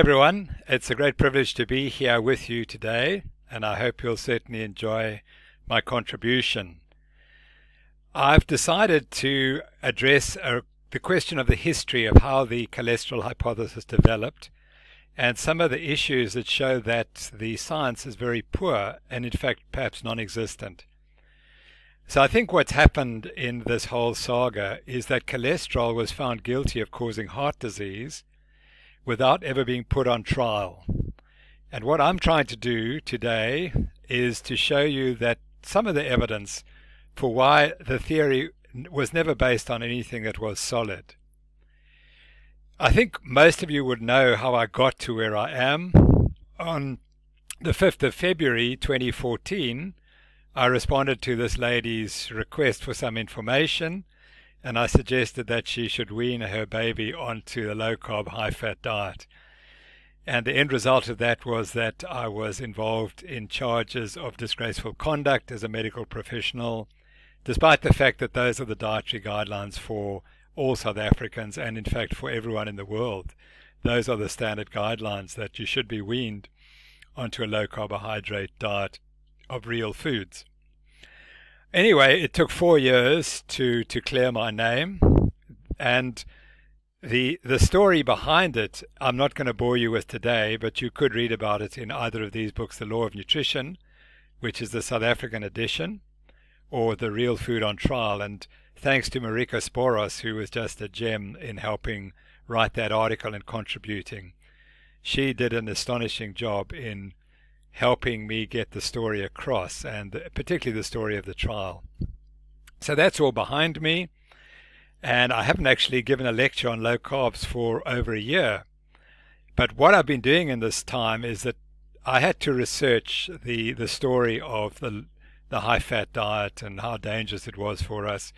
everyone. It's a great privilege to be here with you today, and I hope you'll certainly enjoy my contribution. I've decided to address the question of the history of how the cholesterol hypothesis developed and some of the issues that show that the science is very poor and in fact perhaps non-existent. So I think what's happened in this whole saga is that cholesterol was found guilty of causing heart disease without ever being put on trial. And what I'm trying to do today is to show you that some of the evidence for why the theory was never based on anything that was solid. I think most of you would know how I got to where I am. On the 5th of February 2014, I responded to this lady's request for some information, and I suggested that she should wean her baby onto the low-carb, high-fat diet. And the end result of that was that I was involved in charges of disgraceful conduct as a medical professional, despite the fact that those are the dietary guidelines for all South Africans and in fact for everyone in the world. Those are the standard guidelines that you should be weaned onto a low-carbohydrate diet of real foods. Anyway, it took 4 years to clear my name, and the story behind it I'm not going to bore you with today, but you could read about it in either of these books, The Law of Nutrition, which is the South African edition, or The Real Food on Trial. And thanks to Marika Sporos, who was just a gem in helping write that article and contributing. She did an astonishing job in helping me get the story across, and particularly the story of the trial. So that's all behind me, and I haven't actually given a lecture on low carbs for over a year. But what I've been doing in this time is that I had to research the story of the high-fat diet and how dangerous it was for us,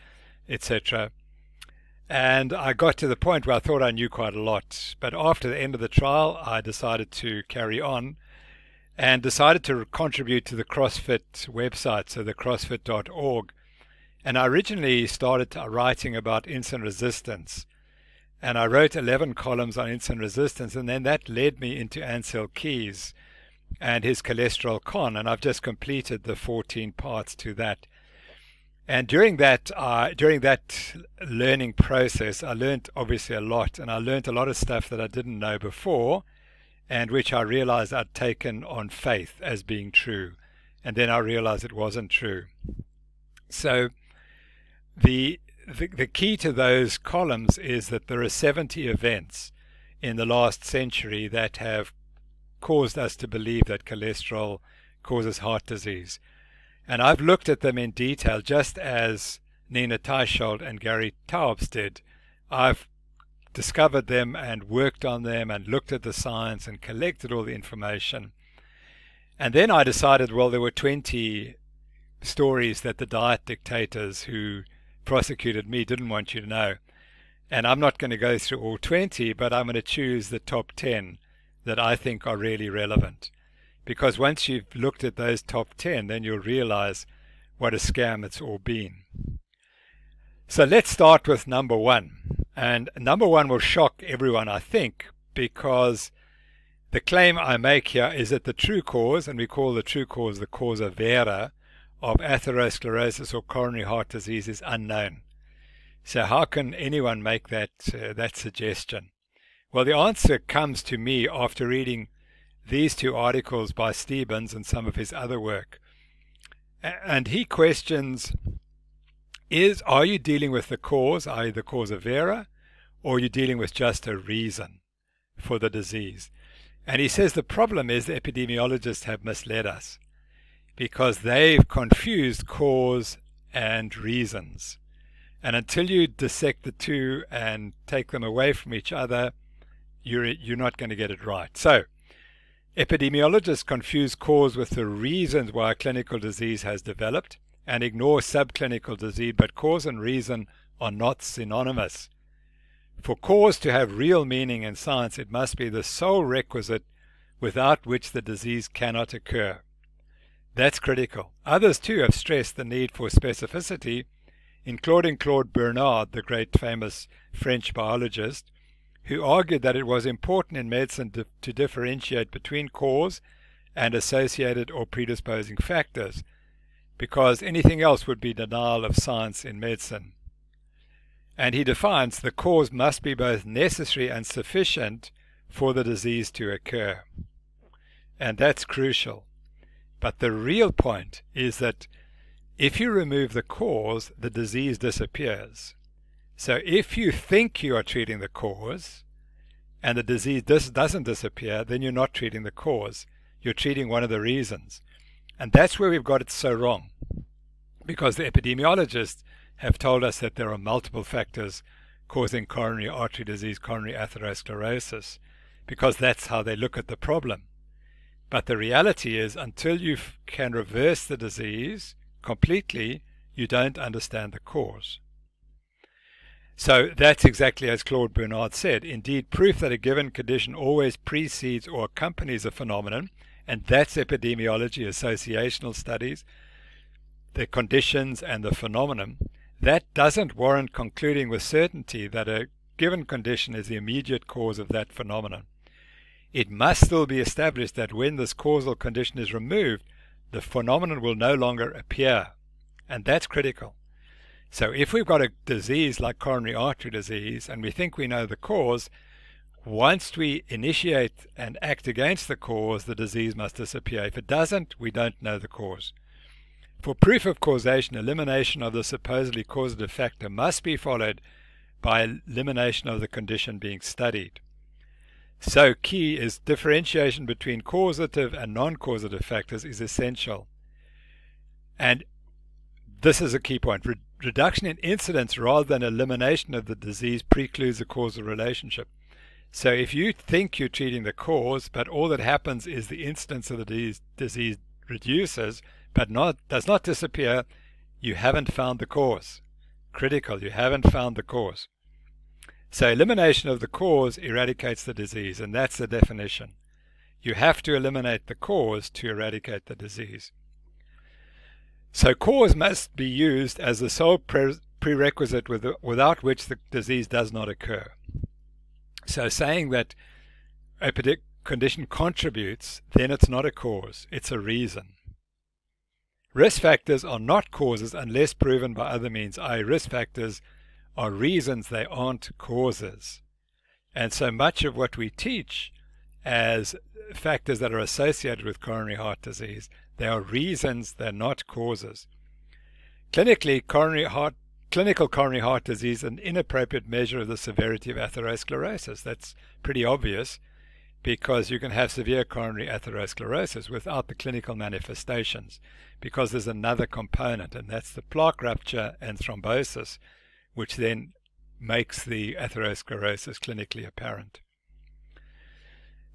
etc. And I got to the point where I thought I knew quite a lot. But after the end of the trial, I decided to carry on and decided to contribute to the CrossFit website, so the crossfit.org. And I originally started writing about insulin resistance. And I wrote 11 columns on insulin resistance, and then that led me into Ansel Keys and his cholesterol con, and I've just completed the 14 parts to that. And during that learning process, I learned obviously a lot, and I learned a lot of stuff that I didn't know before, and which I realized I'd taken on faith as being true, and then I realized it wasn't true. So the key to those columns is that there are 70 events in the last century that have caused us to believe that cholesterol causes heart disease. And I've looked at them in detail, just as Nina Teicholz and Gary Taubes did. I've discovered them and worked on them and looked at the science and collected all the information. And then I decided, well, there were 20 stories that the diet dictators who prosecuted me didn't want you to know. And I'm not going to go through all 20, but I'm going to choose the top 10 that I think are really relevant. Because once you've looked at those top 10, then you'll realize what a scam it's all been. So let's start with number 1. And number 1 will shock everyone, I think, because the claim I make here is that the true cause, and we call the true cause the causa vera, of atherosclerosis or coronary heart disease is unknown. So how can anyone make that suggestion? Well, the answer comes to me after reading these 2 articles by Stephens and some of his other work. And he questions, are you dealing with the cause, i.e. the causa vera, or are you dealing with just a reason for the disease? And he says the problem is the epidemiologists have misled us because they've confused cause and reasons. And until you dissect the two and take them away from each other, you're not going to get it right. So epidemiologists confuse cause with the reasons why a clinical disease has developed and ignore subclinical disease, but cause and reason are not synonymous. For cause to have real meaning in science, it must be the sole requisite without which the disease cannot occur. That's critical. Others too have stressed the need for specificity, including Claude Bernard, the great famous French biologist, who argued that it was important in medicine to differentiate between cause and associated or predisposing factors, because anything else would be denial of science in medicine. And he defines the cause must be both necessary and sufficient for the disease to occur. And that's crucial. But the real point is that if you remove the cause, the disease disappears. So if you think you are treating the cause and the disease doesn't disappear, then you're not treating the cause. You're treating one of the reasons. And that's where we've got it so wrong, because the epidemiologists have told us that there are multiple factors causing coronary artery disease, coronary atherosclerosis, because that's how they look at the problem. But the reality is, until you can reverse the disease completely, you don't understand the cause. So that's exactly as Claude Bernard said. Indeed, proof that a given condition always precedes or accompanies a phenomenon, and that's epidemiology, associational studies, the conditions and the phenomenon, that doesn't warrant concluding with certainty that a given condition is the immediate cause of that phenomenon. It must still be established that when this causal condition is removed, the phenomenon will no longer appear, and that's critical. So if we've got a disease like coronary artery disease and we think we know the cause, once we initiate and act against the cause, the disease must disappear. If it doesn't, we don't know the cause. For proof of causation, elimination of the supposedly causative factor must be followed by elimination of the condition being studied. So key is differentiation between causative and non-causative factors is essential. And this is a key point. Reduction in incidence rather than elimination of the disease precludes a causal relationship. So if you think you're treating the cause, but all that happens is the incidence of the disease reduces, but does not disappear, you haven't found the cause. Critical, you haven't found the cause. So elimination of the cause eradicates the disease, and that's the definition. You have to eliminate the cause to eradicate the disease. So cause must be used as the sole prerequisite without which the disease does not occur. So saying that a particular condition contributes, then it's not a cause, it's a reason. Risk factors are not causes unless proven by other means, i.e. risk factors are reasons, they aren't causes. And so much of what we teach as factors that are associated with coronary heart disease, they are reasons, they're not causes. Clinical coronary heart disease is an inappropriate measure of the severity of atherosclerosis. That's pretty obvious, because you can have severe coronary atherosclerosis without the clinical manifestations, because there's another component, and that's the plaque rupture and thrombosis, which then makes the atherosclerosis clinically apparent.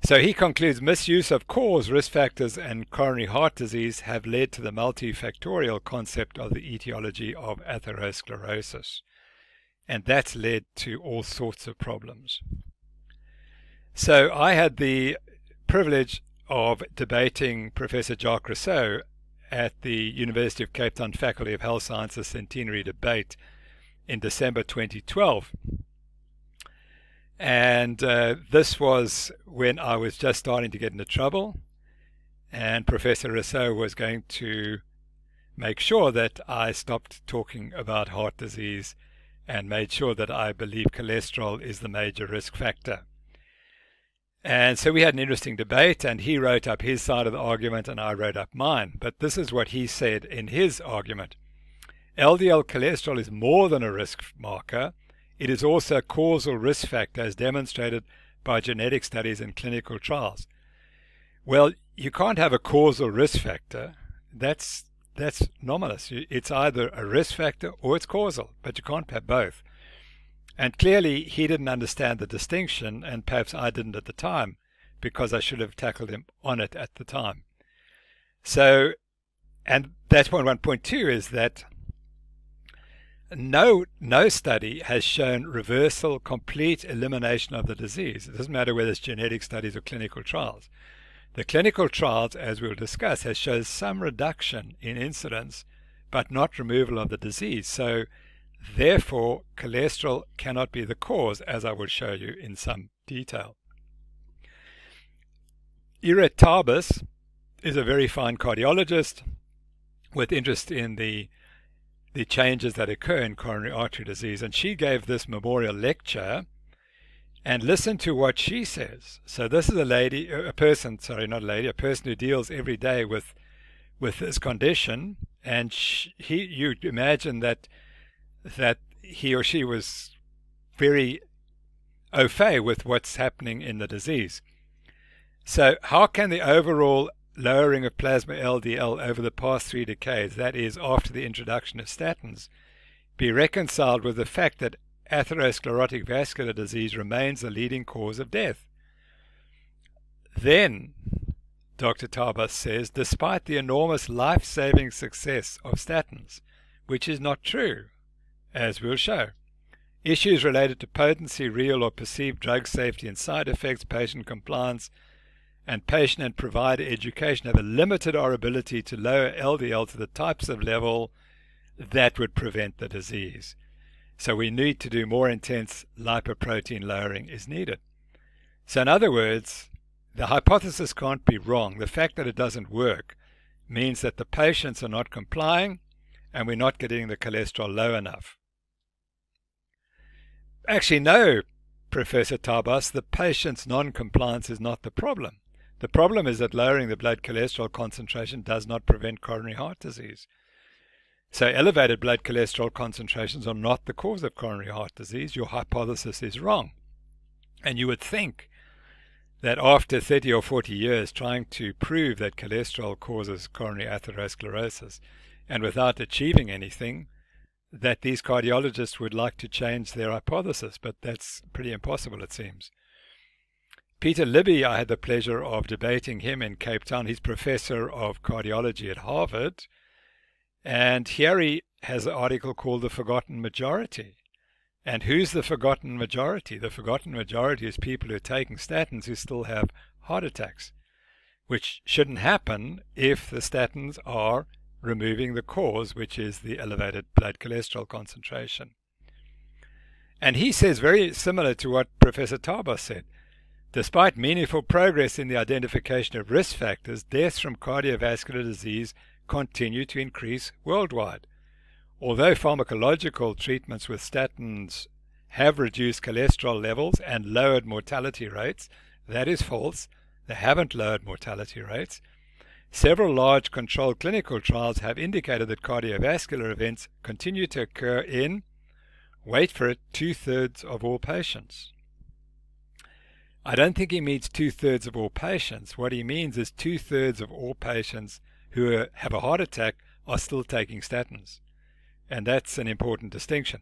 So he concludes misuse of cause, risk factors, and coronary heart disease have led to the multifactorial concept of the etiology of atherosclerosis. And that's led to all sorts of problems. So I had the privilege of debating Professor Jacques Rousseau at the University of Cape Town Faculty of Health Sciences Centenary Debate in December 2012. And this was when I was just starting to get into trouble, and Professor Rousseau was going to make sure that I stopped talking about heart disease and made sure that I believe cholesterol is the major risk factor. And so we had an interesting debate, and he wrote up his side of the argument and I wrote up mine. But this is what he said in his argument. LDL cholesterol is more than a risk marker. It is also a causal risk factor, as demonstrated by genetic studies and clinical trials. Well, you can't have a causal risk factor. That's anomalous. It's either a risk factor or it's causal, but you can't have both. And clearly he didn't understand the distinction, and perhaps I didn't at the time, because I should have tackled him on it at the time. So, and that's point one. Point two is that no study has shown reversal, complete elimination of the disease. It doesn't matter whether it's genetic studies or clinical trials. The clinical trials, as we'll discuss, has shown some reduction in incidence, but not removal of the disease. So Therefore, cholesterol cannot be the cause, as I will show you in some detail. Tabas is a very fine cardiologist with interest in the changes that occur in coronary artery disease, and she gave this memorial lecture, and listen to what she says. So this is a person who deals every day with this condition, and you'd imagine that he or she was very au fait with what's happening in the disease. So how can the overall lowering of plasma LDL over the past 3 decades, that is after the introduction of statins, be reconciled with the fact that atherosclerotic vascular disease remains the leading cause of death? Then Dr. Tabas says, despite the enormous life-saving success of statins, which is not true, as we'll show, issues related to potency, real or perceived drug safety and side effects, patient compliance, and patient and provider education have limited our ability to lower LDL to the types of level that would prevent the disease. So we need to do more intense lipoprotein lowering is needed. So in other words, the hypothesis can't be wrong. The fact that it doesn't work means that the patients are not complying and we're not getting the cholesterol low enough. Actually, no, Professor Tabas, the patient's non-compliance is not the problem. The problem is that lowering the blood cholesterol concentration does not prevent coronary heart disease. So elevated blood cholesterol concentrations are not the cause of coronary heart disease. Your hypothesis is wrong. And you would think that after 30 or 40 years trying to prove that cholesterol causes coronary atherosclerosis and without achieving anything, that these cardiologists would like to change their hypothesis, but that's pretty impossible, it seems. Peter Libby, I had the pleasure of debating him in Cape Town. He's professor of cardiology at Harvard. And here he has an article called The Forgotten Majority. And who's the forgotten majority? The forgotten majority is people who are taking statins who still have heart attacks, which shouldn't happen if the statins are removing the cause, which is the elevated blood cholesterol concentration. And he says very similar to what Professor Tabas said. Despite meaningful progress in the identification of risk factors, deaths from cardiovascular disease continue to increase worldwide. Although pharmacological treatments with statins have reduced cholesterol levels and lowered mortality rates, that is false. They haven't lowered mortality rates. Several large controlled clinical trials have indicated that cardiovascular events continue to occur in, wait for it, 2/3 of all patients. I don't think he means 2/3 of all patients. What he means is 2/3 of all patients who have a heart attack are still taking statins. And that's an important distinction.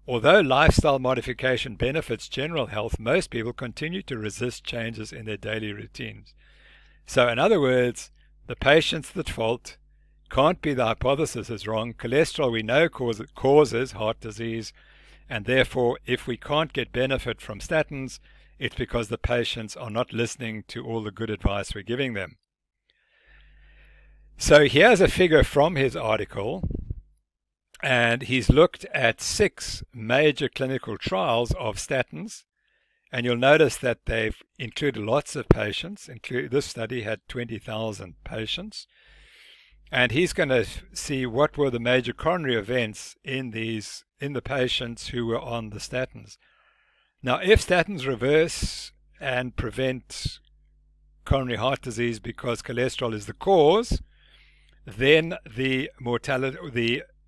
Although lifestyle modification benefits general health, most people continue to resist changes in their daily routines. So in other words, the patient's at fault. Can't be the hypothesis is wrong. Cholesterol we know causes heart disease, and therefore if we can't get benefit from statins, it's because the patients are not listening to all the good advice we're giving them. So here's a figure from his article, and he's looked at 6 major clinical trials of statins, and you'll notice that they've included lots of patients. This study had 20,000 patients, and he's going to see what were the major coronary events in the patients who were on the statins. Now, if statins reverse and prevent coronary heart disease because cholesterol is the cause, then the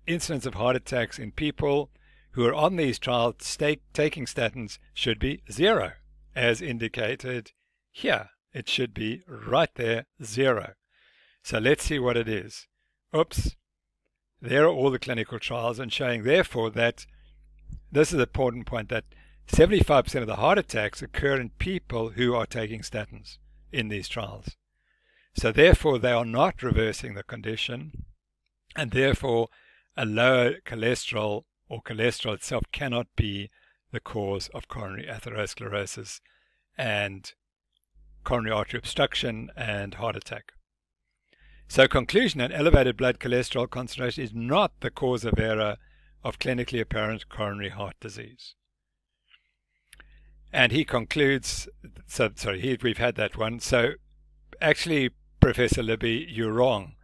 incidence of heart attacks in people who are on these trials taking statins should be 0, as indicated here. It should be right there, 0. So let's see what it is. Oops. There are all the clinical trials, and showing therefore that this is an important point, that 75% of the heart attacks occur in people who are taking statins in these trials. So therefore they are not reversing the condition, and therefore a lower cholesterol or cholesterol itself cannot be the cause of coronary atherosclerosis and coronary artery obstruction and heart attack. So conclusion, an elevated blood cholesterol concentration is not the cause of error of clinically apparent coronary heart disease. And he concludes, we've had that one. So actually, Professor Libby, you're wrong.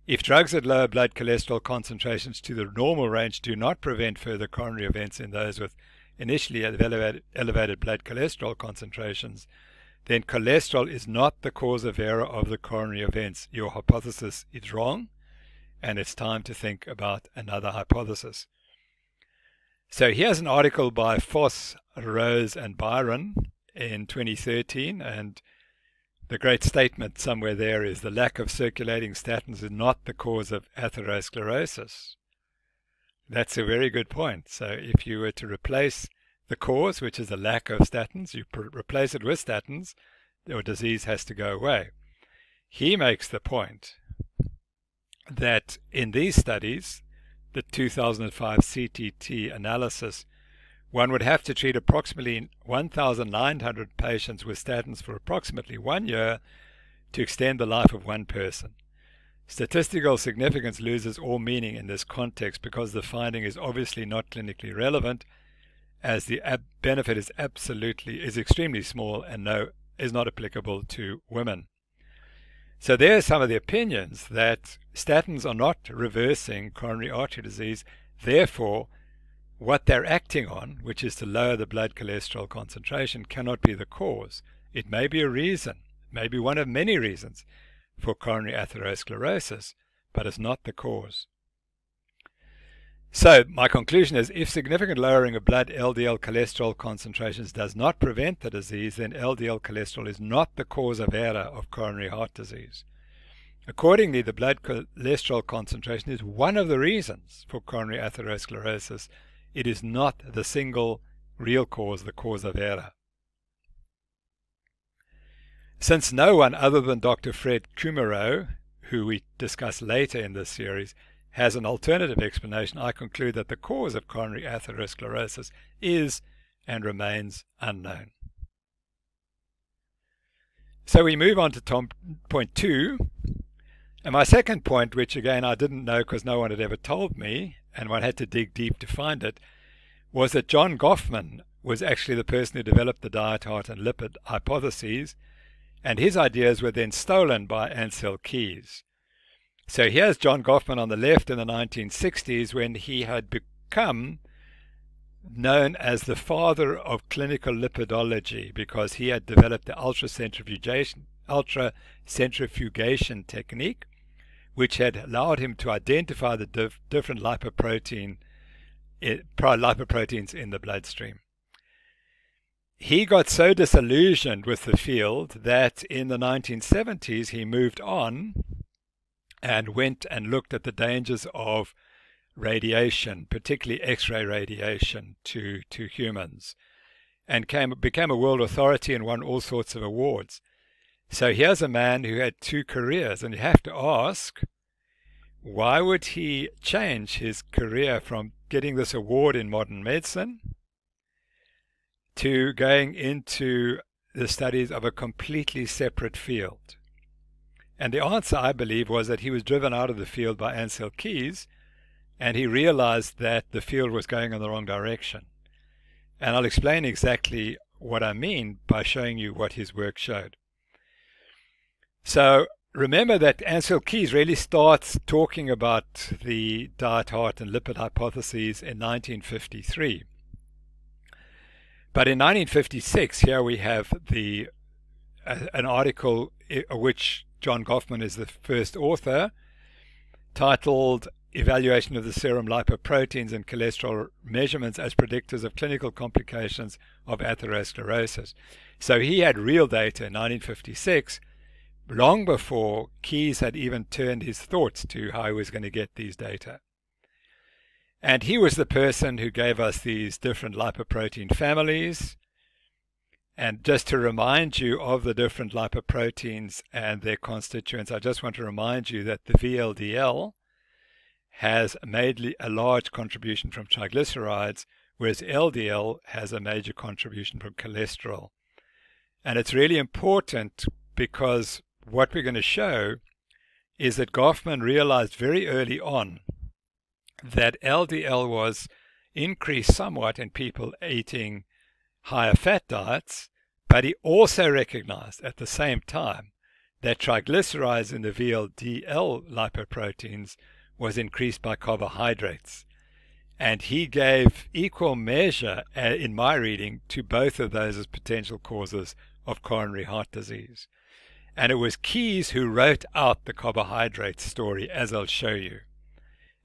If drugs that lower blood cholesterol concentrations to the normal range do not prevent further coronary events in those with initially elevated blood cholesterol concentrations, then cholesterol is not the cause of error of the coronary events. Your hypothesis is wrong, and it's time to think about another hypothesis. So here's an article by Foss, Rose, and Byron in 2013, and the great statement somewhere there is the lack of circulating statins is not the cause of atherosclerosis. That's a very good point. So if you were to replace the cause, which is the lack of statins, you replace it with statins, your disease has to go away. He makes the point that in these studies, the 2005 CTT analysis, one would have to treat approximately 1,900 patients with statins for approximately 1 year to extend the life of one person. Statistical significance loses all meaning in this context because the finding is obviously not clinically relevant, as the benefit is extremely small and is not applicable to women. So there are some of the opinions that statins are not reversing coronary artery disease, therefore what they're acting on, which is to lower the blood cholesterol concentration, cannot be the cause. It may be a reason, may be one of many reasons for coronary atherosclerosis, but it's not the cause. So my conclusion is, if significant lowering of blood LDL cholesterol concentrations does not prevent the disease, then LDL cholesterol is not the cause of error of coronary heart disease. Accordingly, the blood cholesterol concentration is one of the reasons for coronary atherosclerosis. It is not the single real cause, the cause of error. Since no one other than Dr. Fred Kumerow, who we discuss later in this series, has an alternative explanation, I conclude that the cause of coronary atherosclerosis is and remains unknown. So we move on to point 2. And my second point, which again I didn't know because no one had ever told me, and one had to dig deep to find it, was that John Goffman was actually the person who developed the diet, heart, and lipid hypotheses, and his ideas were then stolen by Ancel Keys. So here's John Goffman on the left in the 1960s, when he had become known as the father of clinical lipidology, because he had developed the ultracentrifugation technique, which had allowed him to identify the different lipoproteins in the bloodstream. He got so disillusioned with the field that in the 1970s he moved on and went and looked at the dangers of radiation, particularly X-ray radiation to humans, and became a world authority and won all sorts of awards. So here's a man who had 2 careers, and you have to ask, why would he change his career from getting this award in modern medicine to going into the studies of a completely separate field? And the answer, I believe, was that he was driven out of the field by Ancel Keys, and he realized that the field was going in the wrong direction. And I'll explain exactly what I mean by showing you what his work showed. So remember that Ancel Keys really starts talking about the diet, heart, and lipid hypotheses in 1953. But in 1956, here we have an article of which John Goffman is the first author, titled Evaluation of the Serum Lipoproteins and Cholesterol Measurements as Predictors of Clinical Complications of Atherosclerosis. So he had real data in 1956, long before Keys had even turned his thoughts to how he was going to get these data. And he was the person who gave us these different lipoprotein families. And just to remind you of the different lipoproteins and their constituents, I just want to remind you that the VLDL has made a large contribution from triglycerides, whereas LDL has a major contribution from cholesterol. And it's really important because what we're going to show is that Goffman realized very early on that LDL was increased somewhat in people eating higher fat diets, but he also recognized at the same time that triglycerides in the VLDL lipoproteins was increased by carbohydrates. And he gave equal measure, in my reading, to both of those as potential causes of coronary heart disease. And it was Keyes who wrote out the carbohydrate story, as I'll show you.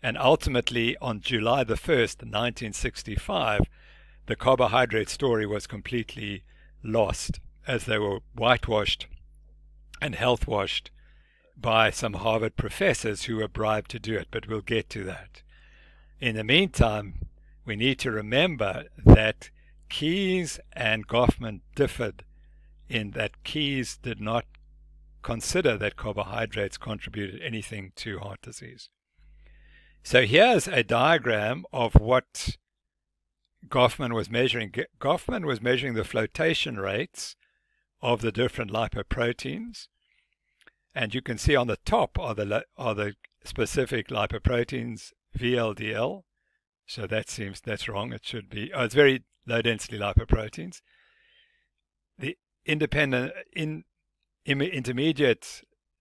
And ultimately, on July the 1st, 1965, the carbohydrate story was completely lost, as they were whitewashed and health washed by some Harvard professors who were bribed to do it, but we'll get to that. In the meantime, we need to remember that Keyes and Goffman differed in that Keyes did not consider that carbohydrates contributed anything to heart disease. So here's a diagram of what Goffman was measuring. Goffman was measuring the flotation rates of the different lipoproteins, and you can see on the top are the specific lipoproteins, VLDL. So that's wrong. It should be, it's very low density lipoproteins. The intermediate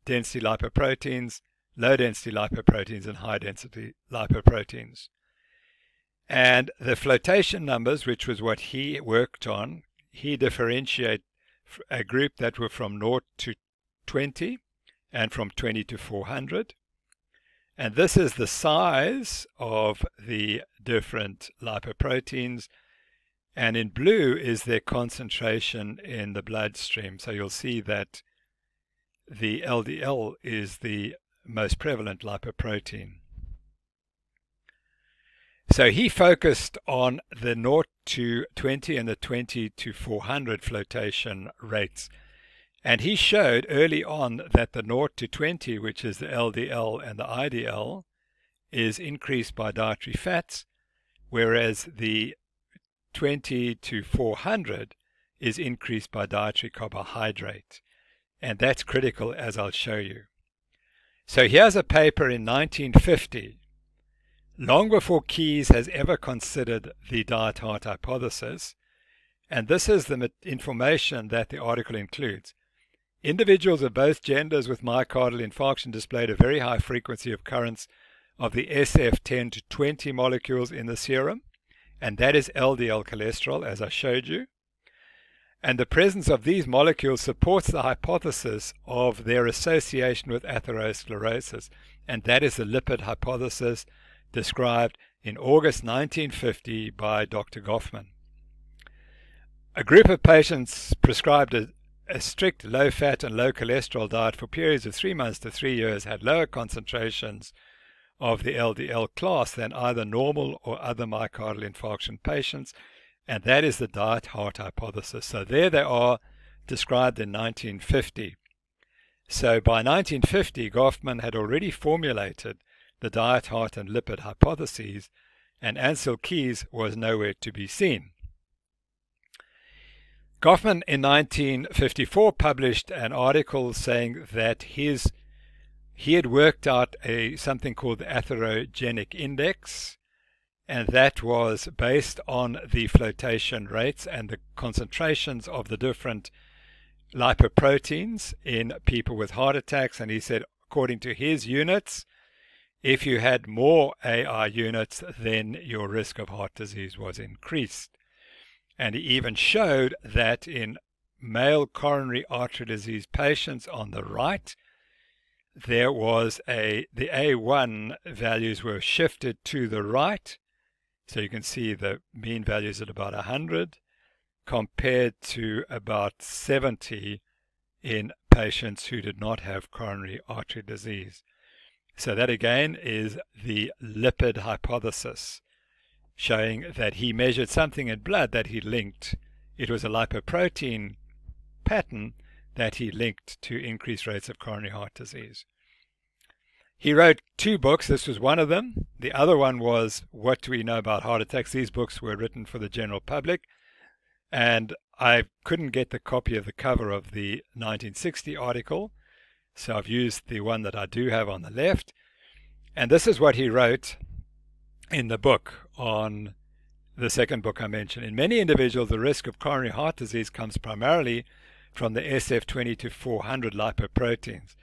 density lipoproteins, low density lipoproteins, and high density lipoproteins. And the flotation numbers, which was what he worked on, he differentiated a group that were from 0 to 20 and from 20 to 400. And this is the size of the different lipoproteins. And in blue is their concentration in the bloodstream. So you'll see that the LDL is the most prevalent lipoprotein. So he focused on the 0 to 20 and the 20 to 400 flotation rates. And he showed early on that the 0 to 20, which is the LDL and the IDL, is increased by dietary fats, whereas the 20 to 400 is increased by dietary carbohydrate. And that's critical, as I'll show you. So here's a paper in 1950, long before Keyes has ever considered the diet heart hypothesis. And this is the information that the article includes. Individuals of both genders with myocardial infarction displayed a very high frequency of occurrence of the SF10 to 20 molecules in the serum, and that is LDL cholesterol, as I showed you. And the presence of these molecules supports the hypothesis of their association with atherosclerosis, and that is the lipid hypothesis described in August 1950 by Dr. Goffman. A group of patients prescribed a strict low-fat and low-cholesterol diet for periods of 3 months to 3 years had lower concentrations of the LDL class than either normal or other myocardial infarction patients, and that is the diet heart hypothesis. So there they are, described in 1950. So by 1950, Goffman had already formulated the diet heart and lipid hypotheses, and Ancel Keys was nowhere to be seen. Goffman in 1954 published an article saying that he had worked out something called the atherogenic index, and that was based on the flotation rates and the concentrations of the different lipoproteins in people with heart attacks. And he said, according to his units, if you had more AI units, then your risk of heart disease was increased. And he even showed that in male coronary artery disease patients on the right, there was the A1 values were shifted to the right. So you can see the mean values at about 100 compared to about 70 in patients who did not have coronary artery disease. So that again is the lipid hypothesis, showing that he measured something in blood that he linked. It was a lipoprotein pattern that he linked to increased rates of coronary heart disease. He wrote 2 books. This was one of them. The other one was What Do We Know About Heart Attacks? These books were written for the general public, and I couldn't get the copy of the cover of the 1960 article, so I've used the one that I do have on the left. And this is what he wrote in the book on the second book I mentioned. In many individuals, the risk of coronary heart disease comes primarily from the SF20 to 400 lipoproteins.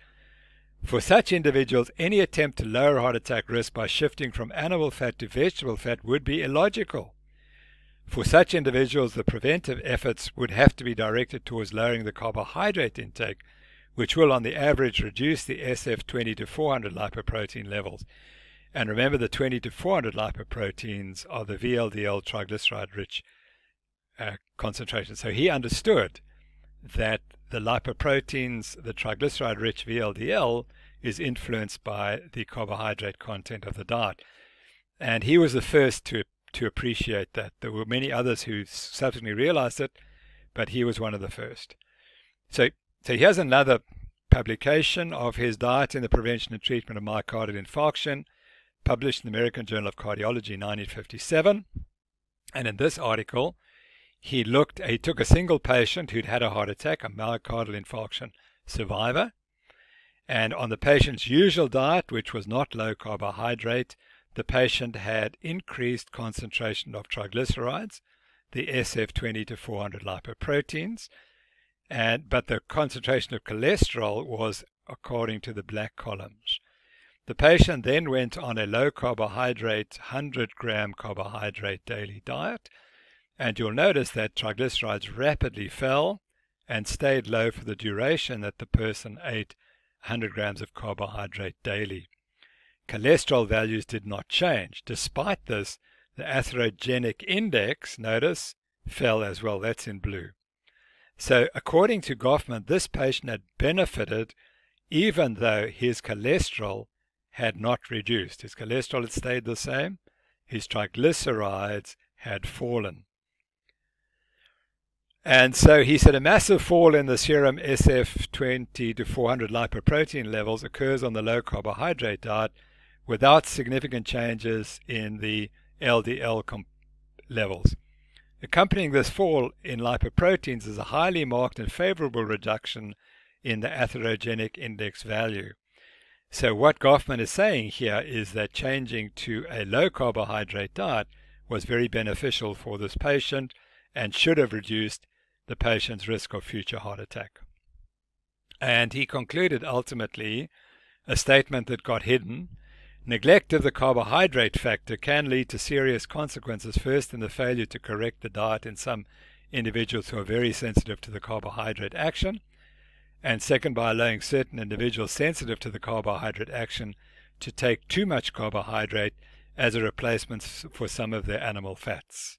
For such individuals, any attempt to lower heart attack risk by shifting from animal fat to vegetable fat would be illogical. For such individuals, the preventive efforts would have to be directed towards lowering the carbohydrate intake, which will on the average reduce the SF20 to 400 lipoprotein levels. And remember, the 20 to 400 lipoproteins are the VLDL triglyceride-rich concentration. So he understood that the lipoproteins, the triglyceride-rich VLDL, is influenced by the carbohydrate content of the diet. And he was the first to appreciate that. There were many others who subsequently realized it, but he was one of the first. So here's another publication of his diet in the prevention and treatment of myocardial infarction, published in the American Journal of Cardiology, 1957. And in this article, he took a single patient who'd had a heart attack, a myocardial infarction survivor, and on the patient's usual diet, which was not low carbohydrate, the patient had increased concentration of triglycerides, the SF20 to 400 lipoproteins, but the concentration of cholesterol was according to the black columns. The patient then went on a low carbohydrate, 100-gram carbohydrate daily diet, and you'll notice that triglycerides rapidly fell and stayed low for the duration that the person ate 100 grams of carbohydrate daily. Cholesterol values did not change. Despite this, the atherogenic index, notice, fell as well. That's in blue. So according to Goffman, this patient had benefited even though his cholesterol had not reduced. His cholesterol had stayed the same. His triglycerides had fallen. And so he said a massive fall in the serum SF20 to 400 lipoprotein levels occurs on the low carbohydrate diet without significant changes in the LDL levels. Accompanying this fall in lipoproteins is a highly marked and favorable reduction in the atherogenic index value. So what Goffman is saying here is that changing to a low carbohydrate diet was very beneficial for this patient and should have reduced the patient's risk of future heart attack. And he concluded ultimately a statement that got hidden. Neglect of the carbohydrate factor can lead to serious consequences, first in the failure to correct the diet in some individuals who are very sensitive to the carbohydrate action, and second by allowing certain individuals sensitive to the carbohydrate action to take too much carbohydrate as a replacement for some of their animal fats.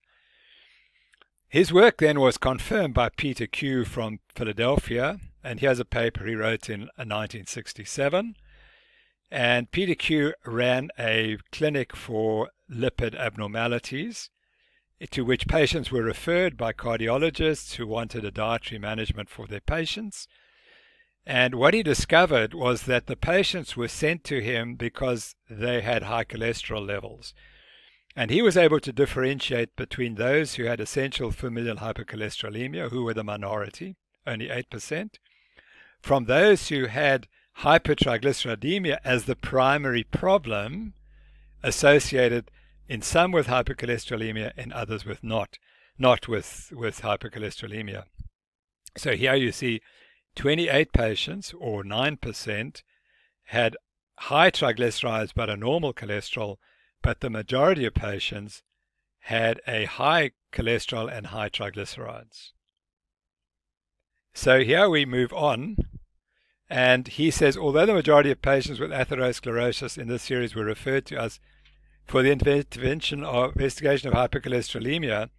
His work then was confirmed by Peter Q. from Philadelphia, and here's a paper he wrote in 1967. And Peter Q. ran a clinic for lipid abnormalities to which patients were referred by cardiologists who wanted a dietary management for their patients. And what he discovered was that the patients were sent to him because they had high cholesterol levels. And he was able to differentiate between those who had essential familial hypercholesterolemia, who were the minority, only 8%, from those who had hypertriglyceridemia as the primary problem, associated in some with hypercholesterolemia and others with not with hypercholesterolemia. So here you see 28 patients, or 9%, had high triglycerides but a normal cholesterol, but the majority of patients had a high cholesterol and high triglycerides. So here we move on, and he says, although the majority of patients with atherosclerosis in this series were referred to us for the investigation of hypercholesterolemia,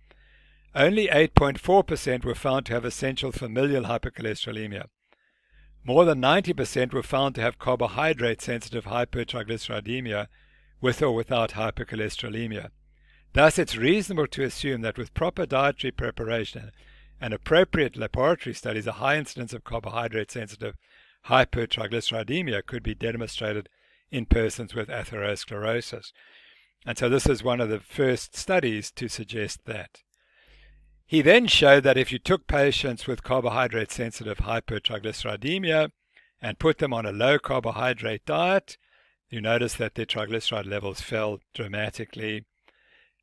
only 8.4% were found to have essential familial hypercholesterolemia. More than 90% were found to have carbohydrate-sensitive hypertriglyceridemia with or without hypercholesterolemia. Thus, it's reasonable to assume that with proper dietary preparation and appropriate laboratory studies, a high incidence of carbohydrate-sensitive hypertriglyceridemia could be demonstrated in persons with atherosclerosis. And so this is one of the first studies to suggest that. He then showed that if you took patients with carbohydrate-sensitive hypertriglyceridemia and put them on a low-carbohydrate diet, you notice that their triglyceride levels fell dramatically,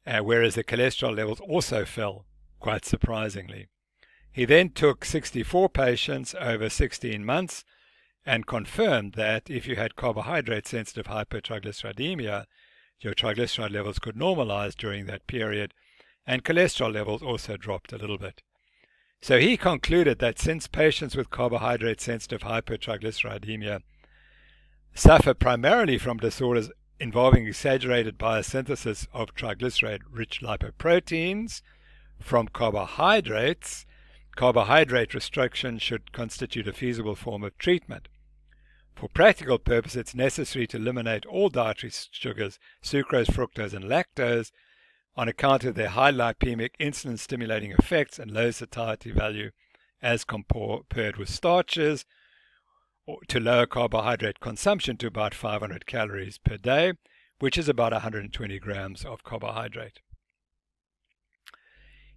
whereas the cholesterol levels also fell, quite surprisingly. He then took 64 patients over 16 months and confirmed that if you had carbohydrate-sensitive hypertriglyceridemia, your triglyceride levels could normalize during that period, and cholesterol levels also dropped a little bit. So he concluded that since patients with carbohydrate-sensitive hypertriglyceridemia suffer primarily from disorders involving exaggerated biosynthesis of triglyceride-rich lipoproteins from carbohydrates, carbohydrate restriction should constitute a feasible form of treatment. For practical purposes, it's necessary to eliminate all dietary sugars, sucrose, fructose, and lactose, on account of their high lipemic insulin-stimulating effects and low satiety value as compared with starches, or to lower carbohydrate consumption to about 500 calories per day, which is about 120 grams of carbohydrate.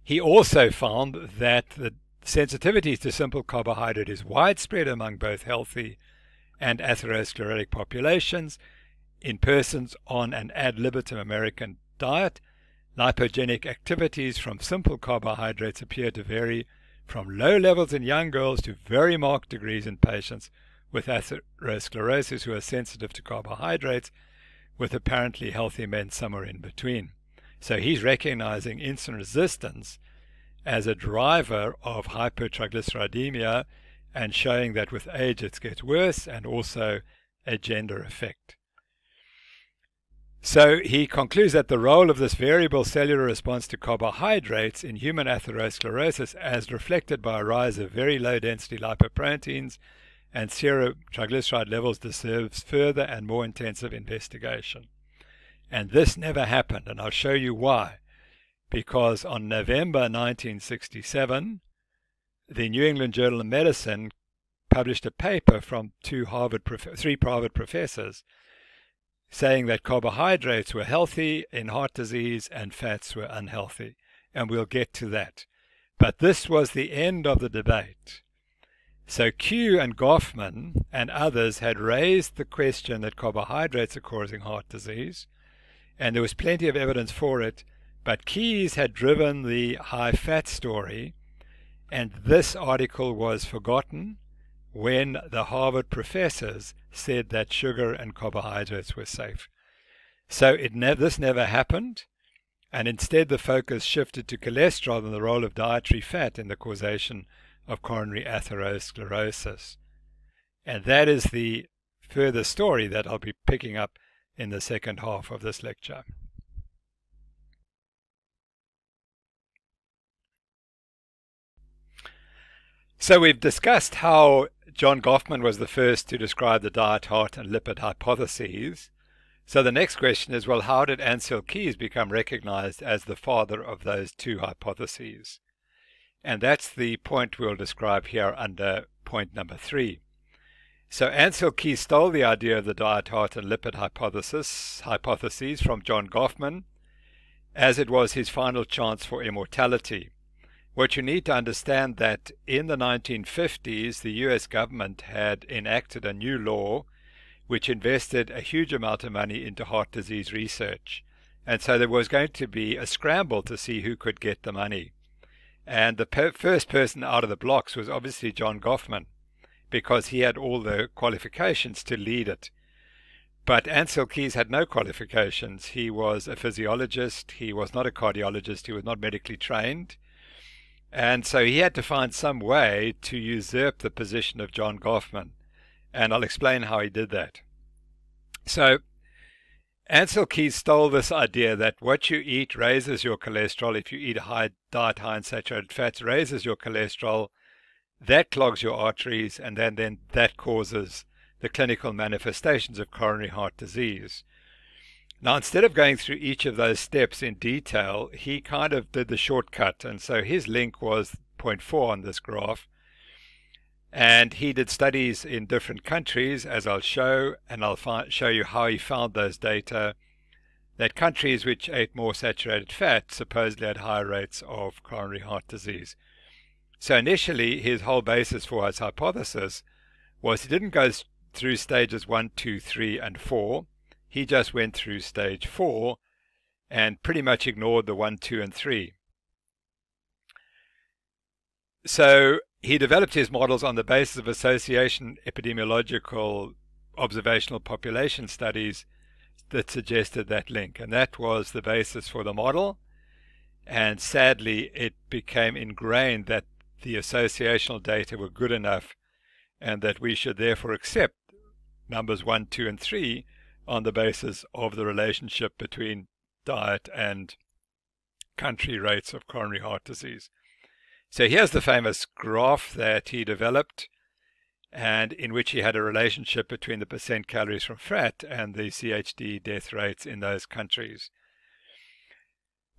He also found that the sensitivity to simple carbohydrate is widespread among both healthy and atherosclerotic populations. In persons on an ad libitum American diet, lipogenic activities from simple carbohydrates appear to vary from low levels in young girls to very marked degrees in patients with atherosclerosis who are sensitive to carbohydrates, with apparently healthy men somewhere in between. So he's recognizing insulin resistance as a driver of hypertriglyceridemia and showing that with age it gets worse, and also a gender effect. So he concludes that the role of this variable cellular response to carbohydrates in human atherosclerosis, as reflected by a rise of very low density lipoproteins and serum triglyceride levels, deserves further and more intensive investigation. And this never happened, and I'll show you why. Because on November 1967, the New England Journal of Medicine published a paper from three Harvard professors saying that carbohydrates were healthy in heart disease and fats were unhealthy. And we'll get to that. But this was the end of the debate. So Q and Goffman and others had raised the question that carbohydrates are causing heart disease, and there was plenty of evidence for it, but Keyes had driven the high fat story, and this article was forgotten when the Harvard professors said that sugar and carbohydrates were safe. So this never happened, and instead the focus shifted to cholesterol and the role of dietary fat in the causation of coronary atherosclerosis. And that is the further story that I'll be picking up in the second half of this lecture. So we've discussed how John Goffman was the first to describe the diet, heart, and lipid hypotheses. So the next question is, well, how did Ancel Keys become recognized as the father of those two hypotheses? And that's the point we'll describe here under point number 3. So Ancel Keys stole the idea of the diet, heart, and lipid hypotheses from John Goffman, as it was his final chance for immortality. What you need to understand that in the 1950s, the US government had enacted a new law which invested a huge amount of money into heart disease research. And so there was going to be a scramble to see who could get the money. And the first person out of the blocks was obviously John Goffman, because he had all the qualifications to lead it. But Ancel Keys had no qualifications. He was a physiologist. He was not a cardiologist. He was not medically trained. And so he had to find some way to usurp the position of John Goffman. And I'll explain how he did that. So Ancel Keys stole this idea that what you eat raises your cholesterol. If you eat a high diet high in saturated fats, raises your cholesterol. That clogs your arteries, and then that causes the clinical manifestations of coronary heart disease. Now, instead of going through each of those steps in detail, he kind of did the shortcut. And so his link was point 4 on this graph. And he did studies in different countries, as I'll show, and I'll show you how he found those data, that countries which ate more saturated fat supposedly had higher rates of coronary heart disease. So initially, his whole basis for his hypothesis was he didn't go through stages 1, 2, 3, and 4. He just went through stage 4 and pretty much ignored the 1, 2, and 3. So he developed his models on the basis of association epidemiological observational population studies that suggested that link, and that was the basis for the model. And sadly, it became ingrained that the associational data were good enough and that we should therefore accept numbers 1, 2, and 3 on the basis of the relationship between diet and country rates of coronary heart disease. So here's the famous graph that he developed, and in which he had a relationship between the percent calories from fat and the CHD death rates in those countries.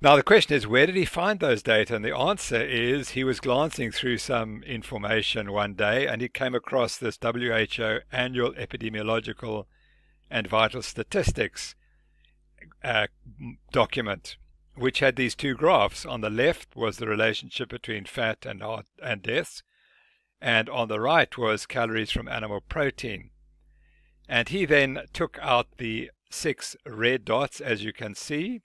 Now the question is, where did he find those data? And the answer is he was glancing through some information one day and he came across this WHO Annual Epidemiological and Vital Statistics document, which had these two graphs. On the left was the relationship between fat and heart and deaths, and on the right was calories from animal protein. And he then took out the 6 red dots, as you can see,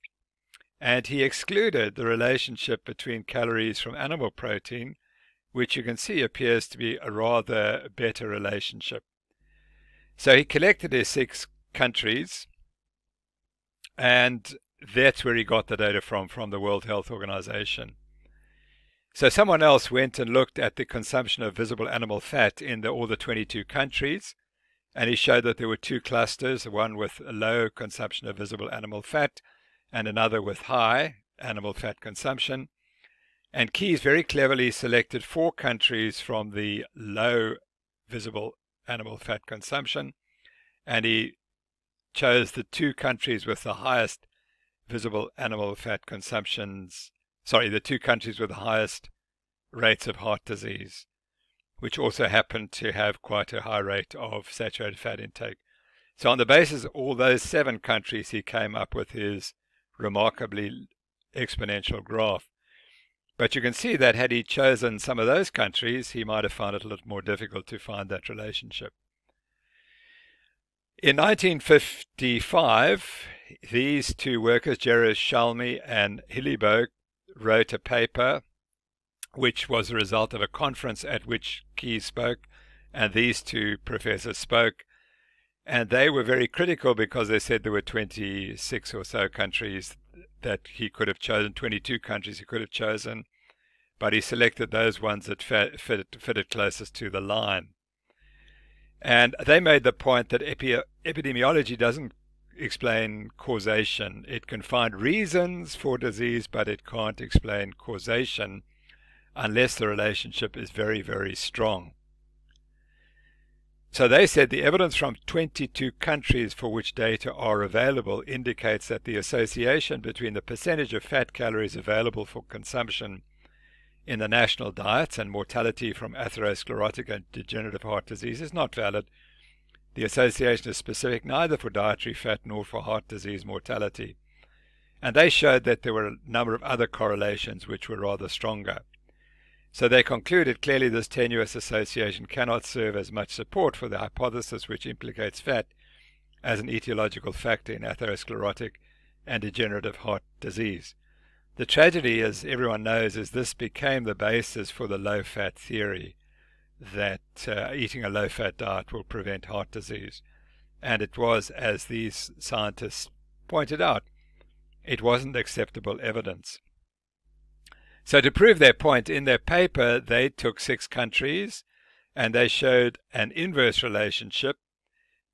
and he excluded the relationship between calories from animal protein, which you can see appears to be a rather better relationship. So he collected his 6 countries, and that's where he got the data from the World Health Organization. So someone else went and looked at the consumption of visible animal fat in all the 22 countries, and he showed that there were 2 clusters, one with a low consumption of visible animal fat and another with high animal fat consumption. And Keyes very cleverly selected 4 countries from the low visible animal fat consumption, and he chose the 2 countries with the highest visible animal fat consumptions, the 2 countries with the highest rates of heart disease, which also happened to have quite a high rate of saturated fat intake. So on the basis of all those 7 countries, he came up with his remarkably exponential graph. But you can see that had he chosen some of those countries, he might have found it a little more difficult to find that relationship. In 1955, these 2 workers, Jerez-Shalmi and Hillebogue, wrote a paper which was the result of a conference at which Keyes spoke, and these 2 professors spoke. And they were very critical because they said there were 26 or so countries that he could have chosen, 22 countries he could have chosen, but he selected those ones that fitted closest to the line. And they made the point that epidemiology doesn't explain causation. It can find reasons for disease, but it can't explain causation unless the relationship is very, very strong. So they said the evidence from 22 countries for which data are available indicates that the association between the percentage of fat calories available for consumption in the national diets and mortality from atherosclerotic and degenerative heart disease is not valid. The association is specific neither for dietary fat nor for heart disease mortality. And they showed that there were a number of other correlations which were rather stronger. So they concluded clearly this tenuous association cannot serve as much support for the hypothesis which implicates fat as an etiological factor in atherosclerotic and degenerative heart disease. The tragedy, as everyone knows, is this became the basis for the low-fat theory that eating a low-fat diet will prevent heart disease. And it was, as these scientists pointed out, it wasn't acceptable evidence. So to prove their point, in their paper, they took 6 countries and they showed an inverse relationship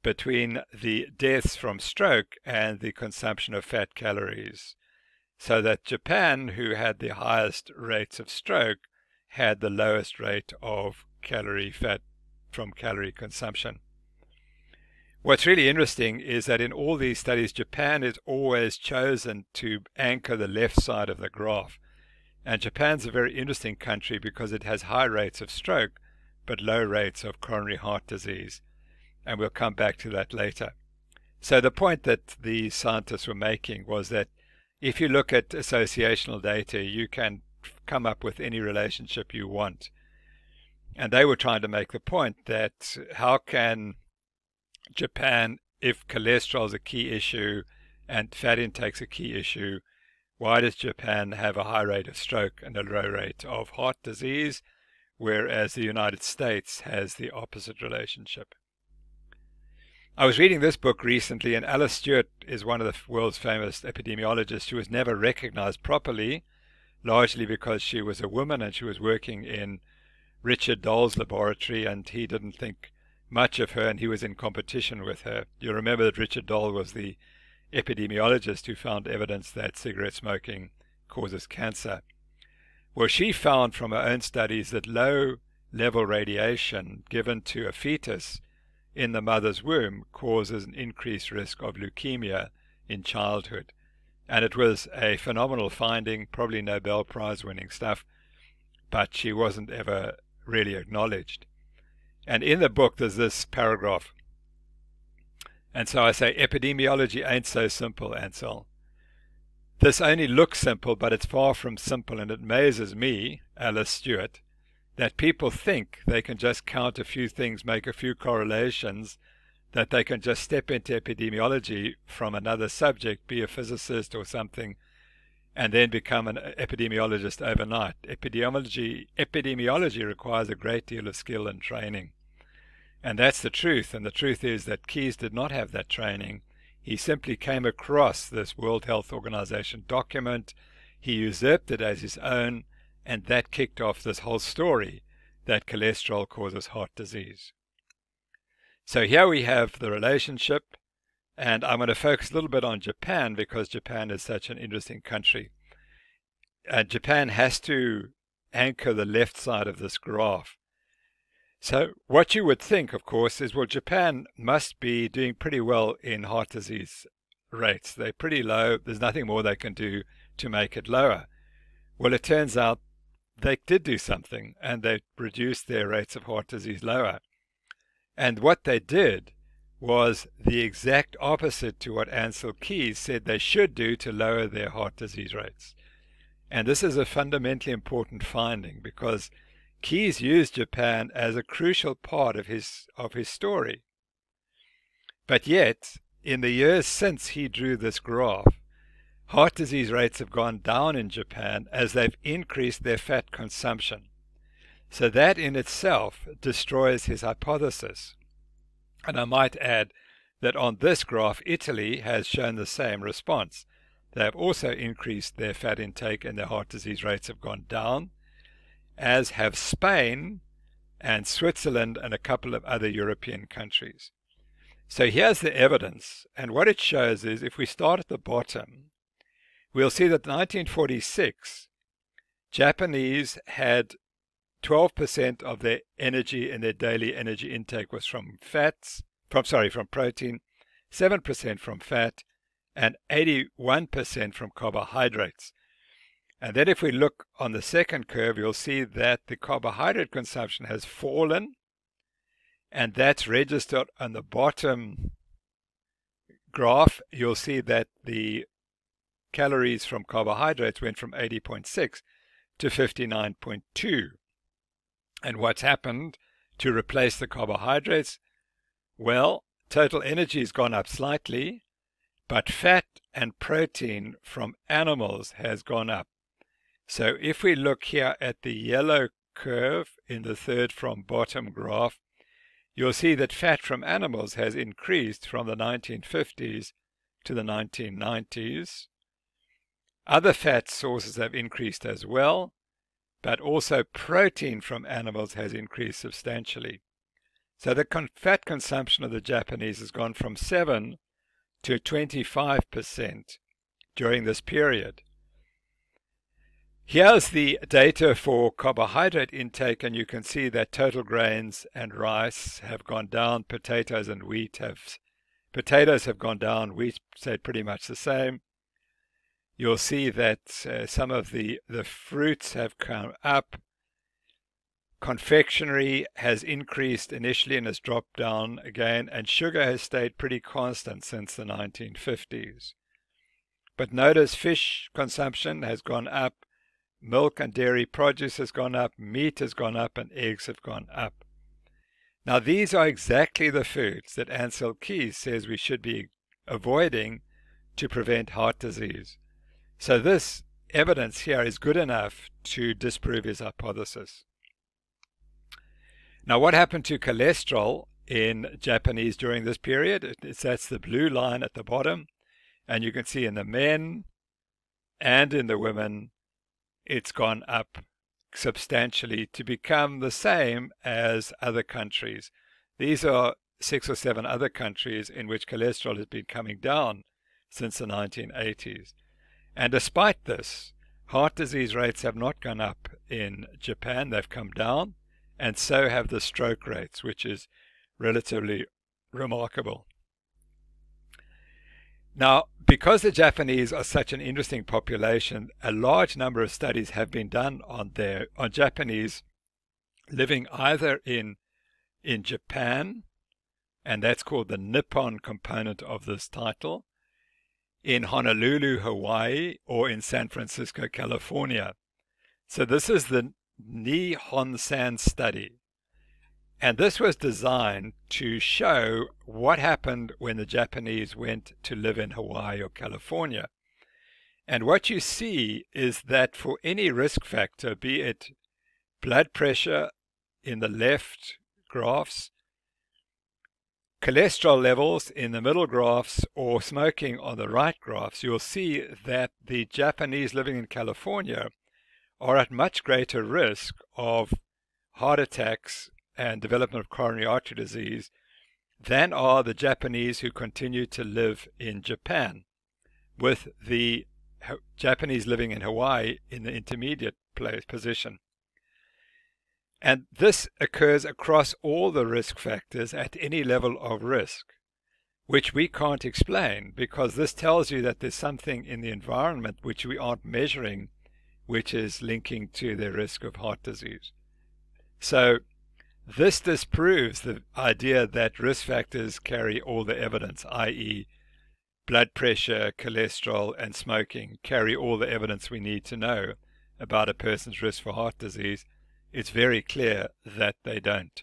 between the deaths from stroke and the consumption of fat calories. So that Japan, who had the highest rates of stroke, had the lowest rate of calorie fat from calorie consumption. What's really interesting is that in all these studies, Japan is always chosen to anchor the left side of the graph. And Japan's a very interesting country because it has high rates of stroke, but low rates of coronary heart disease. And we'll come back to that later. So the point that the scientists were making was that if you look at associational data, you can come up with any relationship you want. And they were trying to make the point that how can Japan if cholesterol is a key issue and fat intake's a key issue, why does Japan have a high rate of stroke and a low rate of heart disease, whereas the United States has the opposite relationship? I was reading this book recently, and Alice Stewart is one of the world's famous epidemiologists who was never recognized properly, largely because she was a woman and she was working in Richard Dole's laboratory, and he didn't think much of her, and he was in competition with her. You remember that Richard Dole was the epidemiologist who found evidence that cigarette smoking causes cancer. Well, she found from her own studies that low-level radiation given to a fetus in the mother's womb causes an increased risk of leukemia in childhood. And it was a phenomenal finding, probably Nobel Prize winning stuff, but she wasn't ever really acknowledged. And in the book there's this paragraph. And so I say, epidemiology ain't so simple, Ansel. This only looks simple, but it's far from simple, and it amazes me, Alice Stewart, that people think they can just count a few things, make a few correlations, that they can just step into epidemiology from another subject, be a physicist or something, and then become an epidemiologist overnight. Epidemiology requires a great deal of skill and training. And that's the truth. And the truth is that Keyes did not have that training. He simply came across this World Health Organization document. He usurped it as his own, and that kicked off this whole story that cholesterol causes heart disease. So here we have the relationship, and I'm going to focus a little bit on Japan because Japan is such an interesting country. Japan has to anchor the left side of this graph. So what you would think, of course, is, well, Japan must be doing pretty well in heart disease rates. They're pretty low. There's nothing more they can do to make it lower. Well, it turns out they did do something, and they reduced their rates of heart disease lower. And what they did was the exact opposite to what Ansel Keys said they should do to lower their heart disease rates. And this is a fundamentally important finding, because Keyes used Japan as a crucial part of his story. But yet, in the years since he drew this graph, heart disease rates have gone down in Japan as they've increased their fat consumption. So that in itself destroys his hypothesis. And I might add that on this graph, Italy has shown the same response. They have also increased their fat intake and their heart disease rates have gone down, as have Spain and Switzerland and a couple of other European countries. So here's the evidence, and what it shows is, if we start at the bottom, we'll see that in 1946, Japanese had 12% of their energy in their daily energy intake was from protein, 7% from fat, and 81% from carbohydrates. And then if we look on the second curve, you'll see that the carbohydrate consumption has fallen, and that's registered on the bottom graph. You'll see that the calories from carbohydrates went from 80.6 to 59.2. And what's happened to replace the carbohydrates? Well, total energy has gone up slightly, but fat and protein from animals has gone up. So if we look here at the yellow curve in the third from bottom graph, you'll see that fat from animals has increased from the 1950s to the 1990s. Other fat sources have increased as well, but also protein from animals has increased substantially. So the fat consumption of the Japanese has gone from 7 to 25% during this period. Here's the data for carbohydrate intake, and you can see that total grains and rice have gone down, potatoes and wheat potatoes have gone down, wheat stayed pretty much the same. You'll see that some of the fruits have come up. Confectionery has increased initially and has dropped down again, and sugar has stayed pretty constant since the 1950s. But notice fish consumption has gone up, milk and dairy produce has gone up, meat has gone up, and eggs have gone up. Now, these are exactly the foods that Ansel Keys says we should be avoiding to prevent heart disease. So this evidence here is good enough to disprove his hypothesis. Now, what happened to cholesterol in Japanese during this period? That's the blue line at the bottom, and you can see in the men and in the women, it's gone up substantially to become the same as other countries. These are 6 or 7 other countries in which cholesterol has been coming down since the 1980s. And despite this, heart disease rates have not gone up in Japan, they've come down, and so have the stroke rates, which is relatively remarkable. Now, because the Japanese are such an interesting population, a large number of studies have been done on Japanese living either in Japan, and that's called the Nippon component of this title, in Honolulu, Hawaii, or in San Francisco, California. So this is the Nihon-san study. And this was designed to show what happened when the Japanese went to live in Hawaii or California. And what you see is that for any risk factor, be it blood pressure in the left graphs, cholesterol levels in the middle graphs, or smoking on the right graphs, you'll see that the Japanese living in California are at much greater risk of heart attacks and development of coronary artery disease than are the Japanese who continue to live in Japan, with the Japanese living in Hawaii in the intermediate position. And this occurs across all the risk factors at any level of risk, which we can't explain, because this tells you that there's something in the environment which we aren't measuring, which is linking to their risk of heart disease. So this disproves the idea that risk factors carry all the evidence, i.e. blood pressure, cholesterol, and smoking carry all the evidence we need to know about a person's risk for heart disease. It's very clear that they don't.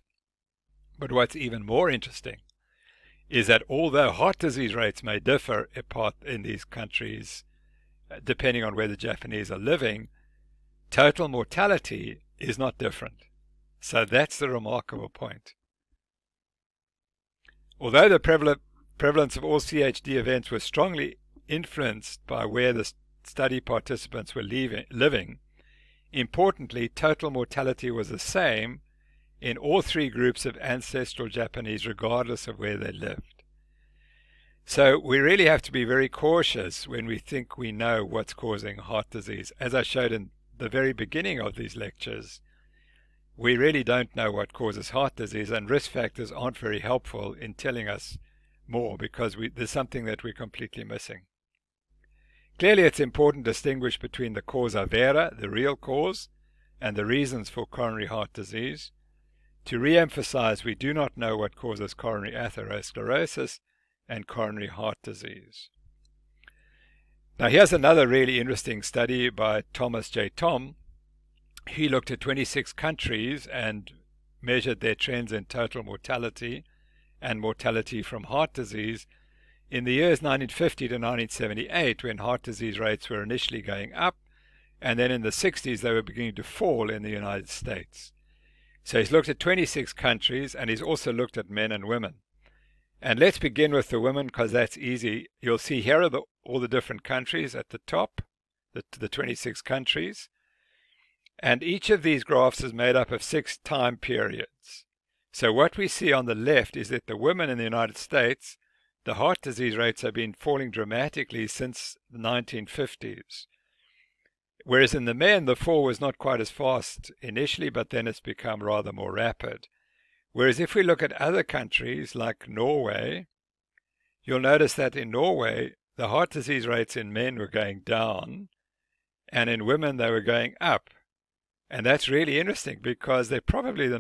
But what's even more interesting is that although heart disease rates may differ apart in these countries, depending on where the Japanese are living, total mortality is not different. So that's the remarkable point. Although the prevalence of all CHD events was strongly influenced by where the study participants were living, importantly, total mortality was the same in all 3 groups of ancestral Japanese, regardless of where they lived. So we really have to be very cautious when we think we know what's causing heart disease. As I showed in the very beginning of these lectures, we really don't know what causes heart disease, and risk factors aren't very helpful in telling us more, because there's something that we're completely missing. Clearly, it's important to distinguish between the causa vera, the real cause, and the reasons for coronary heart disease. To re-emphasize, we do not know what causes coronary atherosclerosis and coronary heart disease. Now, here's another really interesting study by Thomas J. Tom. He looked at 26 countries and measured their trends in total mortality and mortality from heart disease in the years 1950 to 1978, when heart disease rates were initially going up, and then in the 60s they were beginning to fall in the United States. So he's looked at 26 countries, and he's also looked at men and women. And let's begin with the women, because that's easy. You'll see here are all the different countries at the top, the 26 countries. And each of these graphs is made up of 6 time periods. So what we see on the left is that the women in the United States, the heart disease rates have been falling dramatically since the 1950s. Whereas in the men, the fall was not quite as fast initially, but then it's become rather more rapid. Whereas if we look at other countries like Norway, you'll notice that in Norway, the heart disease rates in men were going down, and in women they were going up. And that's really interesting, because the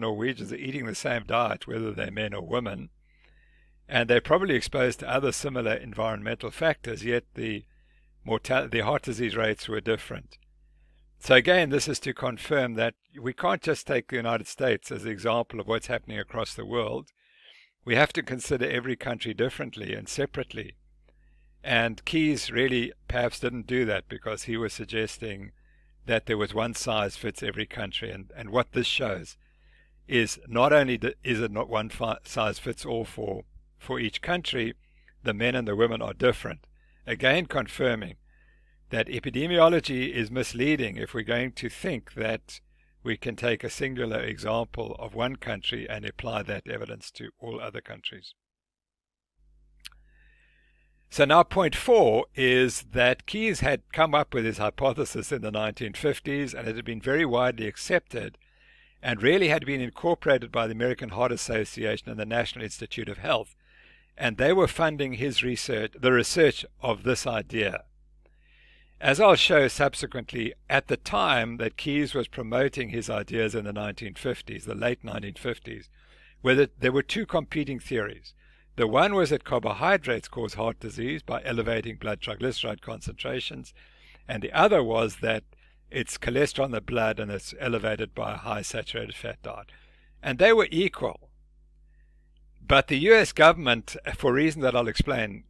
Norwegians are eating the same diet, whether they're men or women, and they're probably exposed to other similar environmental factors, yet the heart disease rates were different. So again, this is to confirm that we can't just take the United States as an example of what's happening across the world. We have to consider every country differently and separately. And Keyes really perhaps didn't do that, because he was suggesting that there was one size fits every country. And what this shows is not only is it not one size fits all for each country, the men and the women are different. Again, confirming that epidemiology is misleading if we're going to think that we can take a singular example of one country and apply that evidence to all other countries. So now point 4 is that Keyes had come up with his hypothesis in the 1950s, and it had been very widely accepted and really had been incorporated by the American Heart Association and the National Institute of Health. And they were funding his research, the research of this idea. As I'll show subsequently, at the time that Keyes was promoting his ideas in the 1950s, the late 1950s, there were two competing theories. The one was that carbohydrates cause heart disease by elevating blood triglyceride concentrations, and the other was that it's cholesterol in the blood and it's elevated by a high saturated fat diet. And they were equal. But the US government, for reasons that I'll explain,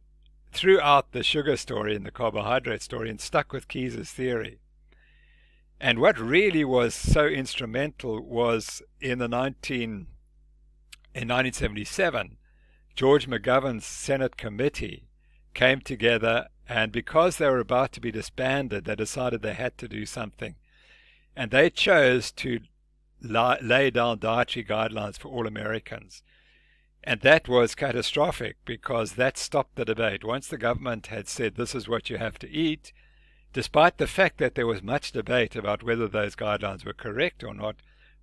threw out the sugar story and the carbohydrate story and stuck with Keyes's theory. And what really was so instrumental was in 1977, George McGovern's Senate committee came together, and because they were about to be disbanded, they decided they had to do something. And they chose to lay down dietary guidelines for all Americans. And that was catastrophic, because that stopped the debate. Once the government had said this is what you have to eat, despite the fact that there was much debate about whether those guidelines were correct or not,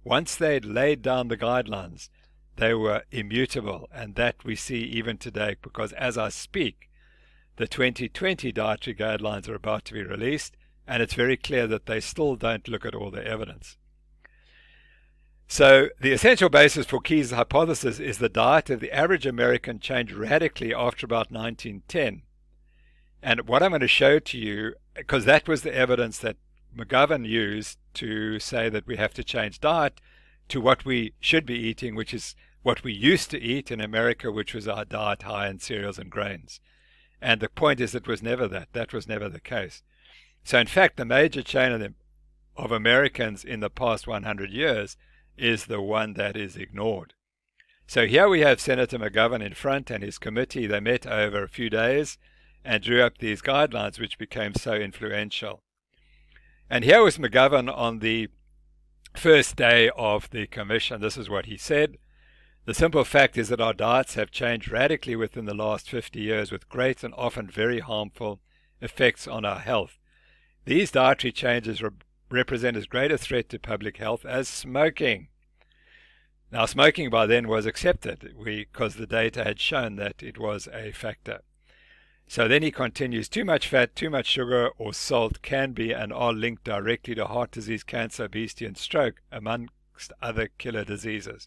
once they'd laid down the guidelines, they were immutable. And that we see even today, because as I speak, the 2020 dietary guidelines are about to be released, and it's very clear that they still don't look at all the evidence. So the essential basis for Keyes' hypothesis is the diet of the average American changed radically after about 1910. And what I'm going to show to you, because that was the evidence that McGovern used to say that we have to change diet to what we should be eating, which is what we used to eat in America, which was our diet high in cereals and grains. And the point is, it was never that. That was never the case. So in fact, the major chain of Americans in the past 100 years is the one that is ignored. So here we have Senator McGovern in front and his committee. They met over a few days and drew up these guidelines, which became so influential. And here was McGovern on the first day of the commission. This is what he said. The simple fact is that our diets have changed radically within the last 50 years with great and often very harmful effects on our health. These dietary changes represent as great a threat to public health as smoking. Now, smoking by then was accepted because the data had shown that it was a factor. So then he continues, too much fat, too much sugar or salt can be and are linked directly to heart disease, cancer, obesity and stroke, amongst other killer diseases.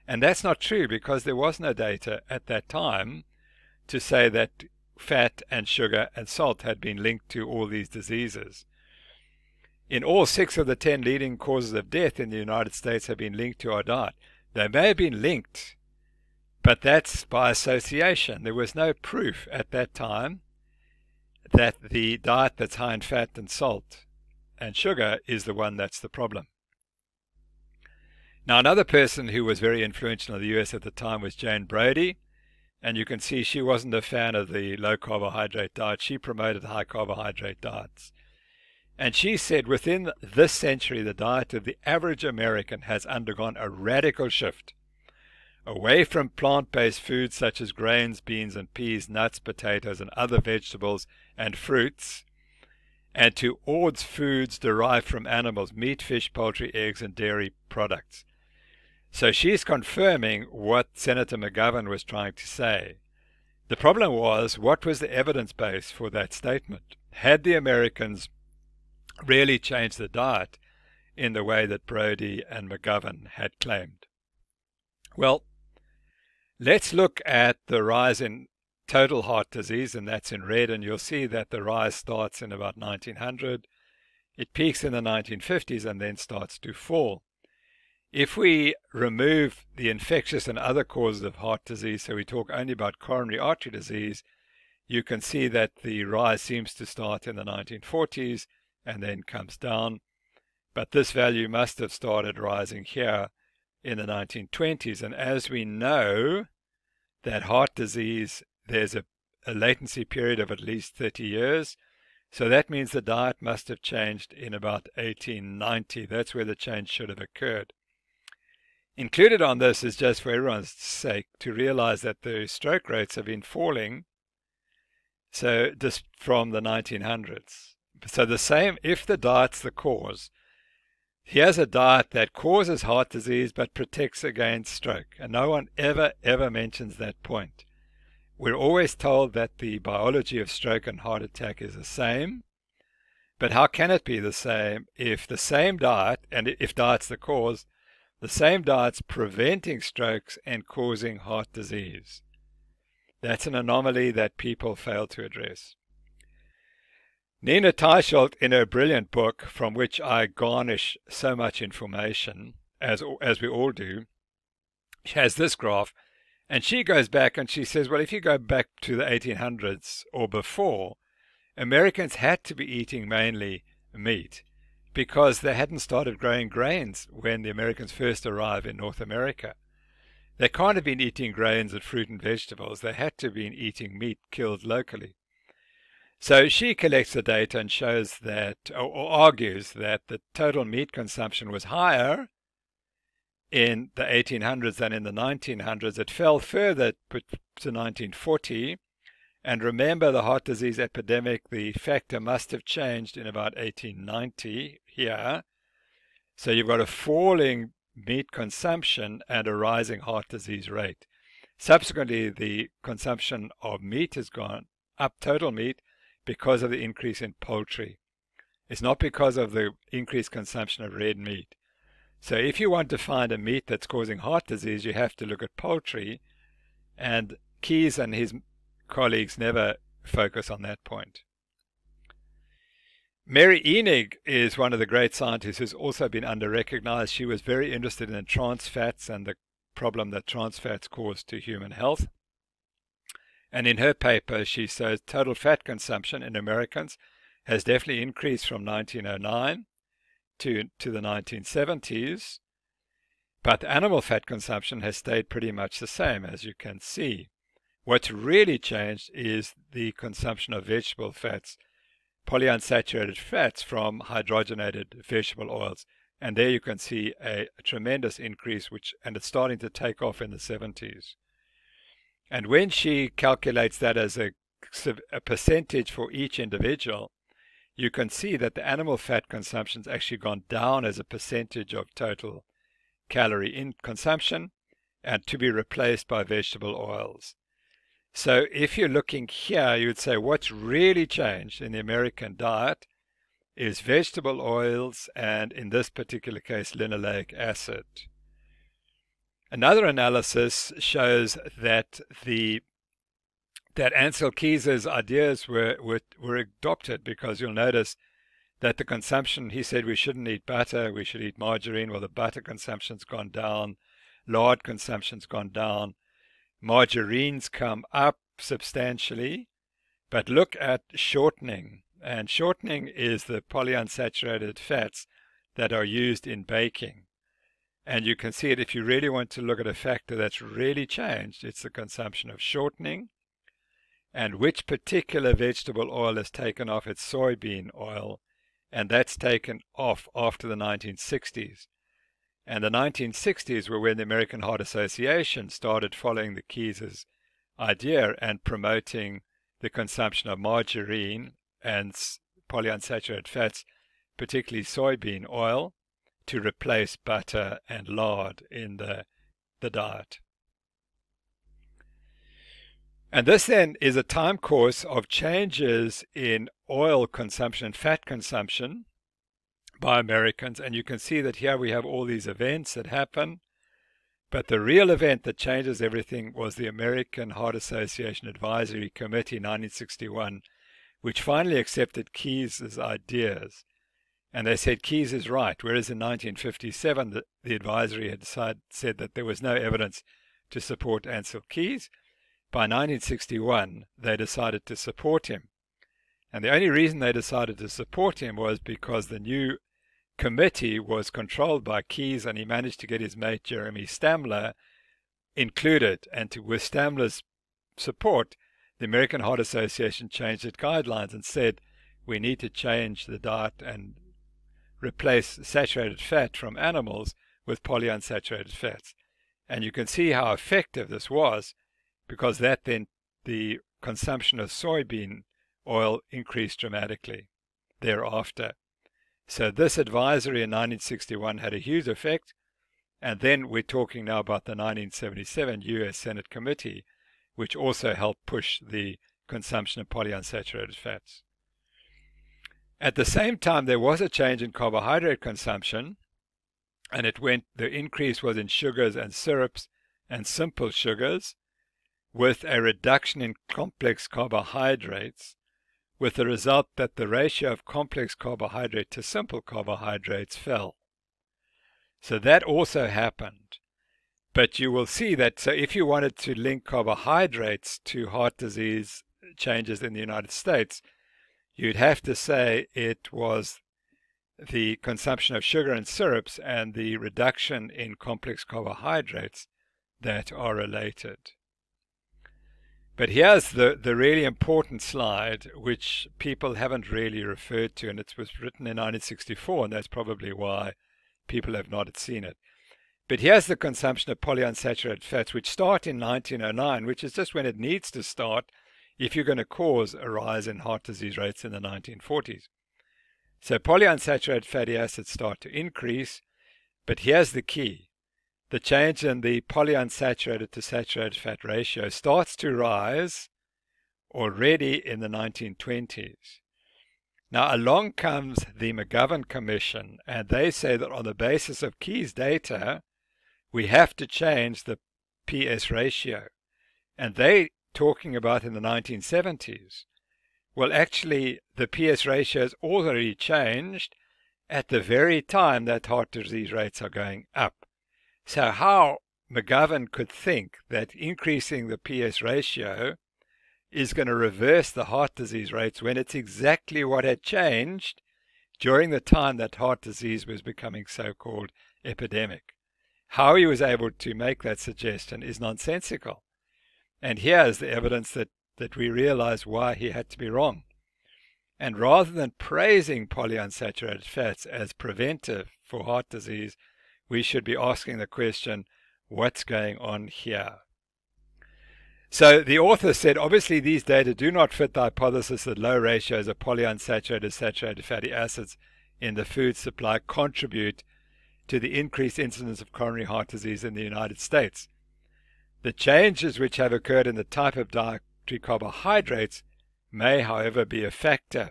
And that's not true, because there was no data at that time to say that fat and sugar and salt had been linked to all these diseases. In all 6 of the 10 leading causes of death in the United States have been linked to our diet. They may have been linked, but that's by association. There was no proof at that time that the diet that's high in fat and salt and sugar is the one that's the problem. Now, another person who was very influential in the US at the time was Jane Brady, and you can see she wasn't a fan of the low-carbohydrate diet. She promoted high-carbohydrate diets. And she said within this century, the diet of the average American has undergone a radical shift away from plant-based foods such as grains, beans and peas, nuts, potatoes and other vegetables and fruits, and towards foods derived from animals, meat, fish, poultry, eggs and dairy products. So she's confirming what Senator McGovern was trying to say. The problem was, what was the evidence base for that statement? Had the Americans really changed the diet in the way that Brady and McGovern had claimed? Well, let's look at the rise in total heart disease, and that's in red, and you'll see that the rise starts in about 1900 It peaks in the 1950s and then starts to fall. If we remove the infectious and other causes of heart disease, so we talk only about coronary artery disease, you can see that the rise seems to start in the 1940s and then comes down. But this value must have started rising here in the 1920s. And as we know that heart disease, there's a latency period of at least 30 years. So that means the diet must have changed in about 1890. That's where the change should have occurred. Included on this is just for everyone's sake to realize that the stroke rates have been falling, so just from the 1900s. So the same, if the diet's the cause, here's a diet that causes heart disease but protects against stroke. And no one ever mentions that point. We're always told that the biology of stroke and heart attack is the same. But how can it be the same if the same diet, and if diet's the cause, the same diet's preventing strokes and causing heart disease? That's an anomaly that people fail to address. Nina Teicholz, in her brilliant book, from which I garnish so much information, as we all do, she has this graph, and she goes back and she says, well, if you go back to the 1800s or before, Americans had to be eating mainly meat because they hadn't started growing grains when the Americans first arrived in North America. They can't have been eating grains and fruit and vegetables. They had to have been eating meat killed locally. So she collects the data and shows that, or argues that the total meat consumption was higher in the 1800s than in the 1900s. It fell further to 1940. And remember the heart disease epidemic, the factor must have changed in about 1890 here. So you've got a falling meat consumption and a rising heart disease rate. Subsequently, the consumption of meat has gone up, total meat, because of the increase in poultry. It's not because of the increased consumption of red meat. So if you want to find a meat that's causing heart disease, you have to look at poultry, and Keyes and his colleagues never focus on that point. Mary Enig is one of the great scientists who's also been under-recognized. She was very interested in trans fats and the problem that trans fats cause to human health. And in her paper, she says total fat consumption in Americans has definitely increased from 1909 to the 1970s, but animal fat consumption has stayed pretty much the same, as you can see. What's really changed is the consumption of vegetable fats, polyunsaturated fats from hydrogenated vegetable oils. And there you can see a tremendous increase, and it's starting to take off in the 70s. And when she calculates that as a percentage for each individual, you can see that the animal fat consumption's actually gone down as a percentage of total calorie in consumption, and to be replaced by vegetable oils. So if you're looking here, you would say what's really changed in the American diet is vegetable oils and, in this particular case, linoleic acid. Another analysis shows that Ansel Keys's ideas were adopted, because you'll notice that the consumption, he said we shouldn't eat butter, we should eat margarine. Well, the butter consumption's gone down, lard consumption's gone down. Margarines come up substantially, but look at shortening. And shortening is the polyunsaturated fats that are used in baking. And you can see it if you really want to look at a factor that's really changed. It's the consumption of shortening, and which particular vegetable oil is taken off. It's soybean oil, and that's taken off after the 1960s. And the 1960s were when the American Heart Association started following the Keyes' idea and promoting the consumption of margarine and polyunsaturated fats, particularly soybean oil, to replace butter and lard in the diet. And this then is a time course of changes in oil consumption and fat consumption by Americans, and you can see that here we have all these events that happen, but the real event that changes everything was the American Heart Association Advisory Committee 1961, which finally accepted Keyes' ideas. And they said Keyes is right, whereas in 1957 the advisory had said that there was no evidence to support Ancel Keys. By 1961 they decided to support him. And the only reason they decided to support him was because the new committee was controlled by Keyes, and he managed to get his mate Jeremy Stamler included. And with Stamler's support, the American Heart Association changed its guidelines and said we need to change the diet and replace saturated fat from animals with polyunsaturated fats. And you can see how effective this was, because that then the consumption of soybean oil increased dramatically thereafter. So this advisory in 1961 had a huge effect. And then we're talking now about the 1977 US Senate Committee, which also helped push the consumption of polyunsaturated fats. At the same time, there was a change in carbohydrate consumption, and the increase was in sugars and syrups and simple sugars, with a reduction in complex carbohydrates, with the result that the ratio of complex carbohydrate to simple carbohydrates fell. So that also happened. But you will see that, so if you wanted to link carbohydrates to heart disease changes in the United States, you'd have to say it was the consumption of sugar and syrups and the reduction in complex carbohydrates that are related. But here's the really important slide, which people haven't really referred to, and it was written in 1964, and that's probably why people have not seen it. But here's the consumption of polyunsaturated fats, which start in 1909, which is just when it needs to start if you're going to cause a rise in heart disease rates in the 1940s. So polyunsaturated fatty acids start to increase, but here's the key. The change in the polyunsaturated to saturated fat ratio starts to rise already in the 1920s. Now along comes the McGovern Commission, and they say that on the basis of Keyes data, we have to change the PS ratio. And they talking about in the 1970s. Well, actually, the PS ratio has already changed at the very time that heart disease rates are going up. So how McGovern could think that increasing the PS ratio is going to reverse the heart disease rates when it's exactly what had changed during the time that heart disease was becoming so-called epidemic. How he was able to make that suggestion is nonsensical. And here is the evidence that we realize why he had to be wrong. And rather than praising polyunsaturated fats as preventive for heart disease, we should be asking the question, what's going on here? So the author said, obviously these data do not fit the hypothesis that low ratios of polyunsaturated saturated fatty acids in the food supply contribute to the increased incidence of coronary heart disease in the United States. The changes which have occurred in the type of dietary carbohydrates may, however, be a factor.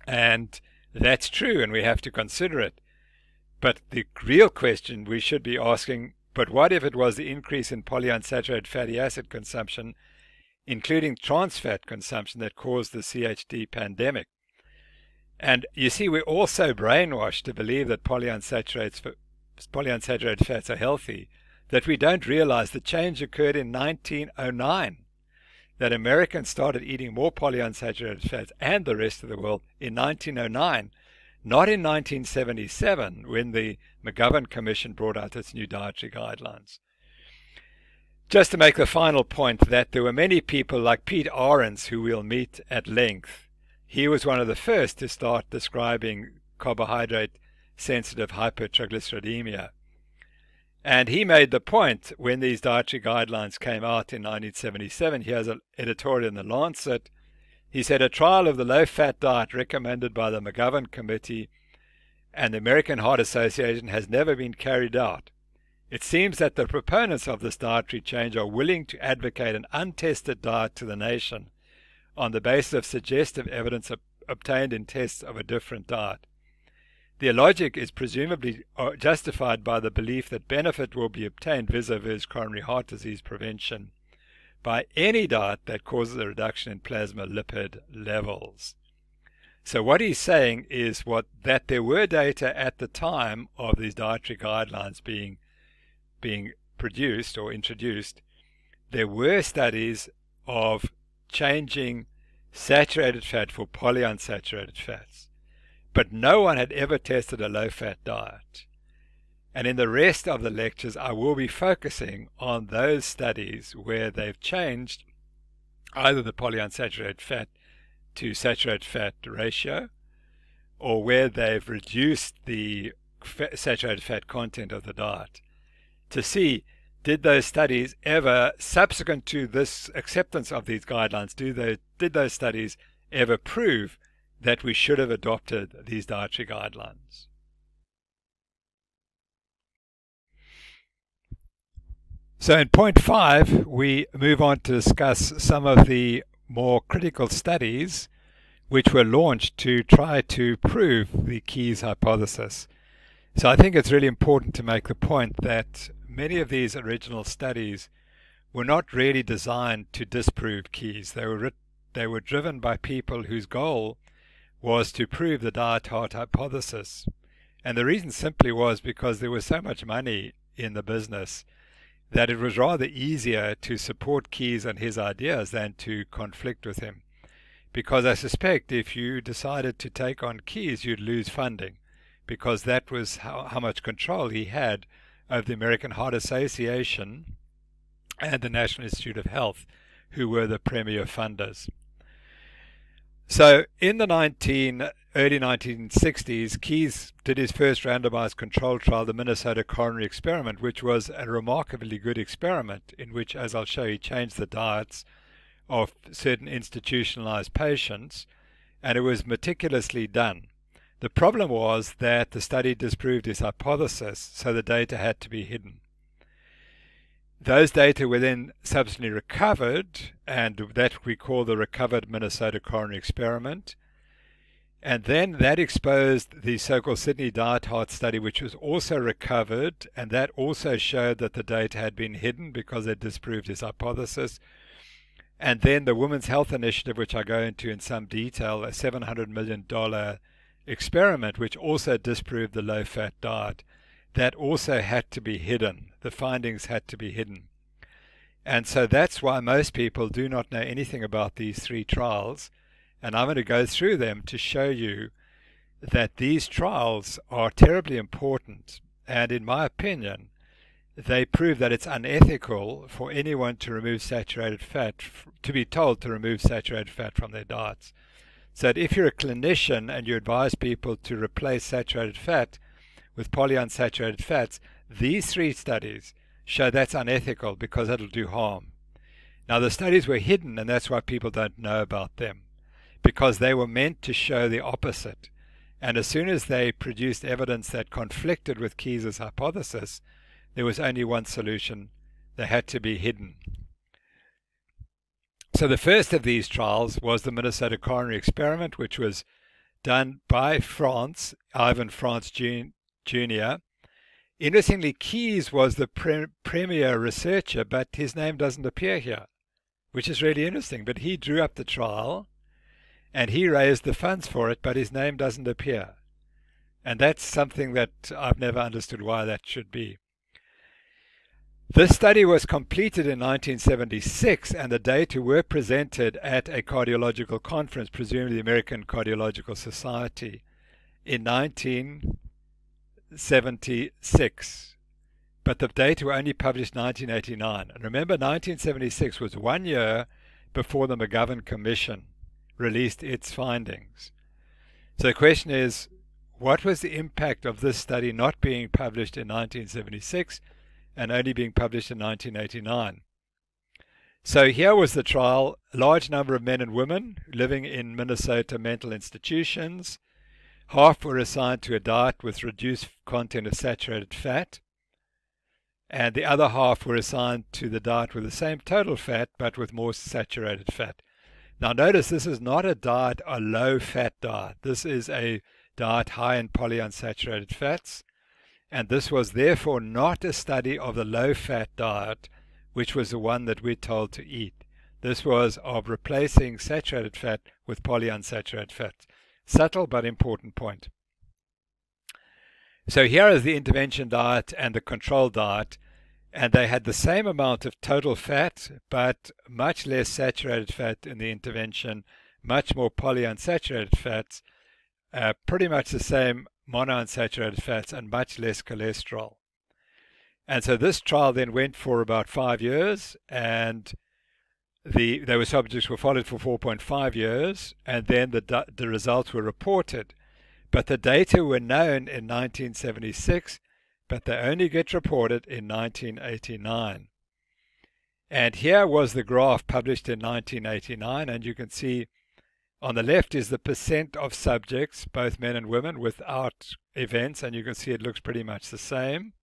And that's true, and we have to consider it. But the real question we should be asking, but what if it was the increase in polyunsaturated fatty acid consumption, including trans fat consumption, that caused the CHD pandemic? And you see, we're also brainwashed to believe that polyunsaturated fats are healthy, that we don't realize the change occurred in 1909, that Americans started eating more polyunsaturated fats and the rest of the world in 1909, not in 1977 when the McGovern Commission brought out its new dietary guidelines. Just to make the final point, that there were many people like Pete Ahrens, who we'll meet at length. He was one of the first to start describing carbohydrate-sensitive hypertriglyceridemia. And he made the point when these dietary guidelines came out in 1977. Here's an editorial in The Lancet. He said, a trial of the low-fat diet recommended by the McGovern Committee and the American Heart Association has never been carried out. It seems that the proponents of this dietary change are willing to advocate an untested diet to the nation on the basis of suggestive evidence obtained in tests of a different diet. Their logic is presumably justified by the belief that benefit will be obtained vis-a-vis coronary heart disease prevention by any diet that causes a reduction in plasma lipid levels. So what he's saying is that there were data at the time of these dietary guidelines being produced or introduced. There were studies of changing saturated fat for polyunsaturated fats, but no one had ever tested a low-fat diet. And in the rest of the lectures, I will be focusing on those studies where they've changed either the polyunsaturated fat to saturated fat ratio, or where they've reduced the saturated fat content of the diet, to see, did those studies ever, subsequent to this acceptance of these guidelines, did those studies ever prove that we should have adopted these dietary guidelines? So in point 5, we move on to discuss some of the more critical studies which were launched to try to prove the Keyes hypothesis. So I think it's really important to make the point that many of these original studies were not really designed to disprove Keyes. They were driven by people whose goal was to prove the diet-heart hypothesis. And the reason simply was because there was so much money in the business that it was rather easier to support Keyes and his ideas than to conflict with him. Because I suspect if you decided to take on Keyes, you'd lose funding, because that was how much control he had of the American Heart Association and the National Institute of Health, who were the premier funders. So in the early 1960s, Keyes did his first randomized control trial, the Minnesota coronary experiment, which was a remarkably good experiment in which, as I'll show you, he changed the diets of certain institutionalized patients, and it was meticulously done. The problem was that the study disproved his hypothesis, so the data had to be hidden. Those data were then subsequently recovered, and that we call the recovered Minnesota coronary experiment. And then that exposed the so-called Sydney diet-heart study, which was also recovered, and that also showed that the data had been hidden because it disproved his hypothesis. And then the Women's Health Initiative, which I go into in some detail, a $700 million experiment, which also disproved the low-fat diet. That also had to be hidden. The findings had to be hidden. And so that's why most people do not know anything about these 3 trials. And I'm going to go through them to show you that these trials are terribly important. And in my opinion, they prove that it's unethical for anyone to remove saturated fat, to be told to remove saturated fat from their diets. So that if you're a clinician and you advise people to replace saturated fat with polyunsaturated fats, these 3 studies show that's unethical because it'll do harm. Now the studies were hidden, and that's why people don't know about them, because they were meant to show the opposite. And as soon as they produced evidence that conflicted with Keyes' hypothesis, there was only one solution: they had to be hidden. So the first of these trials was the Minnesota coronary experiment, which was done by Ivan France Jr. Interestingly, Keyes was the premier researcher, but his name doesn't appear here, which is really interesting. But he drew up the trial, and he raised the funds for it, but his name doesn't appear. And that's something that I've never understood why that should be. This study was completed in 1976, and the data were presented at a cardiological conference, presumably the American Cardiological Society, in 1976. But the data were only published in 1989. And remember, 1976 was 1 year before the McGovern Commission released its findings. So the question is, what was the impact of this study not being published in 1976 and only being published in 1989? So here was the trial: a large number of men and women living in Minnesota mental institutions. Half were assigned to a diet with reduced content of saturated fat, and the other half were assigned to the diet with the same total fat but with more saturated fat. Now notice, this is not a low-fat diet. This is a diet high in polyunsaturated fats. And this was therefore not a study of the low-fat diet, which was the one that we're told to eat. This was of replacing saturated fat with polyunsaturated fats. Subtle but important point. So here is the intervention diet and the control diet, and they had the same amount of total fat, but much less saturated fat in the intervention, much more polyunsaturated fats, pretty much the same monounsaturated fats, and much less cholesterol. And so this trial then went for about 5 years, and subjects were followed for 4.5 years, and then the results were reported. But the data were known in 1976, but they only get reported in 1989. And here was the graph published in 1989, and you can see on the left is the percent of subjects, both men and women, without events, and you can see it looks pretty much the same.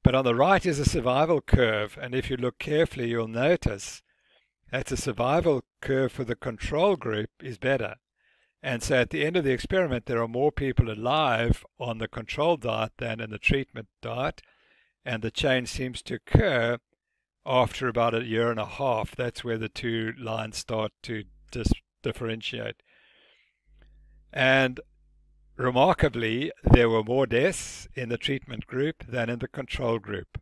But on the right is a survival curve, and if you look carefully, you'll notice that the survival curve for the control group is better. And so at the end of the experiment, there are more people alive on the control diet than in the treatment diet, and the change seems to occur after about a year and a half. That's where the two lines start to differentiate. And remarkably, there were more deaths in the treatment group than in the control group.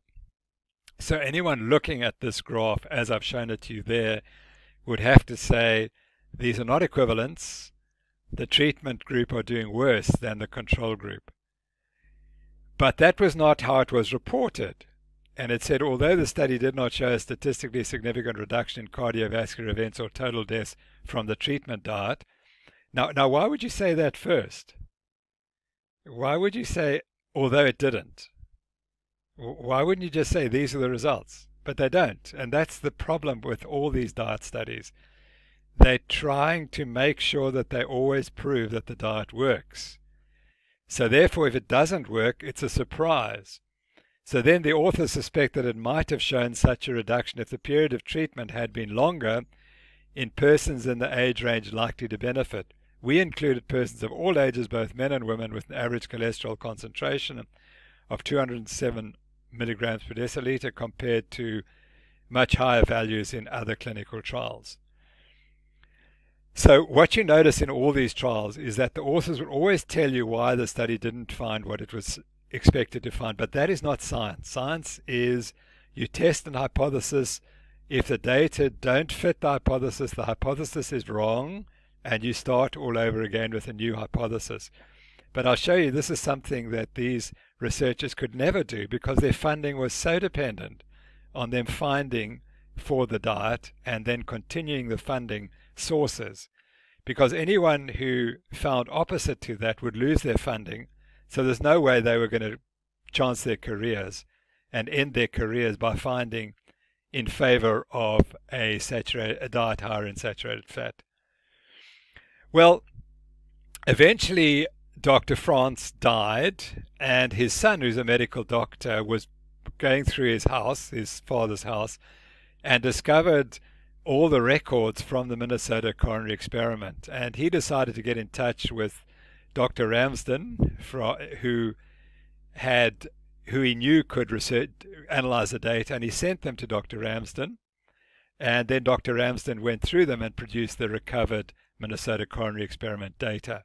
So anyone looking at this graph, as I've shown it to you there, would have to say these are not equivalents. The treatment group are doing worse than the control group. But that was not how it was reported. And it said, although the study did not show a statistically significant reduction in cardiovascular events or total deaths from the treatment diet. Now, why would you say that first? Why would you say, although it didn't? Why wouldn't you just say these are the results? But they don't. And that's the problem with all these diet studies. They're trying to make sure that they always prove that the diet works. So therefore, if it doesn't work, it's a surprise. So then the authors suspect that it might have shown such a reduction if the period of treatment had been longer in persons in the age range likely to benefit. We included persons of all ages, both men and women, with an average cholesterol concentration of 207 milligrams per deciliter compared to much higher values in other clinical trials. So what you notice in all these trials is that the authors would always tell you why the study didn't find what it was expected to find, but that is not science. Science is you test an hypothesis. If the data don't fit the hypothesis is wrong, and you start all over again with a new hypothesis. But I'll show you this is something that these researchers could never do because their funding was so dependent on them finding for the diet and then continuing the funding sources, because anyone who found opposite to that would lose their funding. So there's no way they were going to chance their careers and end their careers by finding in favor of a diet higher in saturated fat. Well, eventually Dr. France died, and his son, who's a medical doctor, was going through his house, his father's house, and discovered all the records from the Minnesota coronary experiment. And he decided to get in touch with Dr. Ramsden, who he knew could analyze the data, and he sent them to Dr. Ramsden. And then Dr. Ramsden went through them and produced the recovered Minnesota coronary experiment data.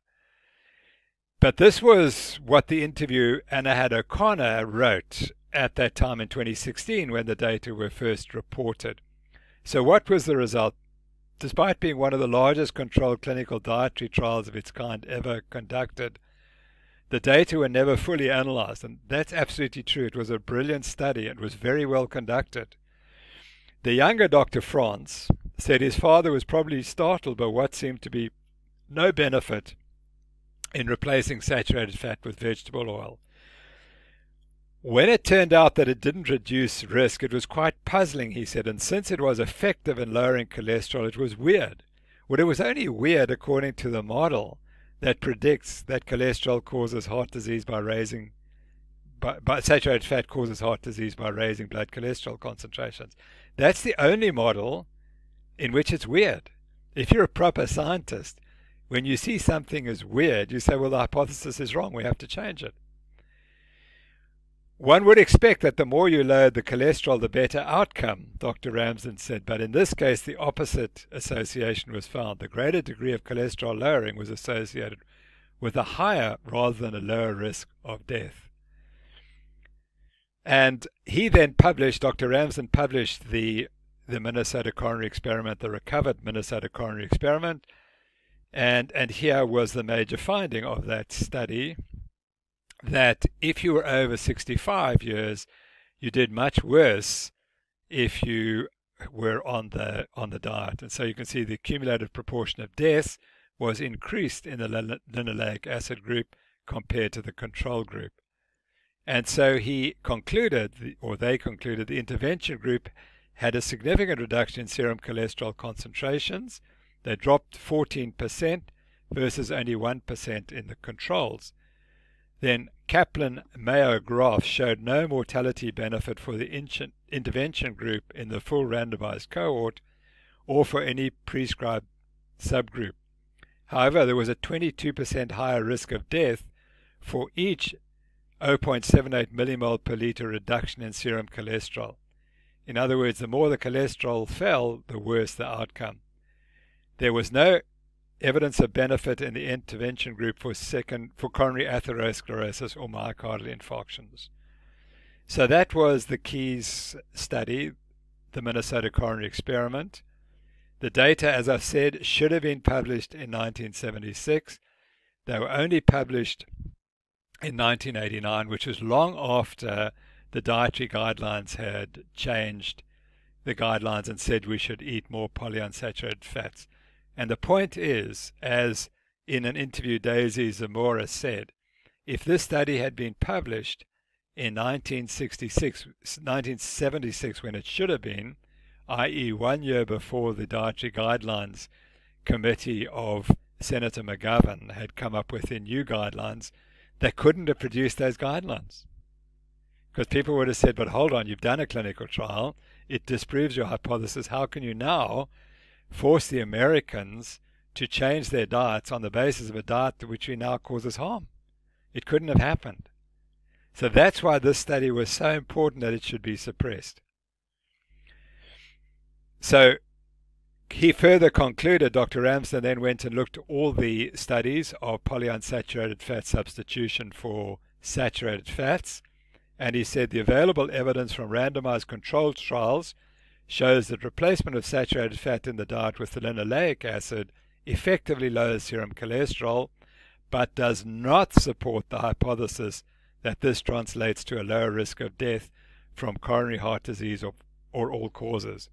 But this was what the interview Anna O'Connor wrote at that time in 2016 when the data were first reported. So what was the result? Despite being one of the largest controlled clinical dietary trials of its kind ever conducted, the data were never fully analyzed, and that's absolutely true. It was a brilliant study. It was very well conducted. The younger Dr. France said his father was probably startled by what seemed to be no benefit in replacing saturated fat with vegetable oil. When it turned out that it didn't reduce risk, it was quite puzzling, he said, and since it was effective in lowering cholesterol, it was weird. Well, it was only weird according to the model that predicts that cholesterol causes heart disease by saturated fat causes heart disease by raising blood cholesterol concentrations. That's the only model in which it's weird. If you're a proper scientist, when you see something as weird, you say, well, the hypothesis is wrong, we have to change it. One would expect that the more you load the cholesterol, the better outcome, Dr. Ramsden said, but in this case, the opposite association was found. The greater degree of cholesterol lowering was associated with a higher rather than a lower risk of death. And he then published, Dr. Ramsden published the Minnesota coronary experiment, the recovered Minnesota coronary experiment, and here was the major finding of that study, that if you were over 65 years, you did much worse if you were on the diet. And so you can see the cumulative proportion of deaths was increased in the linoleic acid group compared to the control group. And so he concluded, or they concluded, the intervention group had a significant reduction in serum cholesterol concentrations. They dropped 14% versus only 1% in the controls. Then Kaplan-Mayo graph showed no mortality benefit for the intervention group in the full randomized cohort or for any prescribed subgroup. However, there was a 22% higher risk of death for each 0.78 millimole per liter reduction in serum cholesterol. In other words, the more the cholesterol fell, the worse the outcome. There was no evidence of benefit in the intervention group for coronary atherosclerosis or myocardial infarctions. So that was the Keys study, the Minnesota coronary experiment. The data, as I've said, should have been published in 1976. They were only published in 1989, which was long after the dietary guidelines had changed the guidelines and said we should eat more polyunsaturated fats. And the point is, as in an interview Daisy Zamora said, if this study had been published in 1976 when it should have been, i.e. 1 year before the Dietary Guidelines Committee of Senator McGovern had come up with their new guidelines, they couldn't have produced those guidelines. Because people would have said, but hold on, you've done a clinical trial, it disproves your hypothesis, how can you now force the Americans to change their diets on the basis of a diet which we now causes harm? It couldn't have happened. So that's why this study was so important that it should be suppressed. So he further concluded, Dr. Ramsden then went and looked at all the studies of polyunsaturated fat substitution for saturated fats, and he said the available evidence from randomized controlled trials shows that replacement of saturated fat in the diet with the linoleic acid effectively lowers serum cholesterol, but does not support the hypothesis that this translates to a lower risk of death from coronary heart disease or all causes.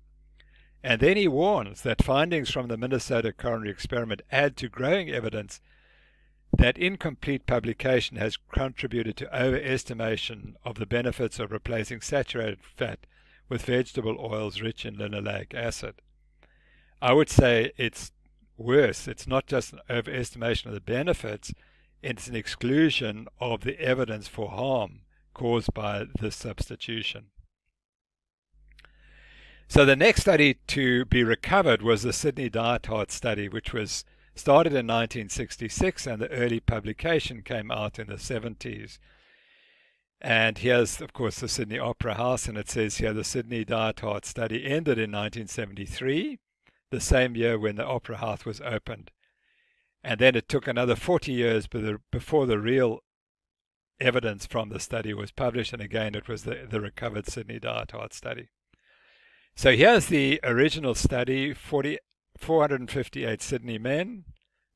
And then he warns that findings from the Minnesota coronary experiment add to growing evidence that incomplete publication has contributed to overestimation of the benefits of replacing saturated fat with vegetable oils rich in linoleic acid. I would say it's worse. It's not just an overestimation of the benefits, it's an exclusion of the evidence for harm caused by this substitution. So the next study to be recovered was the Sydney Diet Heart study, which was started in 1966, and the early publication came out in the 70s. And here's, of course, the Sydney Opera House, and it says here the Sydney Diet Heart study ended in 1973, the same year when the Opera House was opened. And then it took another 40 years before the real evidence from the study was published, and again it was the recovered Sydney Diet Heart study. So here's the original study. 458 Sydney men,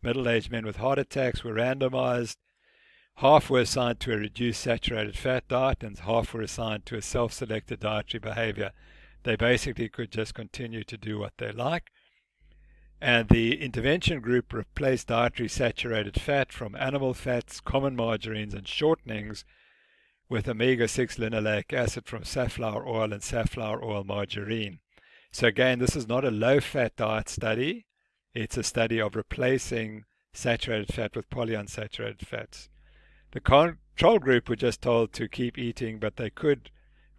middle-aged men with heart attacks, were randomized. Half were assigned to a reduced saturated fat diet and half were assigned to a self-selected dietary behavior. They basically could just continue to do what they like. And the intervention group replaced dietary saturated fat from animal fats, common margarines and shortenings with omega-6 linoleic acid from safflower oil and safflower oil margarine. So again, this is not a low-fat diet study. It's a study of replacing saturated fat with polyunsaturated fats. The control group were just told to keep eating, but they could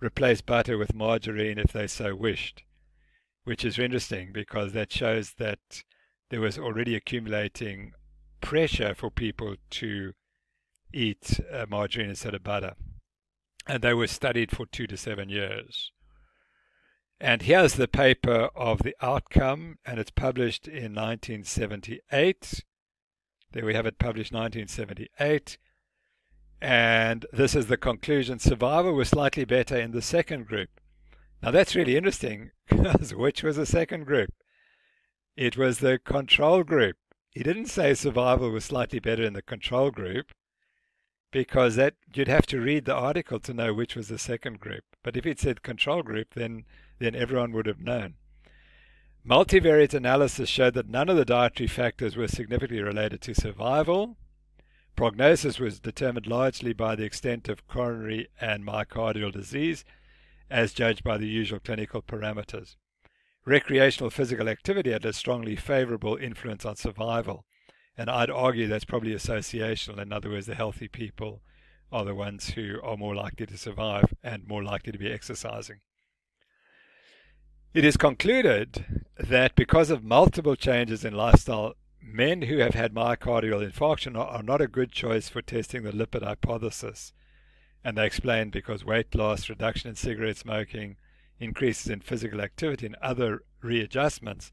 replace butter with margarine if they so wished, which is interesting because that shows that there was already accumulating pressure for people to eat margarine instead of butter. and they were studied for 2 to 7 years. And here's the paper of the outcome, and it's published in 1978. There we have it, published 1978. And this is the conclusion. Survival was slightly better in the second group. Now that's really interesting, because which was the second group? It was the control group. He didn't say survival was slightly better in the control group, because that you'd have to read the article to know which was the second group. But if it said control group, then everyone would have known. Multivariate analysis showed that none of the dietary factors were significantly related to survival. Prognosis was determined largely by the extent of coronary and myocardial disease, as judged by the usual clinical parameters. Recreational physical activity had a strongly favorable influence on survival, and I'd argue that's probably associational. In other words, the healthy people are the ones who are more likely to survive and more likely to be exercising. It is concluded that because of multiple changes in lifestyle, men who have had myocardial infarction are not a good choice for testing the lipid hypothesis. And they explained because weight loss, reduction in cigarette smoking, increases in physical activity, and other readjustments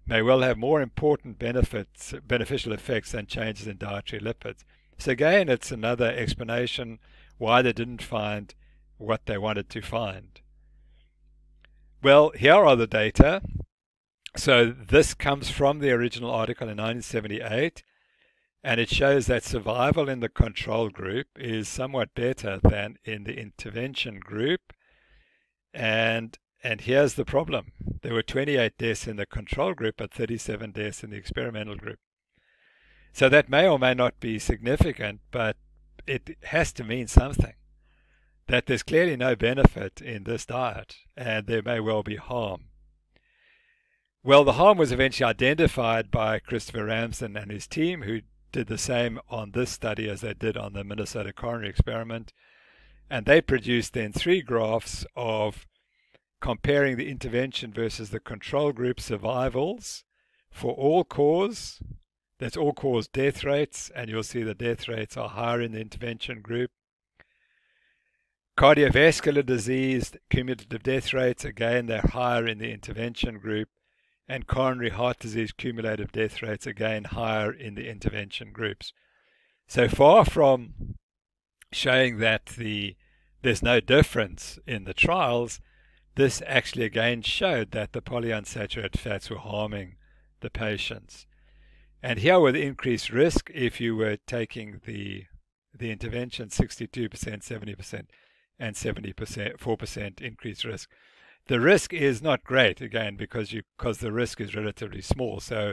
may well have more important beneficial effects than changes in dietary lipids. So again, it's another explanation why they didn't find what they wanted to find. Well, here are the data. So this comes from the original article in 1978, and it shows that survival in the control group is somewhat better than in the intervention group. And here's the problem. There were 28 deaths in the control group, but 37 deaths in the experimental group. So that may or may not be significant, but it has to mean something. That there's clearly no benefit in this diet, and there may well be harm. Well, the harm was eventually identified by Christopher Ramsden and his team, who did the same on this study as they did on the Minnesota coronary experiment. And they produced then 3 graphs of comparing the intervention versus the control group survivals for all cause. That's all cause death rates, and you'll see the death rates are higher in the intervention group. Cardiovascular disease, cumulative death rates, again, they're higher in the intervention group. And coronary heart disease cumulative death rates, again, higher in the intervention groups. So far from showing that there's no difference in the trials, this actually again showed that the polyunsaturated fats were harming the patients. And here with increased risk, if you were taking the intervention, 62%, 70%, and 4% increased risk. The risk is not great, again, because the risk is relatively small. So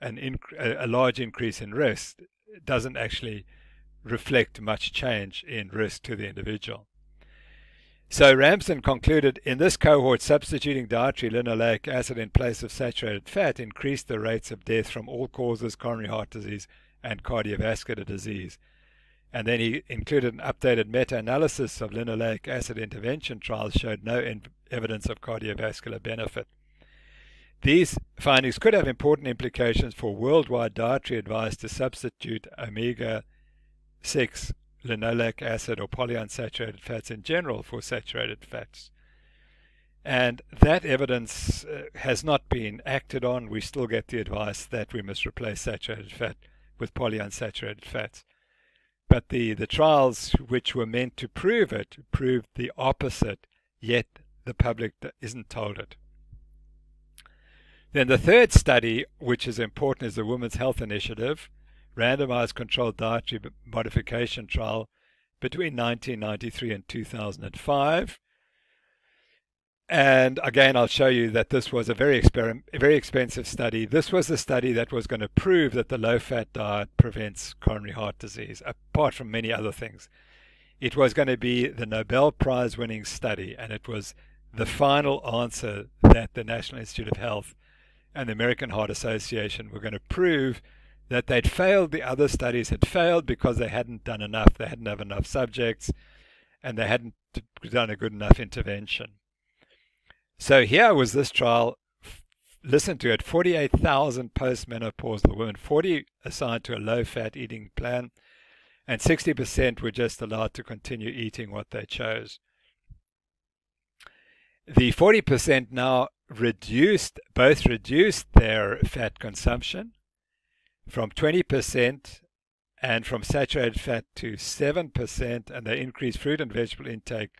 a large increase in risk doesn't actually reflect much change in risk to the individual. So Ramsden concluded, in this cohort, substituting dietary linoleic acid in place of saturated fat increased the rates of death from all causes, coronary heart disease, and cardiovascular disease. And then he included an updated meta-analysis of linoleic acid intervention trials showed no evidence of cardiovascular benefit. These findings could have important implications for worldwide dietary advice to substitute omega-6 linoleic acid or polyunsaturated fats in general for saturated fats. And that evidence has not been acted on. We still get the advice that we must replace saturated fat with polyunsaturated fats. But the trials which were meant to prove it proved the opposite, yet the public isn't told it. Then the third study, which is important, is the Women's Health Initiative, randomized controlled dietary modification trial between 1993 and 2005. And again, I'll show you that this was a very expensive study. This was the study that was going to prove that the low-fat diet prevents coronary heart disease, apart from many other things. It was going to be the Nobel Prize-winning study, and it was the final answer that the National Institute of Health and the American Heart Association were going to prove that they'd failed. The other studies had failed because they hadn't done enough. They hadn't have enough subjects, and they hadn't done a good enough intervention. So here was this trial. Listen to it, 48,000 postmenopausal women, 40 assigned to a low-fat eating plan, and 60% were just allowed to continue eating what they chose. The 40% now reduced their fat consumption from 20% and from saturated fat to 7%, and they increased fruit and vegetable intake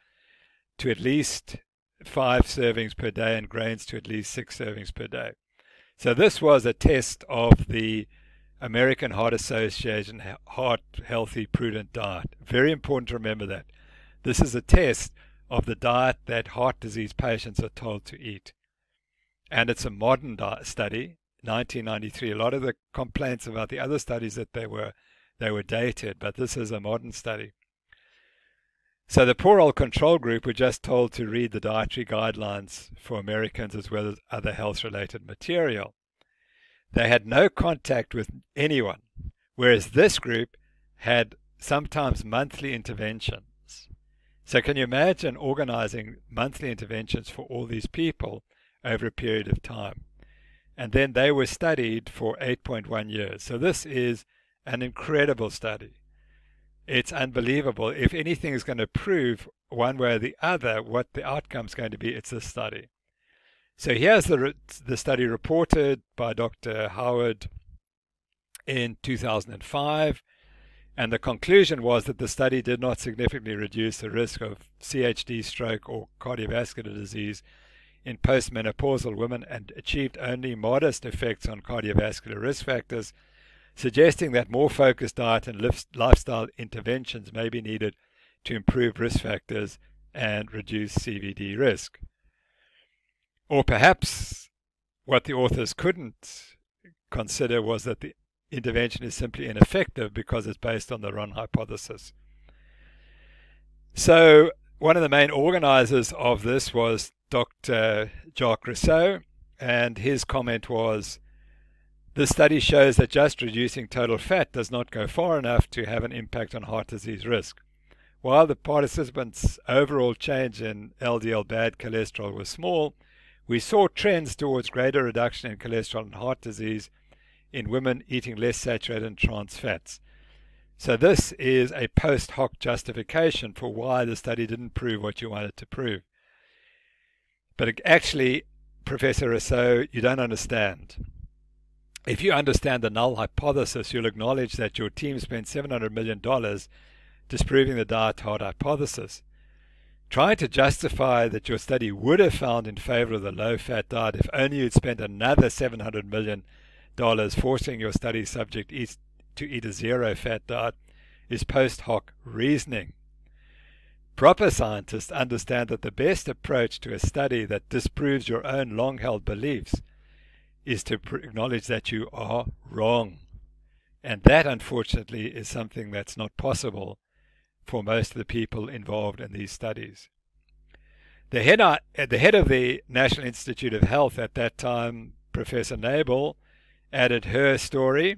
to at least 5 servings per day and grains to at least 6 servings per day. So this was a test of the American Heart Association Heart Healthy Prudent Diet. Very important to remember that. This is a test of the diet that heart disease patients are told to eat. And it's a modern study, 1993. A lot of the complaints about the other studies that they were dated, but this is a modern study. So the poor old control group were just told to read the dietary guidelines for Americans as well as other health-related material. They had no contact with anyone, whereas this group had sometimes monthly interventions. So can you imagine organizing monthly interventions for all these people over a period of time? And then they were studied for 8.1 years. So this is an incredible study. It's unbelievable. If anything is going to prove one way or the other what the outcome is going to be, it's this study. So here's the study reported by Dr. Howard in 2005. And the conclusion was that the study did not significantly reduce the risk of CHD, stroke, or cardiovascular disease in postmenopausal women and achieved only modest effects on cardiovascular risk factors, suggesting that more focused diet and lifestyle interventions may be needed to improve risk factors and reduce CVD risk. Or perhaps what the authors couldn't consider was that the intervention is simply ineffective because it's based on the wrong hypothesis. So one of the main organizers of this was Dr. Jacques Rousseau, and his comment was, "This study shows that just reducing total fat does not go far enough to have an impact on heart disease risk. While the participants' overall change in LDL bad cholesterol was small, we saw trends towards greater reduction in cholesterol and heart disease in women eating less saturated and trans fats." So this is a post hoc justification for why the study didn't prove what you wanted to prove. But actually, Professor Rousseau, you don't understand. If you understand the null hypothesis, you'll acknowledge that your team spent $700 million disproving the diet-hard hypothesis. Trying to justify that your study would have found in favor of the low-fat diet if only you'd spent another $700 million forcing your study subject to eat a zero-fat diet is post hoc reasoning. Proper scientists understand that the best approach to a study that disproves your own long-held beliefs is to acknowledge that you are wrong. And that, unfortunately, is something that's not possible for most of the people involved in these studies. The head of the National Institute of Health at that time, Professor Nabel, added her story.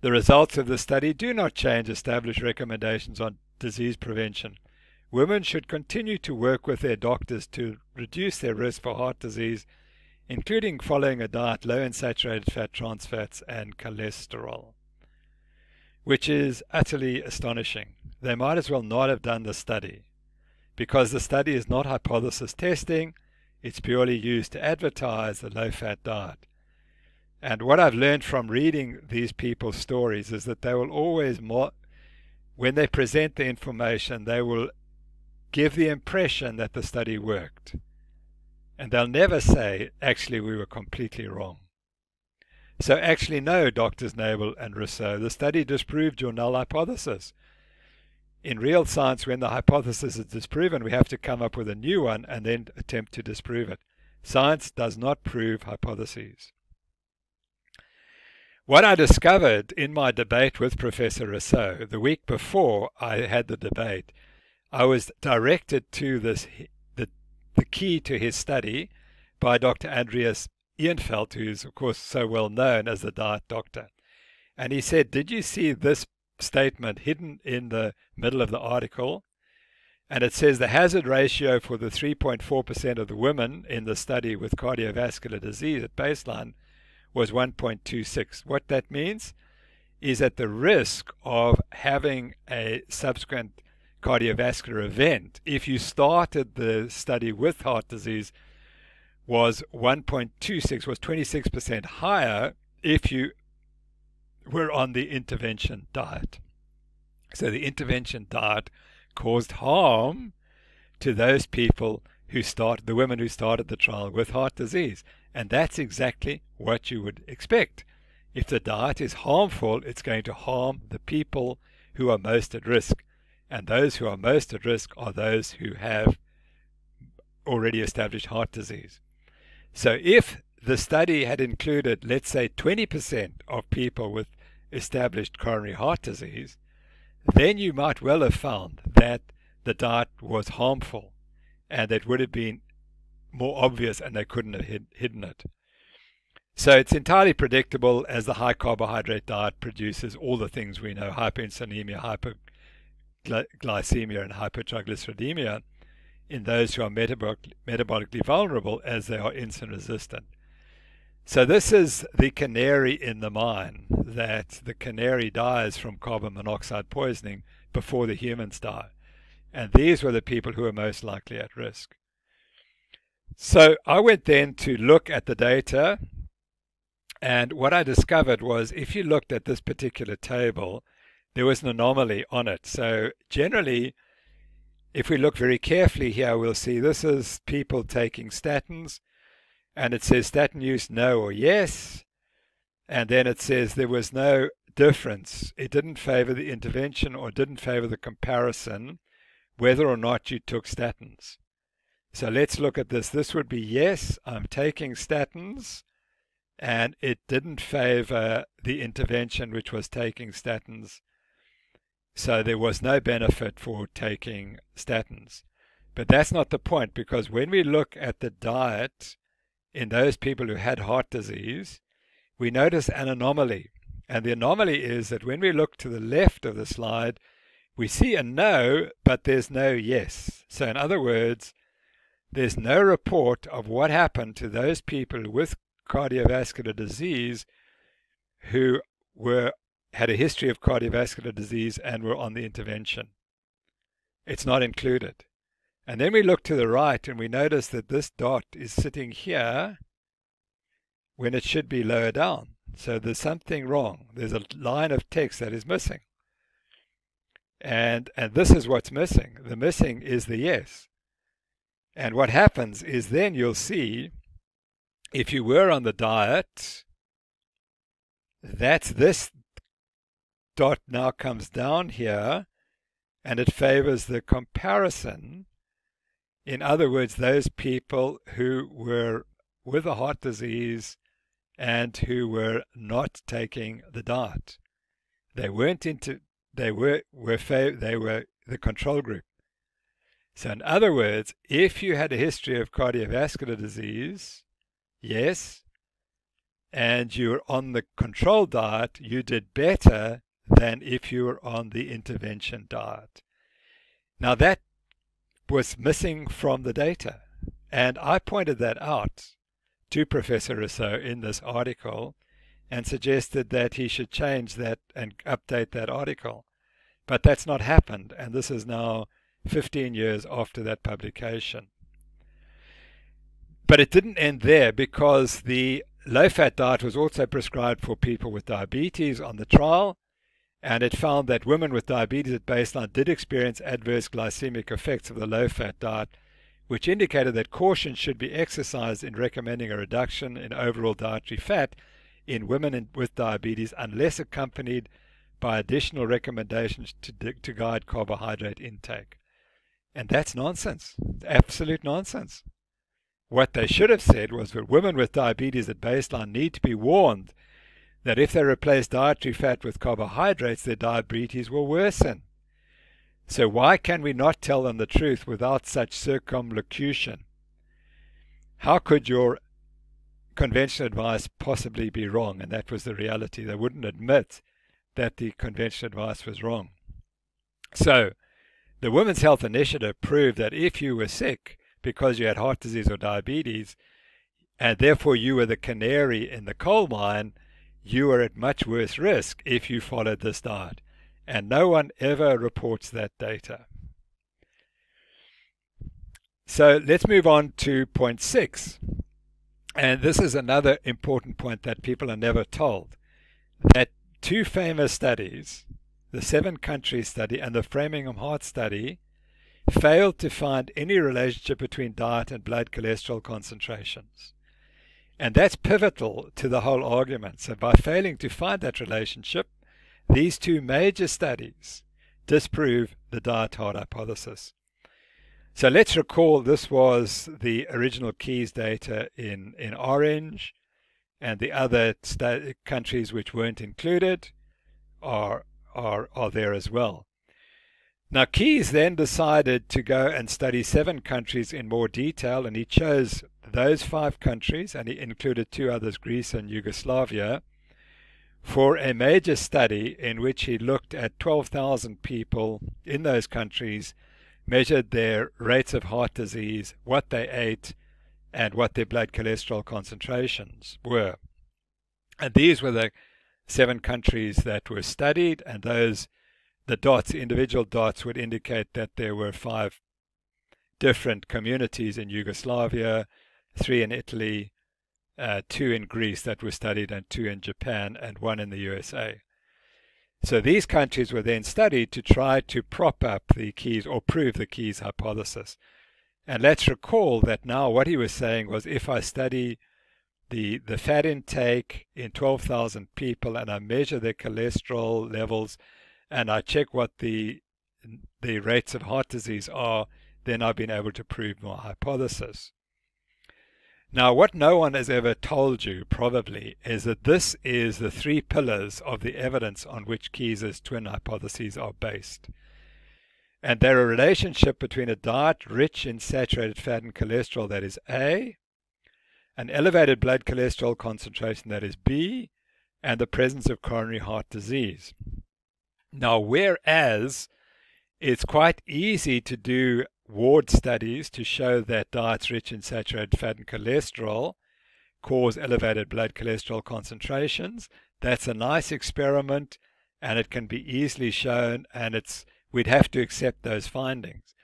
"The results of the study do not change established recommendations on disease prevention. Women should continue to work with their doctors to reduce their risk for heart disease, including following a diet low in saturated fat, trans fats, and cholesterol." Which is utterly astonishing. They might as well not have done the study, because the study is not hypothesis testing, it's purely used to advertise the low-fat diet. And what I've learned from reading these people's stories is that they will always, when they present the information, they will give the impression that the study worked. And they'll never say, actually, we were completely wrong. So actually, no, Drs. Nabel and Rousseau, the study disproved your null hypothesis. In real science, when the hypothesis is disproven, we have to come up with a new one and then attempt to disprove it. Science does not prove hypotheses. What I discovered in my debate with Professor Rousseau, the week before I had the debate, I was directed to the key to his study by Dr. Andreas Ehrenfeld, who's of course so well known as the diet doctor. And he said, "Did you see this statement hidden in the middle of the article?" And it says the hazard ratio for the 3.4% of the women in the study with cardiovascular disease at baseline was 1.26. What that means is at the risk of having a subsequent cardiovascular event if you started the study with heart disease was 1.26, was 26% higher if you were on the intervention diet. So the intervention diet caused harm to those people who started, the women who started the trial with heart disease. And that's exactly what you would expect. If the diet is harmful, it's going to harm the people who are most at risk. And those who are most at risk are those who have already established heart disease. So if the study had included, let's say, 20% of people with established coronary heart disease, then you might well have found that the diet was harmful, and it would have been more obvious and they couldn't have hidden it. So it's entirely predictable, as the high carbohydrate diet produces all the things we know: hyperinsulinemia, hyperglycemia, and hypertriglyceridemia in those who are metabolically vulnerable, as they are insulin resistant. So this is the canary in the mine, that the canary dies from carbon monoxide poisoning before the humans die. And these were the people who were most likely at risk. So I went then to look at the data, and what I discovered was, if you looked at this particular table, there was an anomaly on it. So generally, if we look very carefully here, we'll see this is people taking statins, and it says statin use no or yes, and then it says there was no difference. It didn't favor the intervention or didn't favor the comparison whether or not you took statins. So let's look at this. This would be yes, I'm taking statins, and it didn't favor the intervention, which was taking statins. So there was no benefit for taking statins. But that's not the point, because when we look at the diet in those people who had heart disease, we notice an anomaly. And the anomaly is that when we look to the left of the slide, we see a no, but there's no yes. So in other words, there's no report of what happened to those people with cardiovascular disease who had a history of cardiovascular disease and were on the intervention. It's not included. And then we look to the right and we notice that this dot is sitting here when it should be lower down. So there's something wrong. There's a line of text that is missing. And this is what's missing. The missing is the yes. And what happens is then you'll see, if you were on the diet, that's this dot now comes down here, and it favors the comparison. In other words, those people who were with a heart disease and who were not taking the diet. They were the control group. So in other words, if you had a history of cardiovascular disease, yes, and you were on the control diet, you did better than if you were on the intervention diet. Now that was missing from the data, and I pointed that out to Professor Rousseau in this article and suggested that he should change that and update that article. But that's not happened, and this is now 15 years after that publication. But it didn't end there, because the low-fat diet was also prescribed for people with diabetes on the trial, and it found that women with diabetes at baseline did experience adverse glycemic effects of the low-fat diet, which indicated that caution should be exercised in recommending a reduction in overall dietary fat in women with diabetes unless accompanied by additional recommendations to guide carbohydrate intake. And that's nonsense, absolute nonsense. What they should have said was that women with diabetes at baseline need to be warned that if they replace dietary fat with carbohydrates, their diabetes will worsen. So why can we not tell them the truth without such circumlocution? How could your conventional advice possibly be wrong? And that was the reality. They wouldn't admit that the conventional advice was wrong. So the Women's Health Initiative proved that if you were sick because you had heart disease or diabetes, and therefore you were the canary in the coal mine, you are at much worse risk if you followed this diet. And no one ever reports that data. So let's move on to point 6. And this is another important point that people are never told. That 2 famous studies, the 7-country study and the Framingham Heart study, failed to find any relationship between diet and blood cholesterol concentrations. And that's pivotal to the whole argument. So by failing to find that relationship, these 2 major studies disprove the diet-hard hypothesis. So let's recall this was the original Keyes data in orange, and the other countries which weren't included are there as well. Now Keyes then decided to go and study 7 countries in more detail, and he chose those 5 countries, and he included 2 others, Greece and Yugoslavia, for a major study in which he looked at 12,000 people in those countries, measured their rates of heart disease, what they ate, and what their blood cholesterol concentrations were. And these were the 7 countries that were studied, and the individual dots would indicate that there were 5 different communities in Yugoslavia, 3 in Italy, 2 in Greece that were studied, and 2 in Japan, and 1 in the USA. So these countries were then studied to try to prop up the Keyes or prove the Keyes hypothesis. And let's recall that now what he was saying was, if I study the fat intake in 12,000 people and I measure their cholesterol levels and I check what the rates of heart disease are, then I've been able to prove my hypothesis. Now, what no one has ever told you, probably, is that this is the 3 pillars of the evidence on which Keyes' twin hypotheses are based. And they're a relationship between a diet rich in saturated fat and cholesterol, that is A, an elevated blood cholesterol concentration, that is B, and the presence of coronary heart disease. Now, whereas it's quite easy to do ward studies to show that diets rich in saturated fat and cholesterol cause elevated blood cholesterol concentrations, that's a nice experiment, and it can be easily shown, and we'd have to accept those findings.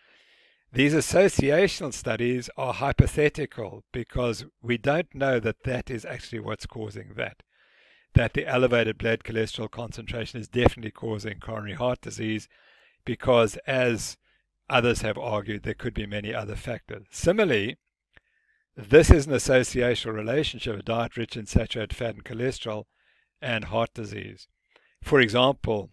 These associational studies are hypothetical because we don't know that that is actually what's causing that the elevated blood cholesterol concentration is definitely causing coronary heart disease, because as others have argued, there could be many other factors. Similarly, this is an associational relationship, a diet rich in saturated fat and cholesterol and heart disease. For example,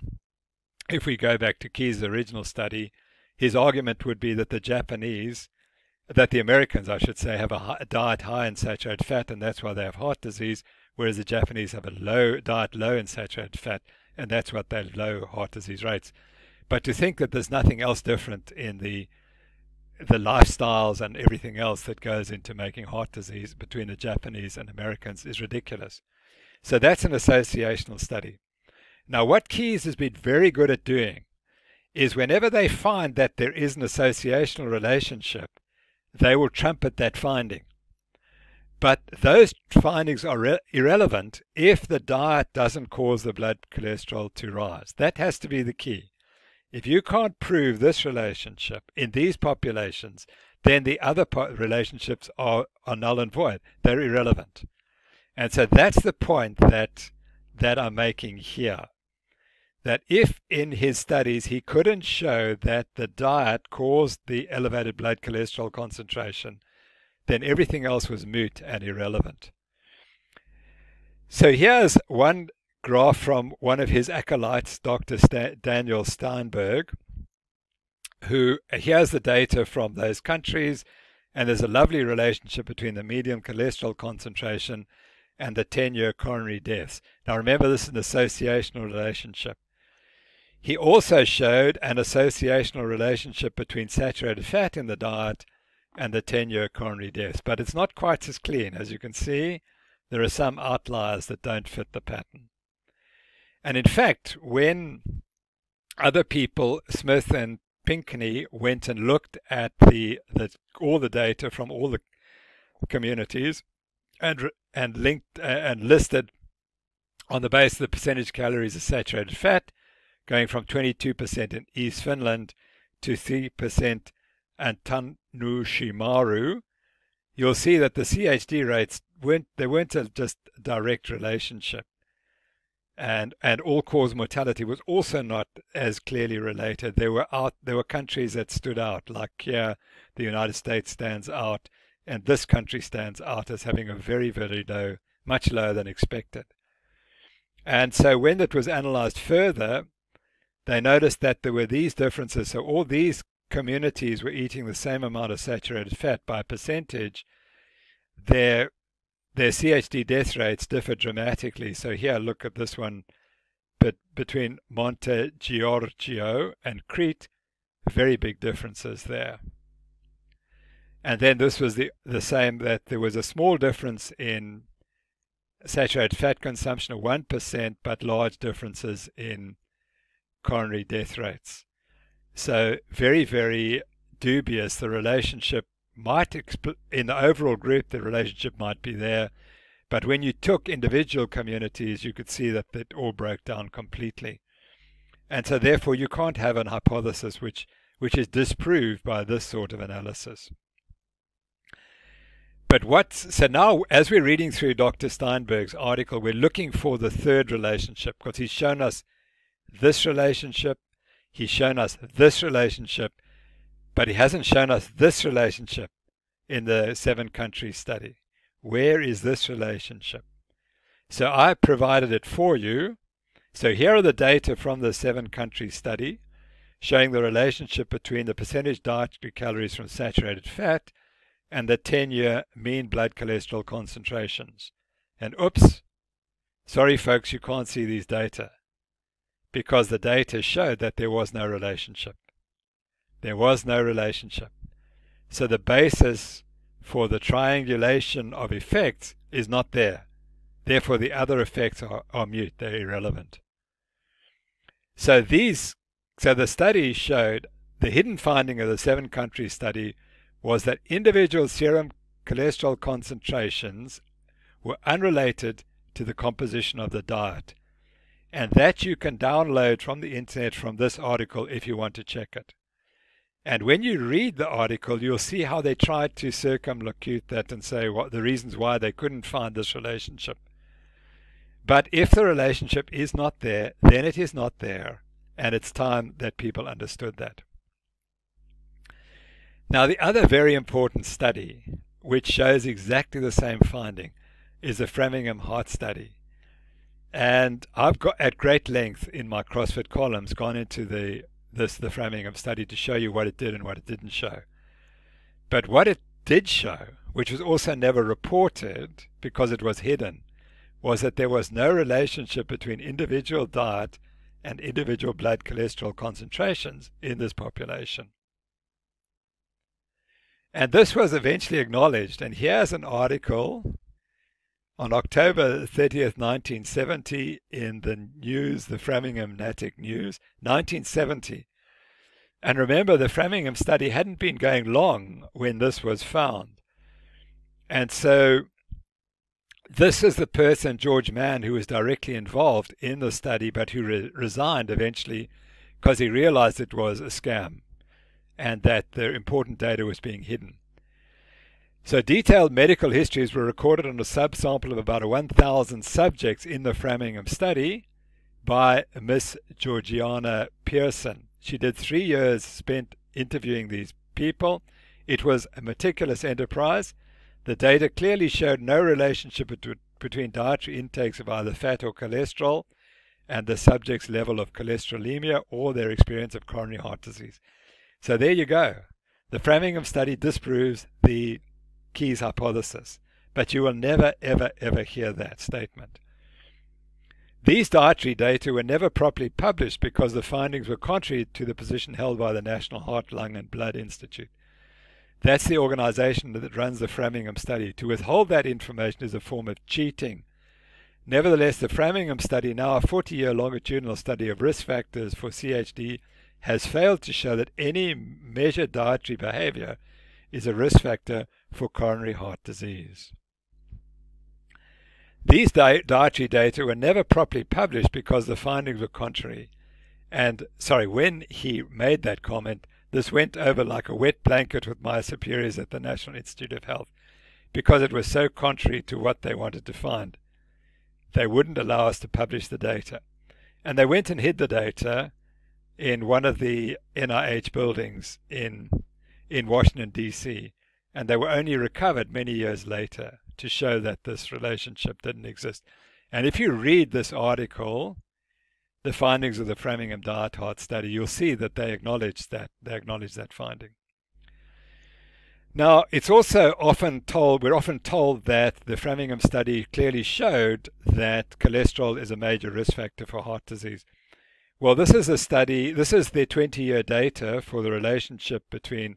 if we go back to Keyes' original study, his argument would be that the Americans, I should say, have a diet high in saturated fat, and that's why they have heart disease, whereas the Japanese have a diet low in saturated fat, and that's what they have low heart disease rates. But to think that there's nothing else different in the lifestyles and everything else that goes into making heart disease between the Japanese and Americans is ridiculous. So that's an associational study. Now, what Keyes has been very good at doing is whenever they find that there is an associational relationship, they will trumpet that finding. But those findings are irrelevant if the diet doesn't cause the blood cholesterol to rise. That has to be the key. If you can't prove this relationship in these populations, then the other relationships are null and void. They're irrelevant. And so that's the point that I'm making here. That if in his studies he couldn't show that the diet caused the elevated blood cholesterol concentration, then everything else was moot and irrelevant. So here's one graph from one of his acolytes, Dr. Daniel Steinberg, who here's the data from those countries, and there's a lovely relationship between the median cholesterol concentration and the 10-year coronary deaths. Now remember, this is an associational relationship. He also showed an associational relationship between saturated fat in the diet and the 10-year coronary deaths, but it's not quite as clean. As you can see, there are some outliers that don't fit the pattern. And in fact, when other people, Smith and Pinckney, went and looked at all the data from all the communities and linked and listed on the basis of the percentage calories of saturated fat, going from 22% in East Finland to 3% in Tanushimaru, you'll see that the CHD rates weren't just a direct relationship. And all-cause mortality was also not as clearly related. There were countries that stood out, like here, the United States stands out, and this country stands out as having a very, very low, much lower than expected. And so when it was analyzed further, they noticed that there were these differences. So all these communities were eating the same amount of saturated fat by percentage. Their CHD death rates differ dramatically. So here, look at this one, but between Monte Giorgio and Crete, very big differences there. And then this was the same, that there was a small difference in saturated fat consumption of 1%, but large differences in coronary death rates. So very, very dubious. The relationship might, in the overall group, the relationship might be there, but when you took individual communities, you could see that it all broke down completely. And so therefore you can't have an hypothesis which is disproved by this sort of analysis. But so now, as we're reading through Dr. Steinberg's article, we're looking for the third relationship, because he's shown us this relationship, he's shown us this relationship, but he hasn't shown us this relationship in the 7-country study. Where is this relationship? So I provided it for you. So here are the data from the 7-country study showing the relationship between the percentage dietary calories from saturated fat and the 10-year mean blood cholesterol concentrations. And oops, sorry folks, you can't see these data, because the data showed that there was no relationship. There was no relationship. So the basis for the triangulation of effects is not there. Therefore, the other effects are mute. They're irrelevant. So the study showed, the hidden finding of the 7-country study was that individual serum cholesterol concentrations were unrelated to the composition of the diet. And that you can download from the internet from this article if you want to check it. And when you read the article, you'll see how they tried to circumlocute that and say what the reasons why they couldn't find this relationship. But if the relationship is not there, then it is not there, and it's time that people understood that. Now, the other very important study, which shows exactly the same finding, is the Framingham Heart Study. And I've got, at great length in my CrossFit columns, gone into the Framingham study to show you what it did and what it didn't show. But what it did show, which was also never reported because it was hidden, was that there was no relationship between individual diet and individual blood cholesterol concentrations in this population. And this was eventually acknowledged. And here's an article on October 30th, 1970, in the news, the Framingham Natick News, 1970. And remember, the Framingham study hadn't been going long when this was found. And so this is the person, George Mann, who was directly involved in the study, but who resigned eventually because he realized it was a scam and that the important data was being hidden. So detailed medical histories were recorded on a subsample of about 1,000 subjects in the Framingham study by Miss Georgiana Pearson. She did 3 years spent interviewing these people. It was a meticulous enterprise. The data clearly showed no relationship between dietary intakes of either fat or cholesterol and the subject's level of cholesterolemia or their experience of coronary heart disease. So there you go. The Framingham study disproves the Keyes hypothesis, but you will never, ever, ever hear that statement. These dietary data were never properly published because the findings were contrary to the position held by the National Heart, Lung and Blood Institute. That's the organization that runs the Framingham study. To withhold that information is a form of cheating. Nevertheless, the Framingham study, now a 40-year longitudinal study of risk factors for CHD, has failed to show that any measured dietary behavior is a risk factor for coronary heart disease. These dietary data were never properly published because the findings were contrary. And, sorry, when he made that comment, this went over like a wet blanket with my superiors at the National Institute of Health because it was so contrary to what they wanted to find. They wouldn't allow us to publish the data. And they went and hid the data in one of the NIH buildings in Washington, D.C., and they were only recovered many years later to show that this relationship didn't exist. And if you read this article, the findings of the Framingham Diet Heart Study, you'll see that they acknowledge that finding. Now, it's also we're often told that the Framingham study clearly showed that cholesterol is a major risk factor for heart disease. Well, this is their 20-year data for the relationship between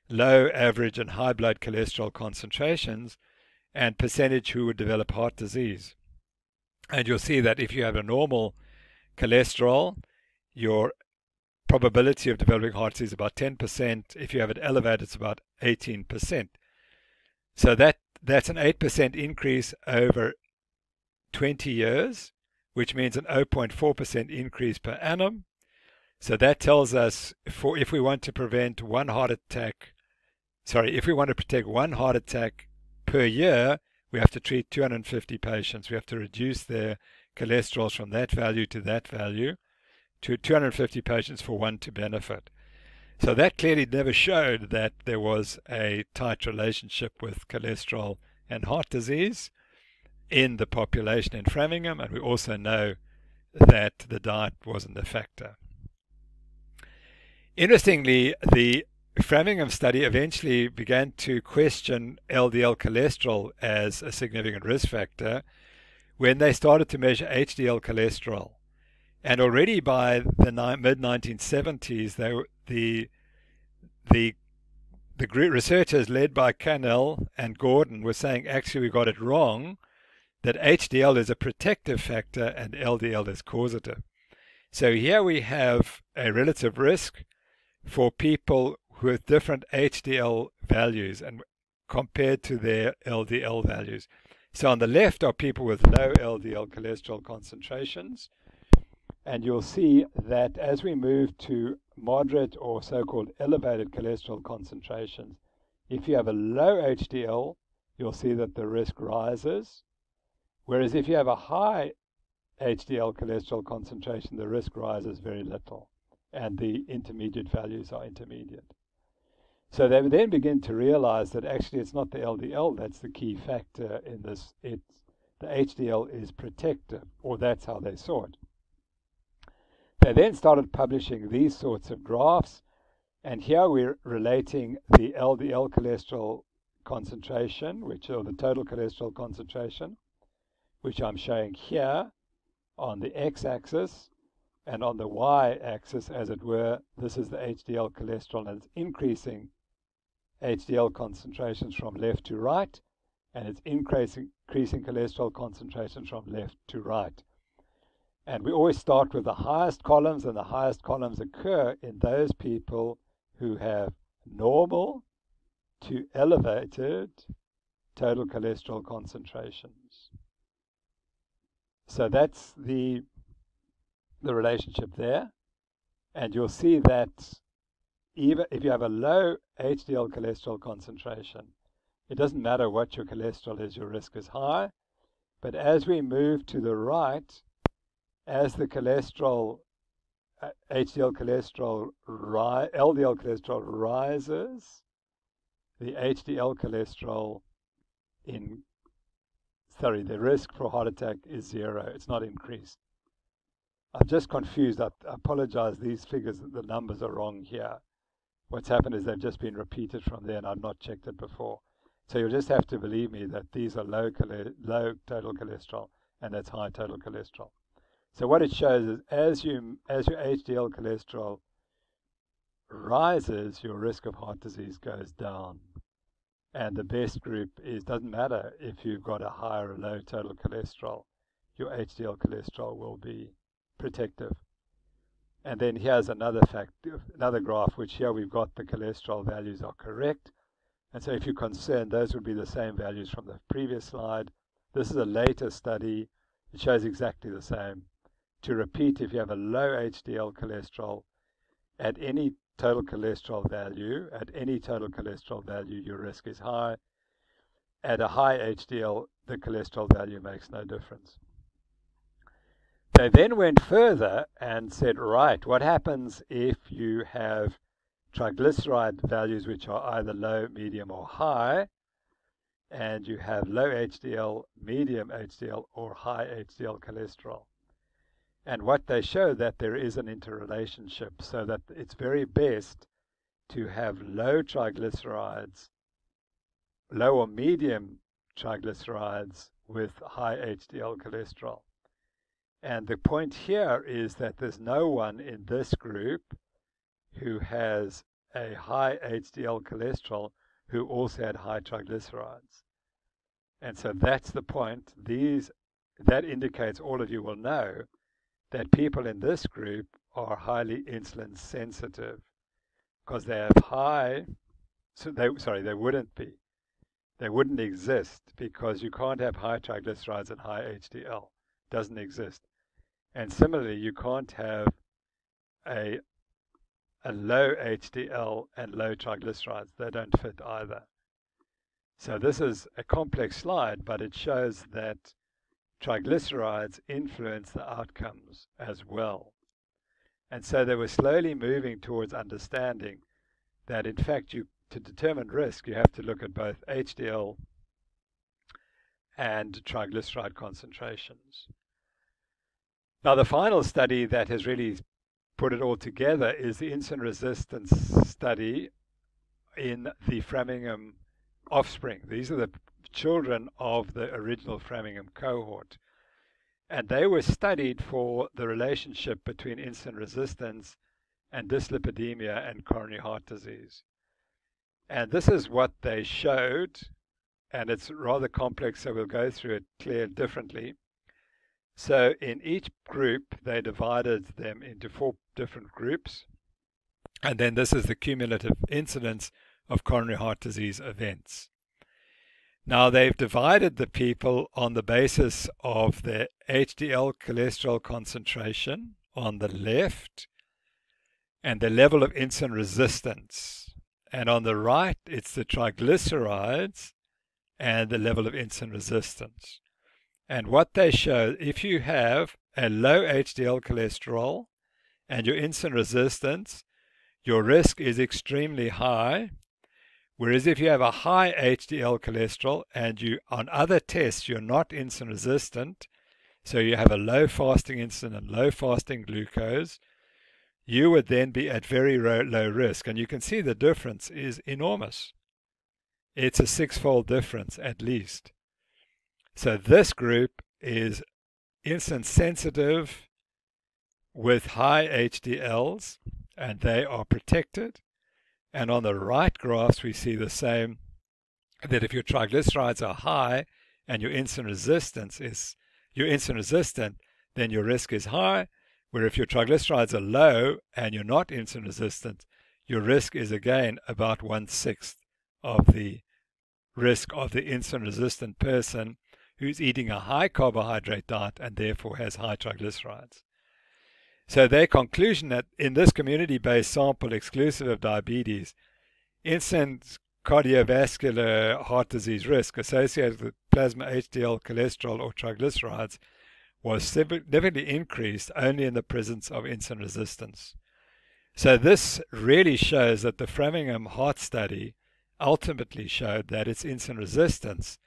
low, average, and high blood cholesterol concentrations and percentage who would develop heart disease. And you'll see that if you have a normal cholesterol, your probability of developing heart disease is about 10%. If you have it elevated, it's about 18%. So that's an 8% increase over 20 years, which means an 0.4% increase per annum. So that tells us if we want to protect one heart attack per year, we have to treat 250 patients. We have to reduce their cholesterol from that value to 250 patients for one to benefit. So that clearly never showed that there was a tight relationship with cholesterol and heart disease in the population in Framingham, and we also know that the diet wasn't a factor. Interestingly, the Framingham study eventually began to question LDL cholesterol as a significant risk factor when they started to measure HDL cholesterol. And already by the mid-1970s, the group researchers led by Cannell and Gordon were saying, actually, we got it wrong, that HDL is a protective factor and LDL is causative. So here we have a relative risk for people with different HDL values and compared to their LDL values. So on the left are people with low LDL cholesterol concentrations, and you'll see that as we move to moderate or so-called elevated cholesterol concentrations, if you have a low HDL, you'll see that the risk rises. Whereas if you have a high HDL cholesterol concentration, the risk rises very little, and the intermediate values are intermediate. So they then begin to realize that actually it's not the LDL that's the key factor in this. The HDL is protective, or that's how they saw it. They then started publishing these sorts of graphs, and here we're relating the LDL cholesterol concentration, or the total cholesterol concentration, which I'm showing here on the x-axis, and on the y-axis, as it were, this is the HDL cholesterol, and it's increasing HDL concentrations from left to right, and it's increasing cholesterol concentrations from left to right. And we always start with the highest columns, and the highest columns occur in those people who have normal to elevated total cholesterol concentrations. So that's the relationship there. And you'll see that even if you have a low HDL cholesterol concentration, it doesn't matter what your cholesterol is, your risk is high. But as we move to the right, as the cholesterol, LDL cholesterol rises, the HDL cholesterol the risk for heart attack is zero. It's not increased. I'm just confused. I apologize. These figures, the numbers are wrong here. What's happened is they've just been repeated from there, and I've not checked it before. So you'll just have to believe me that these are low total cholesterol, and that's high total cholesterol. So what it shows is as your HDL cholesterol rises, your risk of heart disease goes down. And the best group doesn't matter if you've got a high or a low total cholesterol, your HDL cholesterol will be protective. And then here's another graph, which here we've got the cholesterol values are correct. And so if you're concerned, those would be the same values from the previous slide. This is a later study. It shows exactly the same. To repeat, if you have a low HDL cholesterol at any total cholesterol value, your risk is high. At a high HDL, the cholesterol value makes no difference. They then went further and said, right, what happens if you have triglyceride values which are either low, medium, or high, and you have low HDL, medium HDL, or high HDL cholesterol? And what they show that there is an interrelationship, so that it's very best to have low triglycerides, low or medium triglycerides with high HDL cholesterol. And the point here is that there's no one in this group who has a high HDL cholesterol who also had high triglycerides. And so that's the point. That indicates, all of you will know, that people in this group are highly insulin sensitive because they have high, they wouldn't be. They wouldn't exist because you can't have high triglycerides and high HDL. Doesn't exist. And similarly, you can't have a low HDL and low triglycerides. They don't fit either. So this is a complex slide, but it shows that triglycerides influence the outcomes as well. And so they were slowly moving towards understanding that, in fact, to determine risk, you have to look at both HDL and triglyceride concentrations. Now, the final study that has really put it all together is the insulin resistance study in the Framingham offspring. These are the children of the original Framingham cohort. And they were studied for the relationship between insulin resistance and dyslipidemia and coronary heart disease. And this is what they showed, and it's rather complex, so we'll go through it clear differently. So in each group, they divided them into 4 different groups. And then this is the cumulative incidence of coronary heart disease events. Now, they've divided the people on the basis of their HDL cholesterol concentration on the left and the level of insulin resistance. And on the right, it's the triglycerides and the level of insulin resistance. And what they show, if you have a low HDL cholesterol and your insulin resistance, your risk is extremely high. Whereas if you have a high HDL cholesterol and you, on other tests, you're not insulin resistant, so you have a low fasting insulin and low fasting glucose, you would then be at very low risk. And you can see the difference is enormous. It's a 6-fold difference at least. So this group is insulin sensitive with high HDLs, and they are protected. And on the right graphs, we see the same, that if your triglycerides are high and your insulin resistant, then your risk is high. Where if your triglycerides are low and you're not insulin resistant, your risk is again about 1/6 of the risk of the insulin resistant person who's eating a high carbohydrate diet and therefore has high triglycerides. So their conclusion that in this community-based sample exclusive of diabetes, incident cardiovascular heart disease risk associated with plasma HDL cholesterol or triglycerides was significantly increased only in the presence of insulin resistance. So this really shows that the Framingham heart study ultimately showed that it's insulin resistance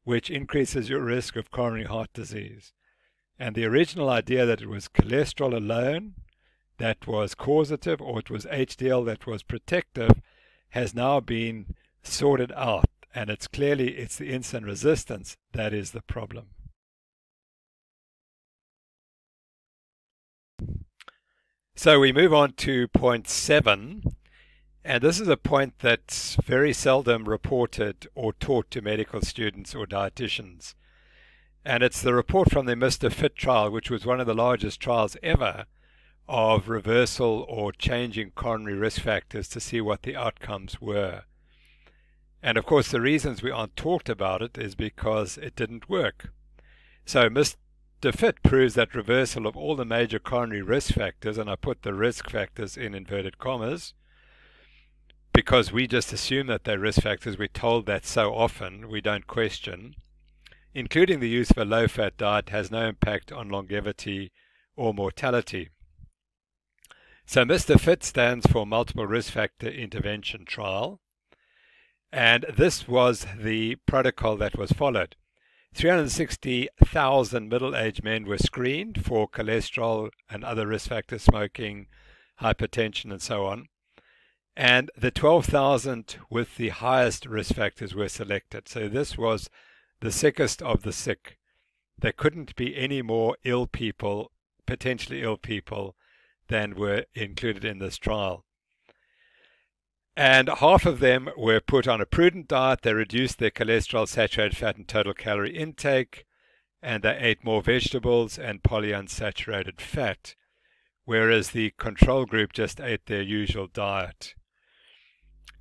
which increases your risk of coronary heart disease. And the original idea that it was cholesterol alone that was causative, or it was HDL that was protective, has now been sorted out. And it's the insulin resistance that is the problem. So we move on to point 7. And this is a point that's very seldom reported or taught to medical students or dietitians. And it's the report from the Mr. Fit trial, which was one of the largest trials ever of reversal or changing coronary risk factors to see what the outcomes were. And of course, the reasons we aren't talked about it is because it didn't work. So Mr. Fit proves that reversal of all the major coronary risk factors, and I put the risk factors in inverted commas, because we just assume that they're risk factors. We're told that so often, we don't question. Including the use of a low-fat diet has no impact on longevity or mortality. So Mr. Fit stands for Multiple Risk Factor Intervention Trial. And this was the protocol that was followed. 360,000 middle-aged men were screened for cholesterol and other risk factors, smoking, hypertension, and so on. And the 12,000 with the highest risk factors were selected. So this was the sickest of the sick. There couldn't be any more ill people, potentially ill people, than were included in this trial. And half of them were put on a prudent diet. They reduced their cholesterol, saturated fat, and total calorie intake, and they ate more vegetables and polyunsaturated fat, whereas the control group just ate their usual diet.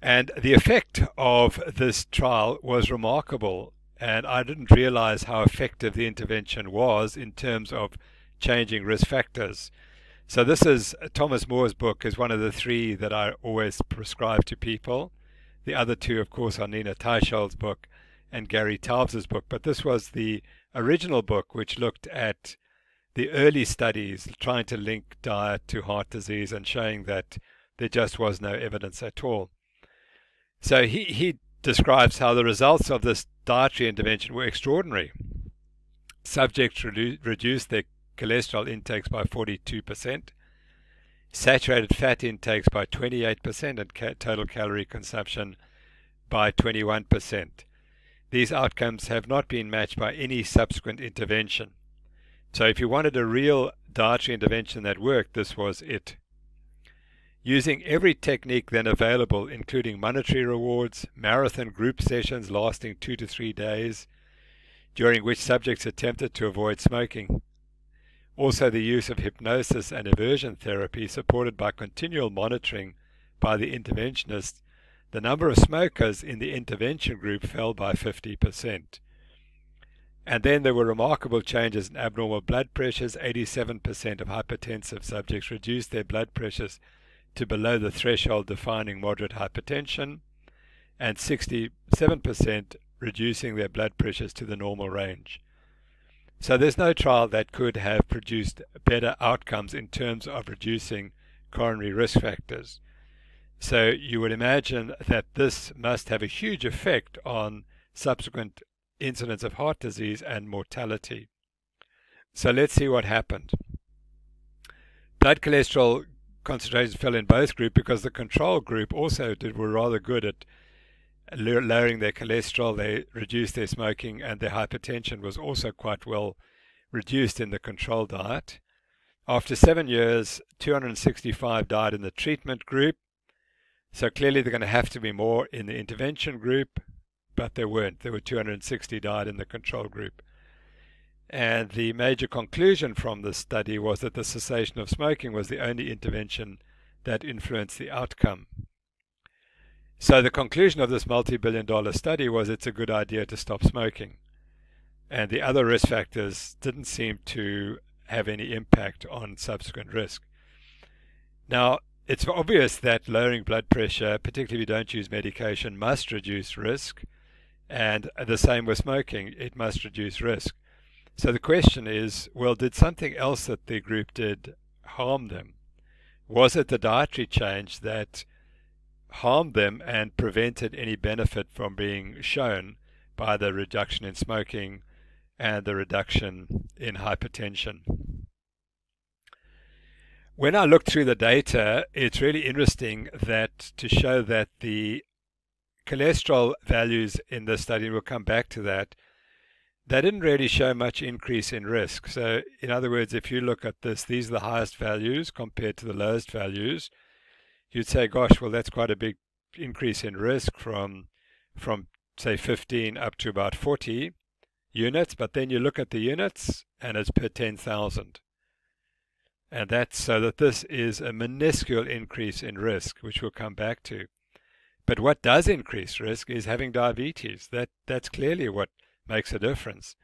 And the effect of this trial was remarkable, and I didn't realize how effective the intervention was in terms of changing risk factors. So this is Thomas Moore's book, is one of the three that I always prescribe to people. The other two, of course, are Nina Teicholz's book and Gary Taubes' book. But this was the original book, which looked at the early studies trying to link diet to heart disease and showing that there just was no evidence at all. So he describes how the results of this dietary intervention were extraordinary. Subjects reduced their cholesterol intakes by 42%, saturated fat intakes by 28%, and total calorie consumption by 21%. These outcomes have not been matched by any subsequent intervention. So if you wanted a real dietary intervention that worked, this was it. Using every technique then available, including monetary rewards, marathon group sessions lasting 2 to 3 days, during which subjects attempted to avoid smoking. Also the use of hypnosis and aversion therapy supported by continual monitoring by the interventionist, the number of smokers in the intervention group fell by 50%. And then there were remarkable changes in abnormal blood pressures. 87% of hypertensive subjects reduced their blood pressures to below the threshold defining moderate hypertension, and 67% reducing their blood pressures to the normal range. So there's no trial that could have produced better outcomes in terms of reducing coronary risk factors. So you would imagine that this must have a huge effect on subsequent incidence of heart disease and mortality. So let's see what happened. Blood cholesterol concentrations fell in both groups because the control group also were rather good at lowering their cholesterol. They reduced their smoking, and their hypertension was also quite well reduced in the control diet. After 7 years, 265 died in the treatment group. So clearly they're going to have to be more in the intervention group, but there weren't. There were 260 died in the control group. And the major conclusion from this study was that the cessation of smoking was the only intervention that influenced the outcome. So the conclusion of this multi-billion-dollar study was it's a good idea to stop smoking. And the other risk factors didn't seem to have any impact on subsequent risk. Now, it's obvious that lowering blood pressure, particularly if you don't use medication, must reduce risk. And the same with smoking, it must reduce risk. So the question is, well, did something else that the group did harm them? Was it the dietary change that harmed them and prevented any benefit from being shown by the reduction in smoking and the reduction in hypertension? When I looked through the data, it's really interesting that to show that the cholesterol values in this study, we'll come back to that, they didn't really show much increase in risk. So in other words, if you look at this, these are the highest values compared to the lowest values. You'd say, gosh, well, that's quite a big increase in risk from say 15 up to about 40 units. But then you look at the units and it's per 10,000. And that's so that this is a minuscule increase in risk, which we'll come back to. But what does increase risk is having diabetes. That's clearly what makes a difference.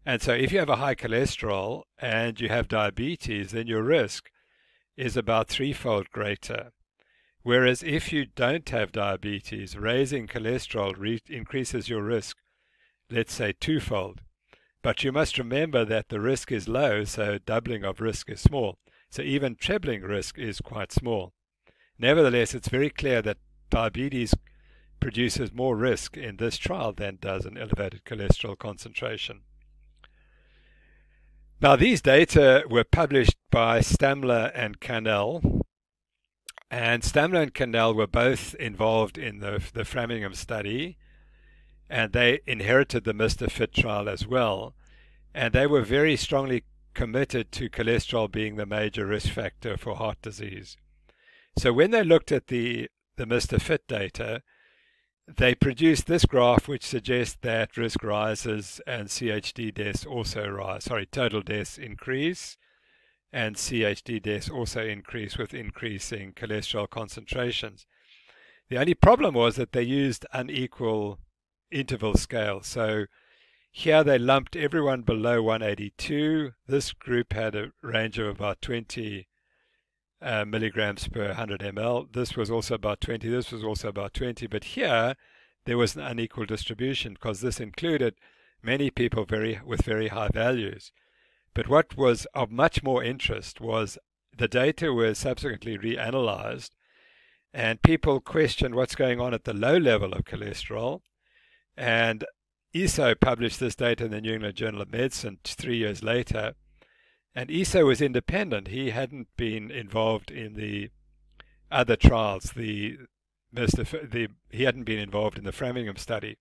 And so if you have a high cholesterol and you have diabetes, then your risk is about threefold greater. Whereas if you don't have diabetes, raising cholesterol increases your risk, let's say twofold. But you must remember that the risk is low, so doubling of risk is small. So even trebling risk is quite small. Nevertheless, it's very clear that diabetes produces more risk in this trial than does an elevated cholesterol concentration. Now, these data were published by Stamler and Cannell, and Stamler and Cannell were both involved in the Framingham study, and they inherited the Mr. Fit trial as well, and they were very strongly committed to cholesterol being the major risk factor for heart disease. So when they looked at the Mr. Fit data, they produced this graph which suggests that risk rises and CHD deaths also rise. Sorry, total deaths increase and CHD deaths also increase with increasing cholesterol concentrations. The only problem was that they used unequal interval scales. So here they lumped everyone below 182. This group had a range of about 20 milligrams per 100 ml. This was also about 20. This was also about 20. But here there was an unequal distribution because this included many people with very high values. But what was of much more interest was the data was subsequently reanalyzed, and people questioned what's going on at the low level of cholesterol. And ESO published this data in the New England Journal of Medicine 3 years later. And ESO was independent. He hadn't been involved in the other trials. He hadn't been involved in the Framingham study.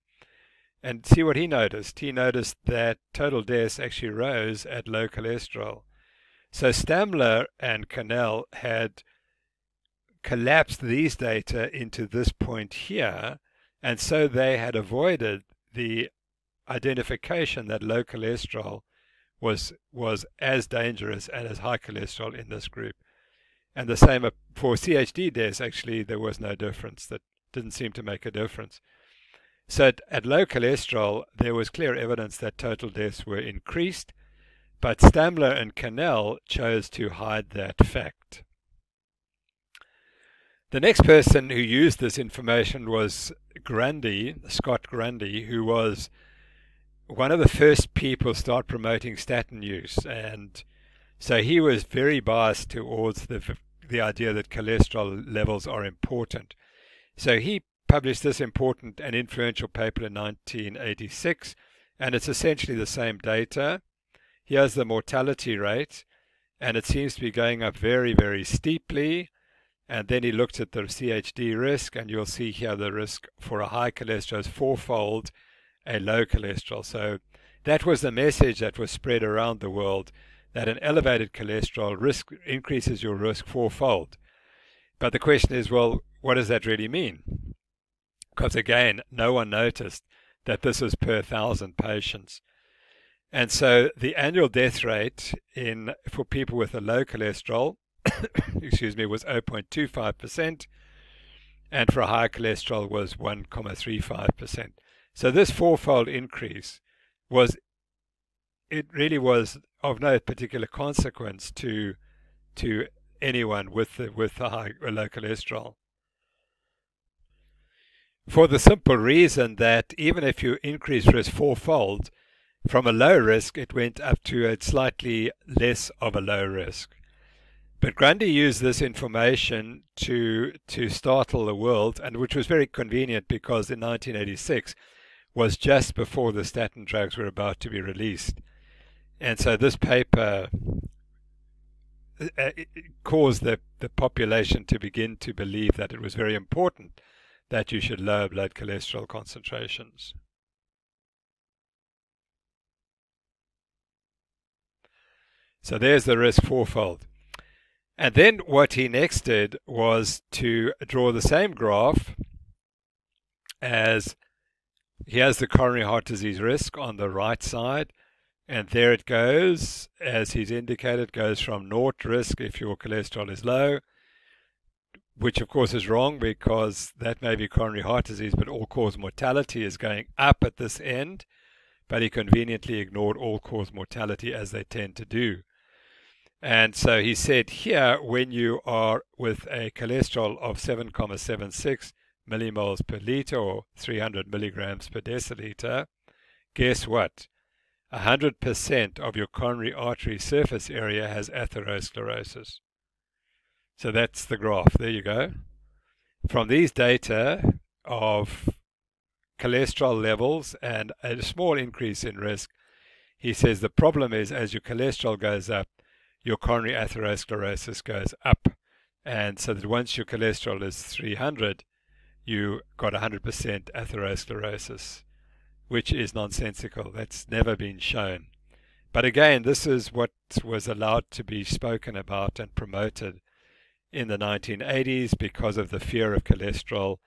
And see what he noticed. He noticed that total deaths actually rose at low cholesterol. So Stamler and Cannell had collapsed these data into this point here, and so they had avoided the identification that low cholesterol was as dangerous and as high cholesterol in this group. And the same for CHD deaths, actually, there was no difference. That didn't seem to make a difference. So at low cholesterol, there was clear evidence that total deaths were increased, but Stamler and Cannell chose to hide that fact. The next person who used this information was Grundy, Scott Grundy, who was one of the first people to start promoting statin use. And so he was very biased towards the idea that cholesterol levels are important. So he published this important and influential paper in 1986, and it's essentially the same data. Here's the mortality rate, and it seems to be going up very, very steeply. And then he looked at the CHD risk, and you'll see here the risk for a high cholesterol is fourfold a low cholesterol. So that was the message that was spread around the world, that an elevated cholesterol risk increases your risk fourfold. But the question is, well, what does that really mean? Because again, no one noticed that this is per 1,000 patients. And so the annual death rate for people with a low cholesterol excuse me, was 0.25%, and for a high cholesterol was 1.35%. So this fourfold increase really was of no particular consequence to anyone with a high or low cholesterol. For the simple reason that even if you increase risk fourfold, from a low risk it went up to a slightly less of a low risk. But Grundy used this information to startle the world, and which was very convenient because in 1986 was just before the statin drugs were about to be released. And so this paper caused the population to begin to believe that it was very important that you should lower blood cholesterol concentrations. So there's the risk fourfold. And then what he next did was to draw the same graph as he has the coronary heart disease risk on the right side, and there it goes, as he's indicated, goes from 0 risk if your cholesterol is low, which of course is wrong because that may be coronary heart disease, but all-cause mortality is going up at this end. But he conveniently ignored all-cause mortality, as they tend to do. And so he said here, when you are with a cholesterol of 7,76 millimoles per liter, or 300 milligrams per deciliter, guess what? 100% of your coronary artery surface area has atherosclerosis. So that's the graph. There you go. From these data of cholesterol levels and a small increase in risk, he says the problem is as your cholesterol goes up, your coronary atherosclerosis goes up. And so that once your cholesterol is 300, you got 100% atherosclerosis, which is nonsensical. That's never been shown. But again, this is what was allowed to be spoken about and promoted in the 1980s because of the fear of cholesterol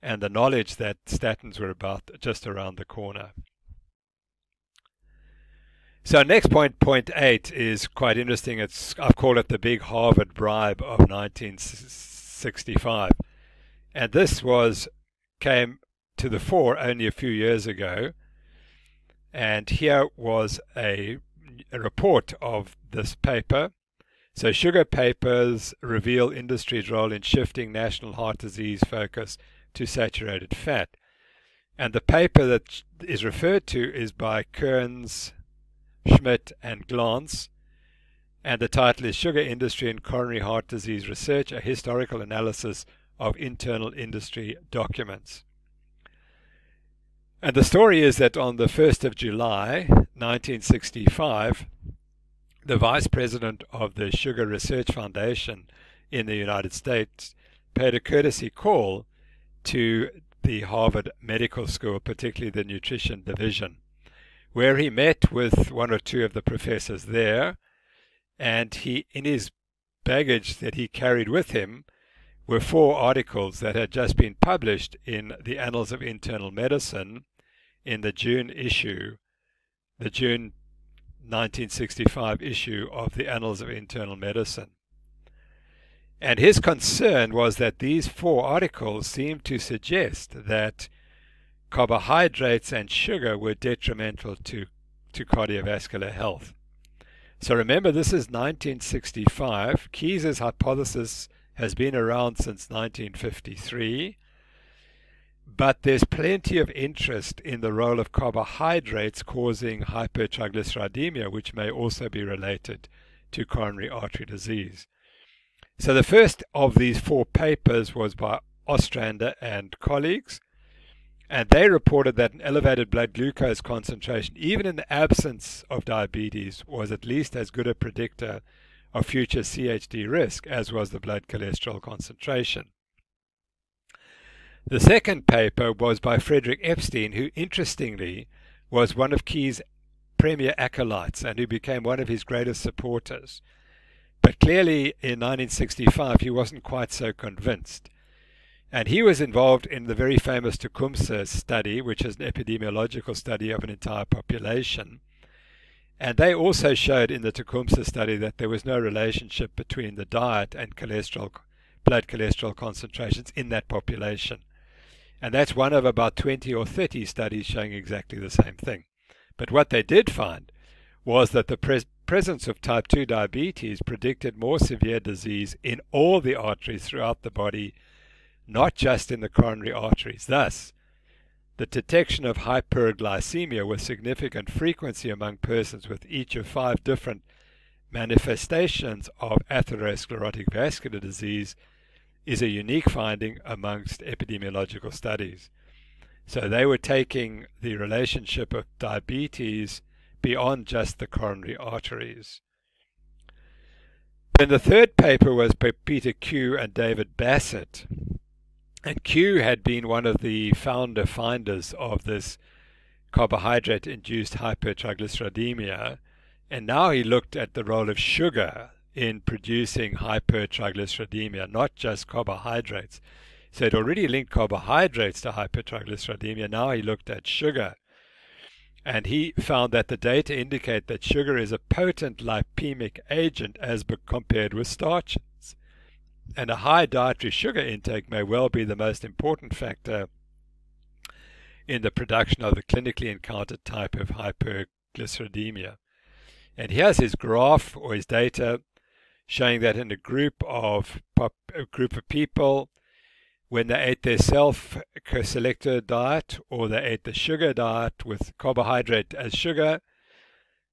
and the knowledge that statins were about just around the corner. So next point, point 8, is quite interesting. I've called it the big Harvard bribe of 1965. And this came to the fore only a few years ago. And here was a report of this paper. So sugar papers reveal industry's role in shifting national heart disease focus to saturated fat. And the paper that is referred to is by Kearns, Schmidt, and Glantz, and the title is Sugar Industry and Coronary Heart Disease Research, a Historical Analysis of Internal Industry Documents. And the story is that on the 1st of July 1965, the vice president of the Sugar Research Foundation in the United States paid a courtesy call to the Harvard Medical School, particularly the nutrition division, where he met with one or two of the professors there, and in his baggage that he carried with him were 4 articles that had just been published in the Annals of Internal Medicine in the June 1965 issue of the Annals of Internal Medicine. And his concern was that these 4 articles seemed to suggest that carbohydrates and sugar were detrimental to cardiovascular health. So remember, this is 1965. Keyes' hypothesis has been around since 1953. But there's plenty of interest in the role of carbohydrates causing hypertriglyceridemia, which may also be related to coronary artery disease. So the first of these 4 papers was by Ostrander and colleagues, and they reported that an elevated blood glucose concentration, even in the absence of diabetes, was at least as good a predictor of future CHD risk as was the blood cholesterol concentration. The second paper was by Frederick Epstein, who interestingly was one of Keyes' premier acolytes and who became one of his greatest supporters. But clearly in 1965 he wasn't quite so convinced. And he was involved in the very famous Tecumseh study, which is an epidemiological study of an entire population. And they also showed in the Tecumseh study that there was no relationship between the diet and blood cholesterol concentrations in that population. And that's one of about 20 or 30 studies showing exactly the same thing. But what they did find was that the presence of type 2 diabetes predicted more severe disease in all the arteries throughout the body, not just in the coronary arteries. Thus, the detection of hyperglycemia with significant frequency among persons with each of 5 different manifestations of atherosclerotic vascular disease is a unique finding amongst epidemiological studies. So they were taking the relationship of diabetes beyond just the coronary arteries. Then the third paper was by Peter Q and David Bassett. And Q had been one of the finders of this carbohydrate-induced hypertriglyceridemia, and now he looked at the role of sugar in producing hypertriglyceridemia, not just carbohydrates. So he'd already linked carbohydrates to hypertriglyceridemia. Now he looked at sugar. And he found that the data indicate that sugar is a potent lipemic agent as compared with starches. and a high dietary sugar intake may well be the most important factor in the production of the clinically encountered type of hyperglyceridemia. And here's his graph or his data showing that in a group of people, when they ate their self-selected diet or they ate the sugar diet with carbohydrate as sugar,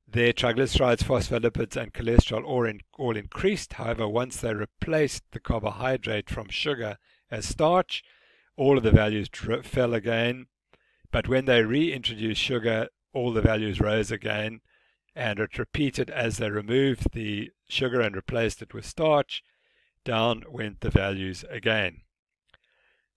their triglycerides, phospholipids, and cholesterol all increased. However, once they replaced the carbohydrate from sugar as starch, all of the values fell again. But when they reintroduced sugar, all the values rose again, and it repeated as they removed the sugar and replaced it with starch. Down went the values again.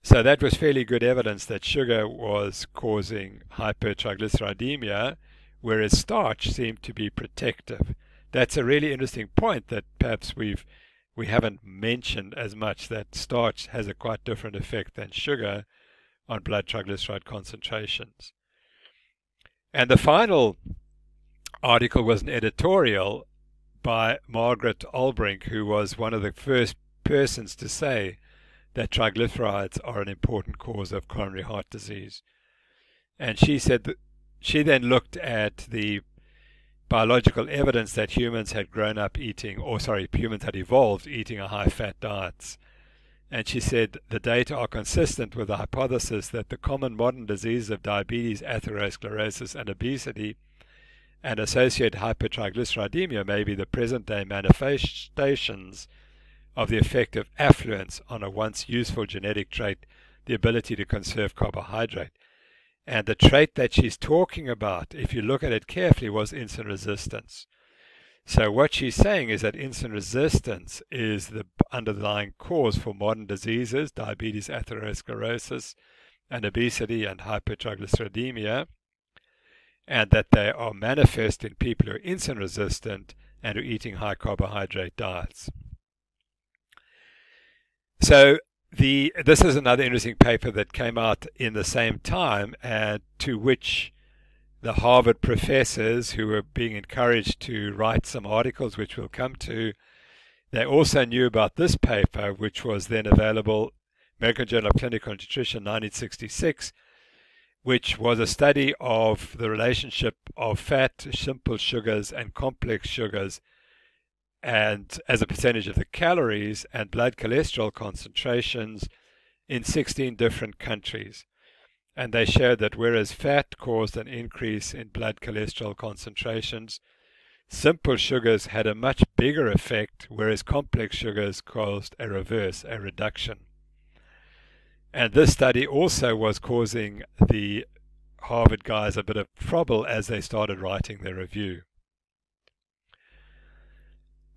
So that was fairly good evidence that sugar was causing hypertriglyceridemia, whereas starch seemed to be protective. That's a really interesting point that perhaps we haven't mentioned as much, that starch has a quite different effect than sugar on blood triglyceride concentrations. And the final article was an editorial by Margaret Olbrink, who was one of the first persons to say that triglycerides are an important cause of coronary heart disease. And she said that she then looked at the biological evidence that humans had humans had evolved eating a high-fat diets. And she said the data are consistent with the hypothesis that the common modern diseases of diabetes, atherosclerosis, and obesity and associated hypertriglyceridemia may be the present-day manifestations of the effect of affluence on a once useful genetic trait, the ability to conserve carbohydrate. And the trait that she's talking about, if you look at it carefully, was insulin resistance. So what she's saying is that insulin resistance is the underlying cause for modern diseases, diabetes, atherosclerosis, and obesity and hypertriglyceridemia, and that they are manifest in people who are insulin resistant and who are eating high carbohydrate diets. So this is another interesting paper that came out in the same time, and to which the Harvard professors, who were being encouraged to write some articles, which we'll come to, they also knew about this paper, which was then available, American Journal of Clinical Nutrition, 1966, which was a study of the relationship of fat, simple sugars, and complex sugars, and as a percentage of the calories and blood cholesterol concentrations in 16 different countries. And they showed that whereas fat caused an increase in blood cholesterol concentrations, simple sugars had a much bigger effect, whereas complex sugars caused a reduction. And this study also was causing the Harvard guys a bit of trouble as they started writing their review.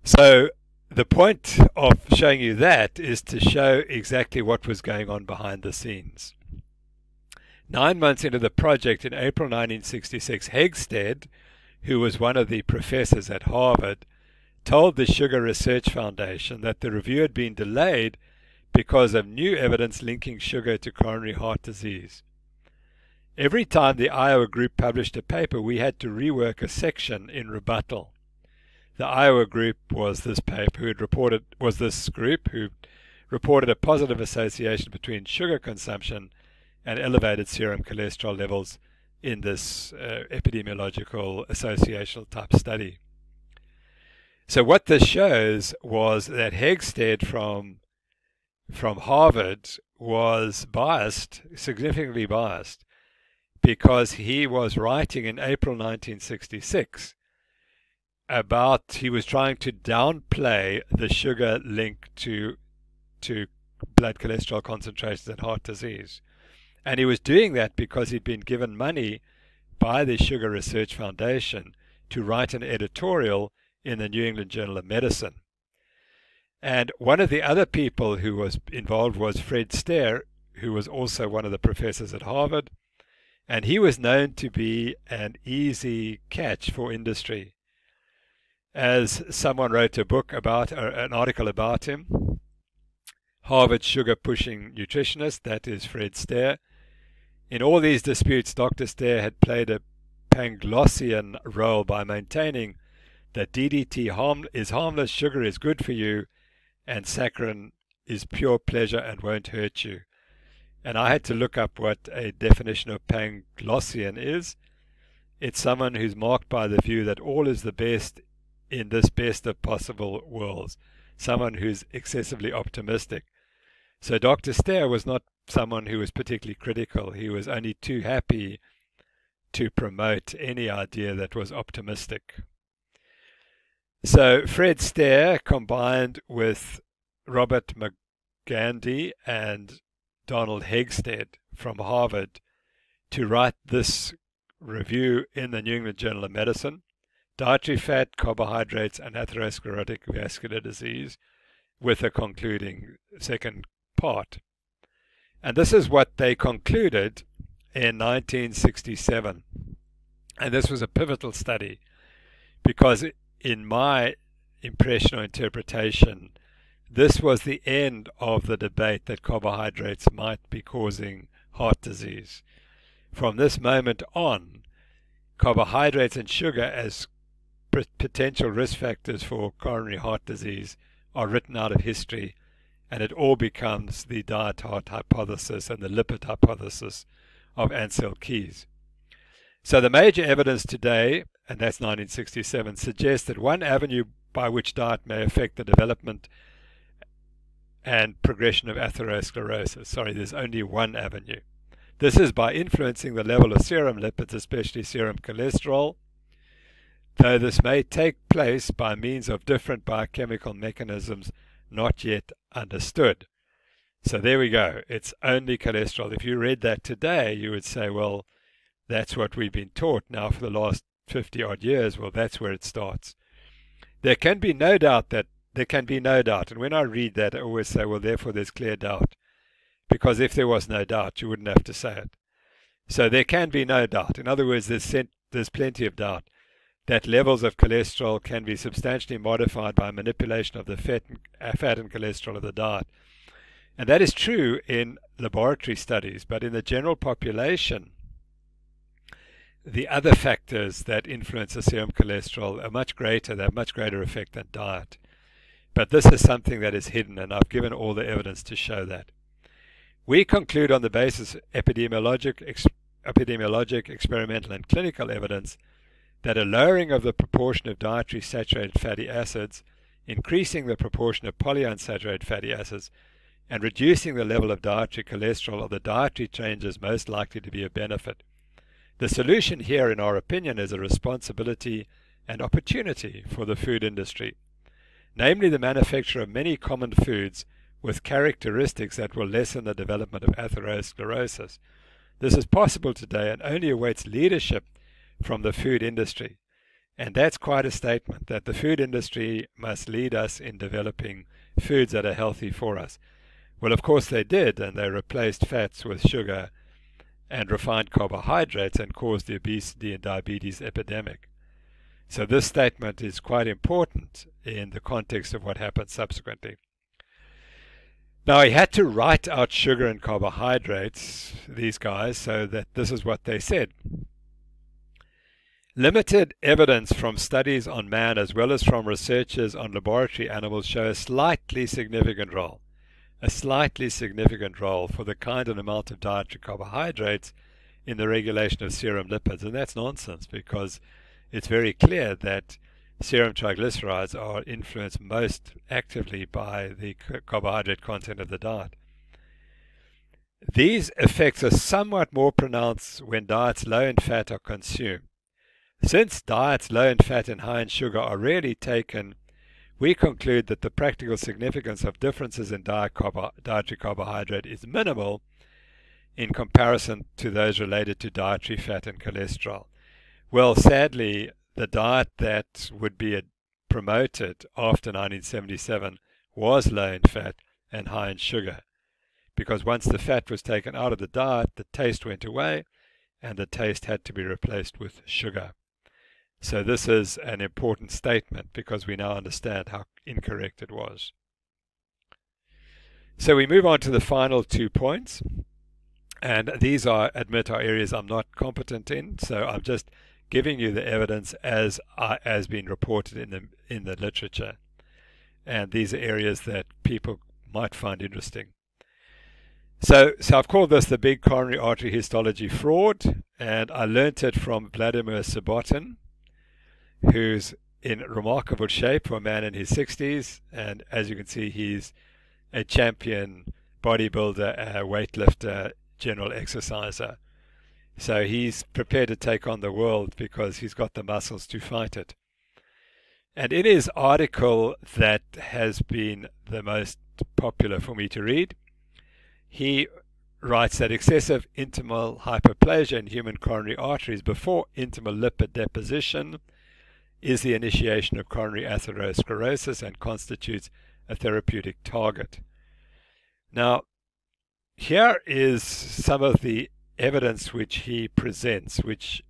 So the point of showing you that is to show exactly what was going on behind the scenes. 9 months into the project, in April 1966, Hegsted, who was one of the professors at Harvard, told the Sugar Research Foundation that the review had been delayed because of new evidence linking sugar to coronary heart disease. Every time the Iowa group published a paper, we had to rework a section in rebuttal. The Iowa group was this group who reported a positive association between sugar consumption and elevated serum cholesterol levels in this epidemiological associational type study. So what this shows was that Hegsted from Harvard was biased, significantly biased, because he was writing in April 1966 he was trying to downplay the sugar link to blood cholesterol concentrations and heart disease. And he was doing that because he'd been given money by the Sugar Research Foundation to write an editorial in the New England Journal of Medicine. And one of the other people who was involved was Fred Stewart, who was also one of the professors at Harvard. And he was known to be an easy catch for industry. As someone wrote an article about him, Harvard sugar-pushing nutritionist, that is Fred Stewart. In all these disputes, Dr. Stewart had played a Panglossian role by maintaining that DDT is harmless, sugar is good for you, and saccharin is pure pleasure and won't hurt you. And I had to look up what a definition of Panglossian is. It's someone who's marked by the view that all is the best in this best of possible worlds. Someone who's excessively optimistic. So Dr. Stewart was not someone who was particularly critical. He was only too happy to promote any idea that was optimistic. So Fred Stewart combined with Robert McGandy and Donald Hegstead from Harvard to write this review in the New England Journal of Medicine, Dietary Fat, Carbohydrates, and Atherosclerotic Vascular Disease, with a concluding second part. And this is what they concluded in 1967. And this was a pivotal study because in my impression or interpretation, this was the end of the debate that carbohydrates might be causing heart disease. From this moment on, carbohydrates and sugar as potential risk factors for coronary heart disease are written out of history, and it all becomes the diet heart hypothesis and the lipid hypothesis of Ansel Keys. So the major evidence today, and that's 1967, suggests that one avenue by which diet may affect the development and progression of atherosclerosis. Sorry, there's only one avenue. This is by influencing the level of serum lipids, especially serum cholesterol, though this may take place by means of different biochemical mechanisms not yet understood. So there we go. It's only cholesterol. If you read that today, you would say, well, that's what we've been taught now for the last 50-odd years. Well, that's where it starts. There can be no doubt, and when I read that, I always say, well, therefore there's clear doubt. Because if there was no doubt, you wouldn't have to say it. So there can be no doubt. In other words, there's plenty of doubt that levels of cholesterol can be substantially modified by manipulation of the fat and cholesterol of the diet. And that is true in laboratory studies, but in the general population, the other factors that influence the serum cholesterol are much greater. They have much greater effect than diet. But this is something that is hidden, and I've given all the evidence to show that. We conclude on the basis of epidemiologic, experimental, and clinical evidence that a lowering of the proportion of dietary saturated fatty acids, increasing the proportion of polyunsaturated fatty acids, and reducing the level of dietary cholesterol are the dietary changes most likely to be of benefit. The solution here, in our opinion, is a responsibility and opportunity for the food industry, namely the manufacture of many common foods with characteristics that will lessen the development of atherosclerosis. This is possible today and only awaits leadership from the food industry. And that's quite a statement, that the food industry must lead us in developing foods that are healthy for us. Well, of course they did, and they replaced fats with sugar and refined carbohydrates and caused the obesity and diabetes epidemic. So this statement is quite important in the context of what happened subsequently. Now, he had to write out sugar and carbohydrates, these guys, so that this is what they said. Limited evidence from studies on man as well as from researchers on laboratory animals show a slightly significant role for the kind and amount of dietary carbohydrates in the regulation of serum lipids. And that's nonsense, because it's very clear that serum triglycerides are influenced most actively by the carbohydrate content of the diet. These effects are somewhat more pronounced when diets low in fat are consumed. Since diets low in fat and high in sugar are rarely taken, we conclude that the practical significance of differences in dietary carbohydrate is minimal in comparison to those related to dietary fat and cholesterol. Well, sadly, the diet that would be promoted after 1977 was low in fat and high in sugar, because once the fat was taken out of the diet, the taste went away, and the taste had to be replaced with sugar. So this is an important statement, because we now understand how incorrect it was. So we move on to the final 2 points, and these are areas I'm not competent in, so I'm just giving you the evidence as been reported in the literature. And these are areas that people might find interesting. So I've called this the big coronary artery histology fraud, and I learnt it from Vladimir Subotin, who's in remarkable shape for a man in his 60s, and as you can see, he's a champion bodybuilder, a weightlifter, general exerciser. So he's prepared to take on the world because he's got the muscles to fight it. And in his article that has been the most popular for me to read, he writes that excessive intimal hyperplasia in human coronary arteries before intimal lipid deposition is the initiation of coronary atherosclerosis and constitutes a therapeutic target. Now, here is some of the evidence which he presents, which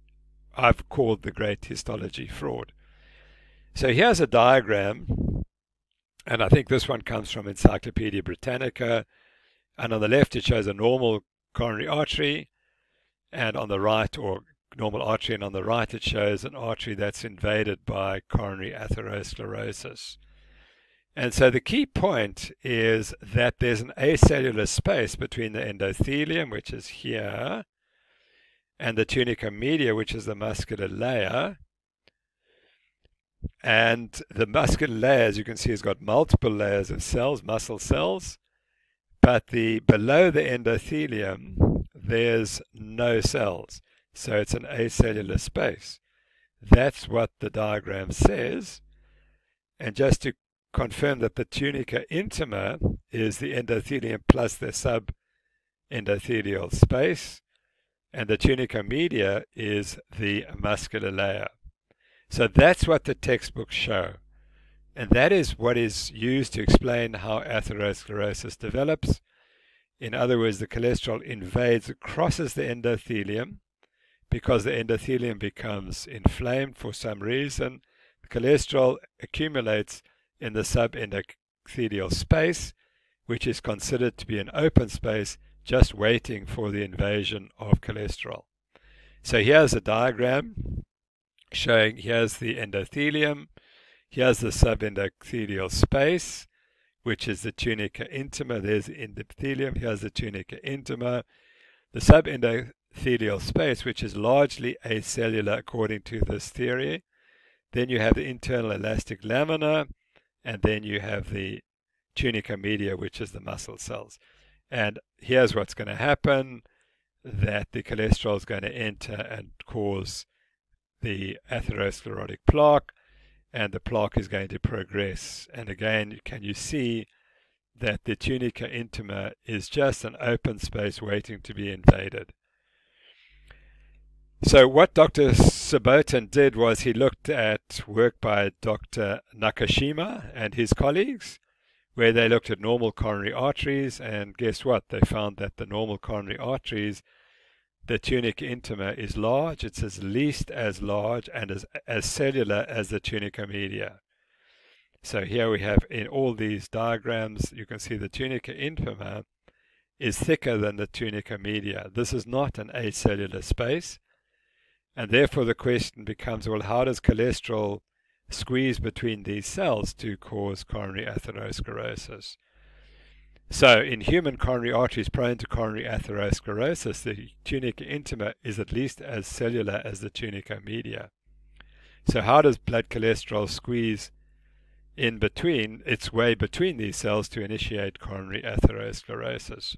I've called the great histology fraud. So here's a diagram, and I think this one comes from Encyclopedia Britannica, and on the left it shows a normal coronary artery, and on the right, or normal artery, and on the right it shows an artery that's invaded by coronary atherosclerosis. And so the key point is that there's an acellular space between the endothelium, which is here, and the tunica media, which is the muscular layer. And the muscular layer, as you can see, has got multiple layers of cells, muscle cells, but below the endothelium, there's no cells. So it's an acellular space. That's what the diagram says. And just to confirm that the tunica intima is the endothelium plus the subendothelial space, and the tunica media is the muscular layer. So that's what the textbooks show. And that is what is used to explain how atherosclerosis develops. In other words, the cholesterol invades, crosses the endothelium, because the endothelium becomes inflamed for some reason. The cholesterol accumulates in the subendothelial space, which is considered to be an open space just waiting for the invasion of cholesterol. So here's a diagram showing here's the endothelium, here's the subendothelial space, which is the tunica intima. There's the endothelium, here's the tunica intima. The subendothelial space, which is largely acellular according to this theory. Then you have the internal elastic lamina, and then you have the tunica media, which is the muscle cells. And here's what's going to happen, that the cholesterol is going to enter and cause the atherosclerotic plaque, and the plaque is going to progress. And again, can you see that the tunica intima is just an open space waiting to be invaded? So what Dr. Subotin did was he looked at work by Dr. Nakashima and his colleagues, where they looked at normal coronary arteries, and guess what? They found that the normal coronary arteries, the tunica intima is large. It's at least as large and as cellular as the tunica media. So here we have, in all these diagrams, you can see the tunica intima is thicker than the tunica media. This is not an acellular space. And therefore the question becomes, well, how does cholesterol squeeze between these cells to cause coronary atherosclerosis? So in human coronary arteries prone to coronary atherosclerosis, the tunica intima is at least as cellular as the tunica media. So how does blood cholesterol squeeze in between, its way between these cells to initiate coronary atherosclerosis?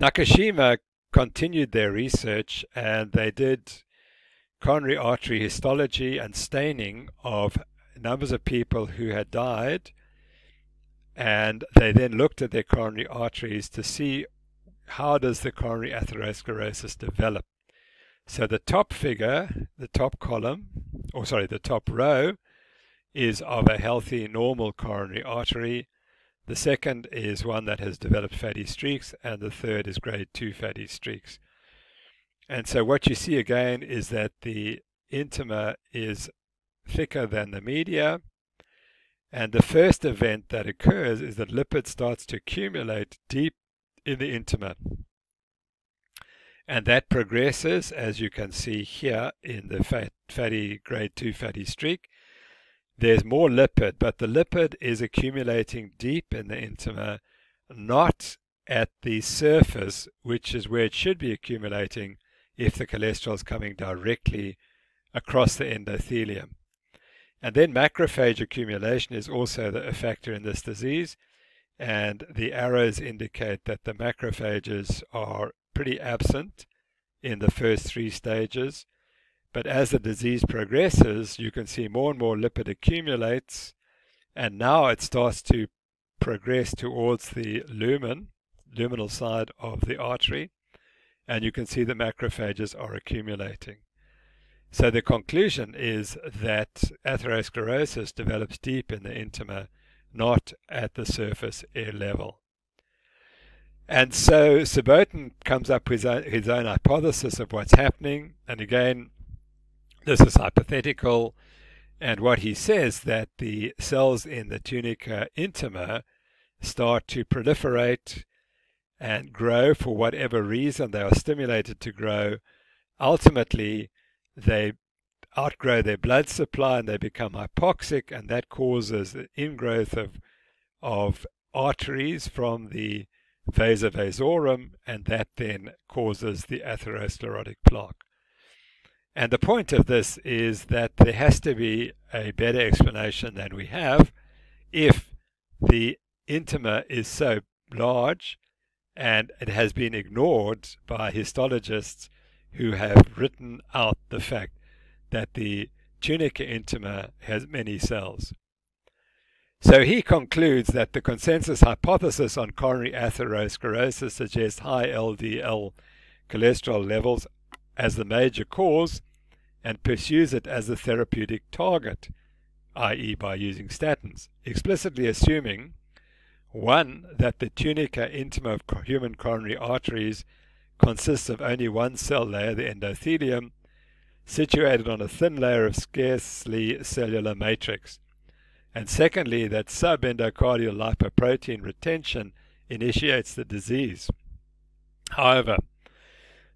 Nakashima continued their research, and they did coronary artery histology and staining of numbers of people who had died, and they then looked at their coronary arteries to see how does the coronary atherosclerosis develop. So the top figure, the top column, or sorry, the top row is of a healthy normal coronary artery. The second is one that has developed fatty streaks, and the third is grade 2 fatty streaks. And so what you see again is that the intima is thicker than the media, and the first event that occurs is that lipid starts to accumulate deep in the intima. And that progresses, as you can see here, in the fatty grade 2 fatty streak. there's more lipid, but the lipid is accumulating deep in the intima, not at the surface, which is where it should be accumulating if the cholesterol is coming directly across the endothelium. And then macrophage accumulation is also a factor in this disease, and the arrows indicate that the macrophages are pretty absent in the first 3 stages. But as the disease progresses, you can see more and more lipid accumulates, and now it starts to progress towards the luminal side of the artery, and you can see the macrophages are accumulating. So the conclusion is that atherosclerosis develops deep in the intima, not at the surface air level. And so Sabotin comes up with his own hypothesis of what's happening, and again, this is hypothetical, and what he says that the cells in the tunica intima start to proliferate and grow for whatever reason. They are stimulated to grow. Ultimately, they outgrow their blood supply and they become hypoxic, and that causes the ingrowth of arteries from the vasa vasorum, and that then causes the atherosclerotic plaque. And the point of this is that there has to be a better explanation than we have if the intima is so large and it has been ignored by histologists who have written out the fact that the tunica intima has many cells. So he concludes that the consensus hypothesis on coronary atherosclerosis suggests high LDL cholesterol levels as the major cause, and pursues it as a therapeutic target, i.e. by using statins, explicitly assuming, 1, that the tunica intima of human coronary arteries consists of only one cell layer, the endothelium, situated on a thin layer of scarcely cellular matrix, and secondly, that subendocardial lipoprotein retention initiates the disease. However,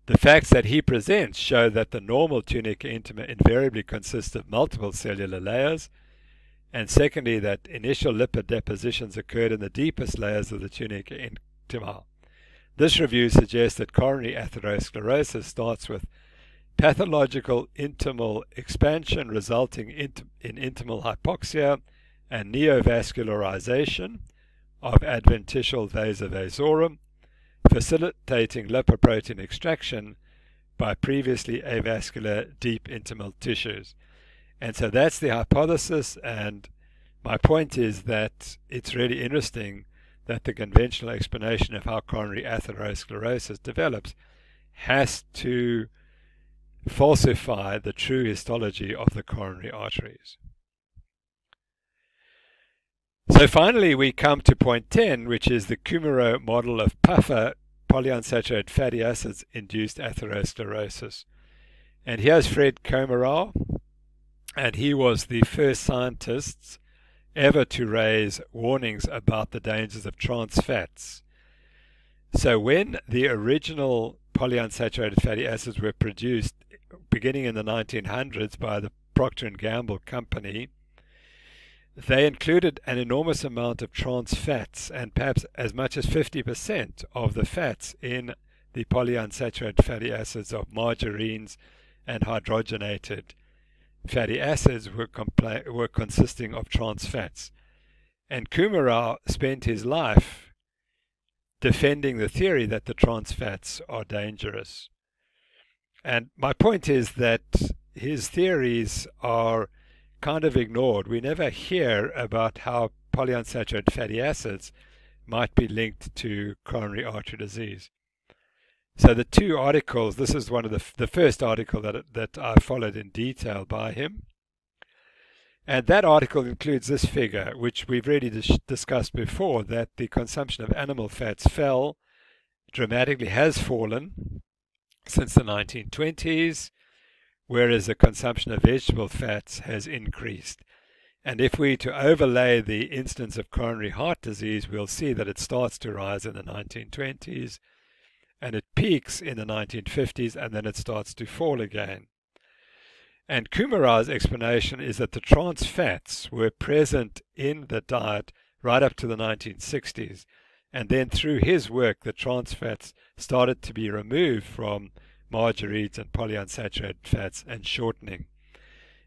the facts that he presents show that the normal tunica intima invariably consists of multiple cellular layers, and secondly, that initial lipid depositions occurred in the deepest layers of the tunica intima. This review suggests that coronary atherosclerosis starts with pathological intimal expansion resulting in intimal hypoxia and neovascularization of adventitial vasa vasorum, facilitating lipoprotein extraction by previously avascular deep intimal tissues. And so that's the hypothesis, and my point is that it's really interesting that the conventional explanation of how coronary atherosclerosis develops has to falsify the true histology of the coronary arteries. So finally we come to point 10, which is the Kumaro model of PUFA, polyunsaturated fatty acids induced atherosclerosis. And here's Fred Kumaro, and he was the first scientist ever to raise warnings about the dangers of trans fats. So when the original polyunsaturated fatty acids were produced beginning in the 1900s by the Procter & Gamble company, they included an enormous amount of trans fats, and perhaps as much as 50% of the fats in the polyunsaturated fatty acids of margarines and hydrogenated fatty acids were consisting of trans fats. And Kumaro spent his life defending the theory that the trans fats are dangerous. And my point is that his theories are kind of ignored. We never hear about how polyunsaturated fatty acids might be linked to coronary artery disease. So the 2 articles, this is one of the first article that I followed in detail by him. And that article includes this figure, which we've already discussed before, that the consumption of animal fats fell dramatically, has fallen since the 1920s, whereas the consumption of vegetable fats has increased. And if we to overlay the incidence of coronary heart disease, we'll see that it starts to rise in the 1920s, and it peaks in the 1950s, and then it starts to fall again. And Kumara's explanation is that the trans fats were present in the diet right up to the 1960s. And then through his work, the trans fats started to be removed from margarines and polyunsaturated fats and shortening.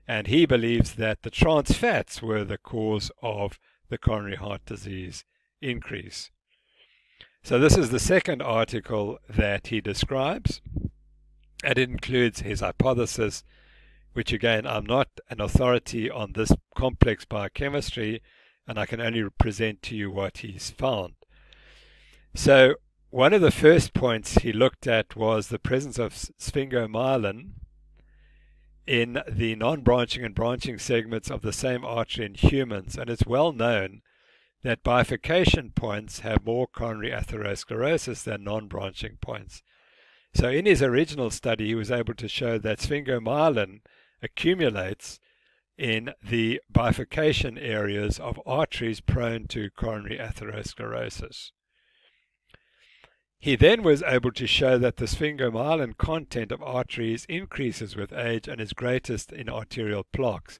And he believes that the trans fats were the cause of the coronary heart disease increase. So this is the second article that he describes, and it includes his hypothesis, which again, I'm not an authority on this complex biochemistry, and I can only present to you what he's found. So one of the first points he looked at was the presence of sphingomyelin in the non-branching and branching segments of the same artery in humans. And it's well known that bifurcation points have more coronary atherosclerosis than non-branching points. So in his original study, he was able to show that sphingomyelin accumulates in the bifurcation areas of arteries prone to coronary atherosclerosis. He then was able to show that the sphingomyelin content of arteries increases with age and is greatest in arterial plaques.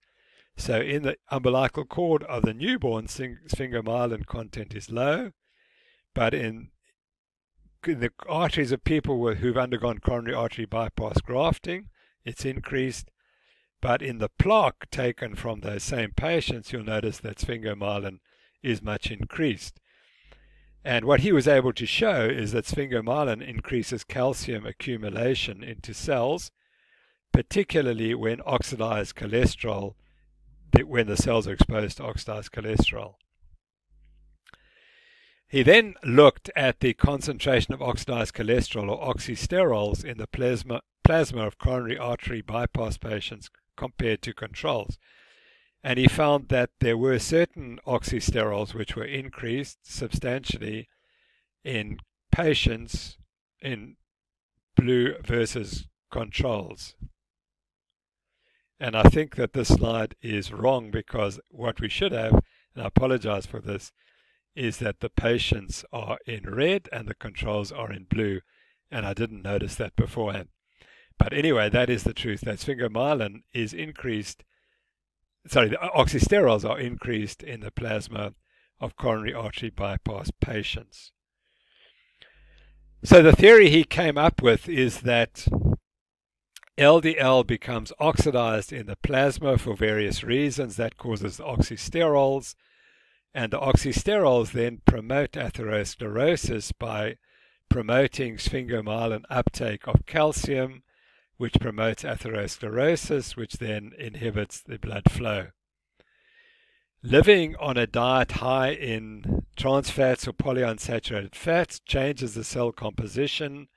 So in the umbilical cord of the newborn, sphingomyelin content is low, but in the arteries of people who've undergone coronary artery bypass grafting, it's increased. But in the plaque taken from those same patients, you'll notice that sphingomyelin is much increased. And what he was able to show is that sphingomyelin increases calcium accumulation into cells, particularly when oxidized cholesterol, when the cells are exposed to oxidized cholesterol. He then looked at the concentration of oxidized cholesterol or oxysterols in the plasma of coronary artery bypass patients compared to controls. And he found that there were certain oxysterols which were increased substantially in patients in blue versus controls. And I think that this slide is wrong, because what we should have, and I apologize for this, is that the patients are in red and the controls are in blue. And I didn't notice that beforehand. But anyway, that is the truth, that sphingomyelin is increased. Sorry, the oxysterols are increased in the plasma of coronary artery bypass patients. So the theory he came up with is that LDL becomes oxidized in the plasma for various reasons. That causes oxysterols, and the oxysterols then promote atherosclerosis by promoting sphingomyelin uptake of calcium, which promotes atherosclerosis, which then inhibits the blood flow. Living on a diet high in trans fats or polyunsaturated fats changes the cell composition,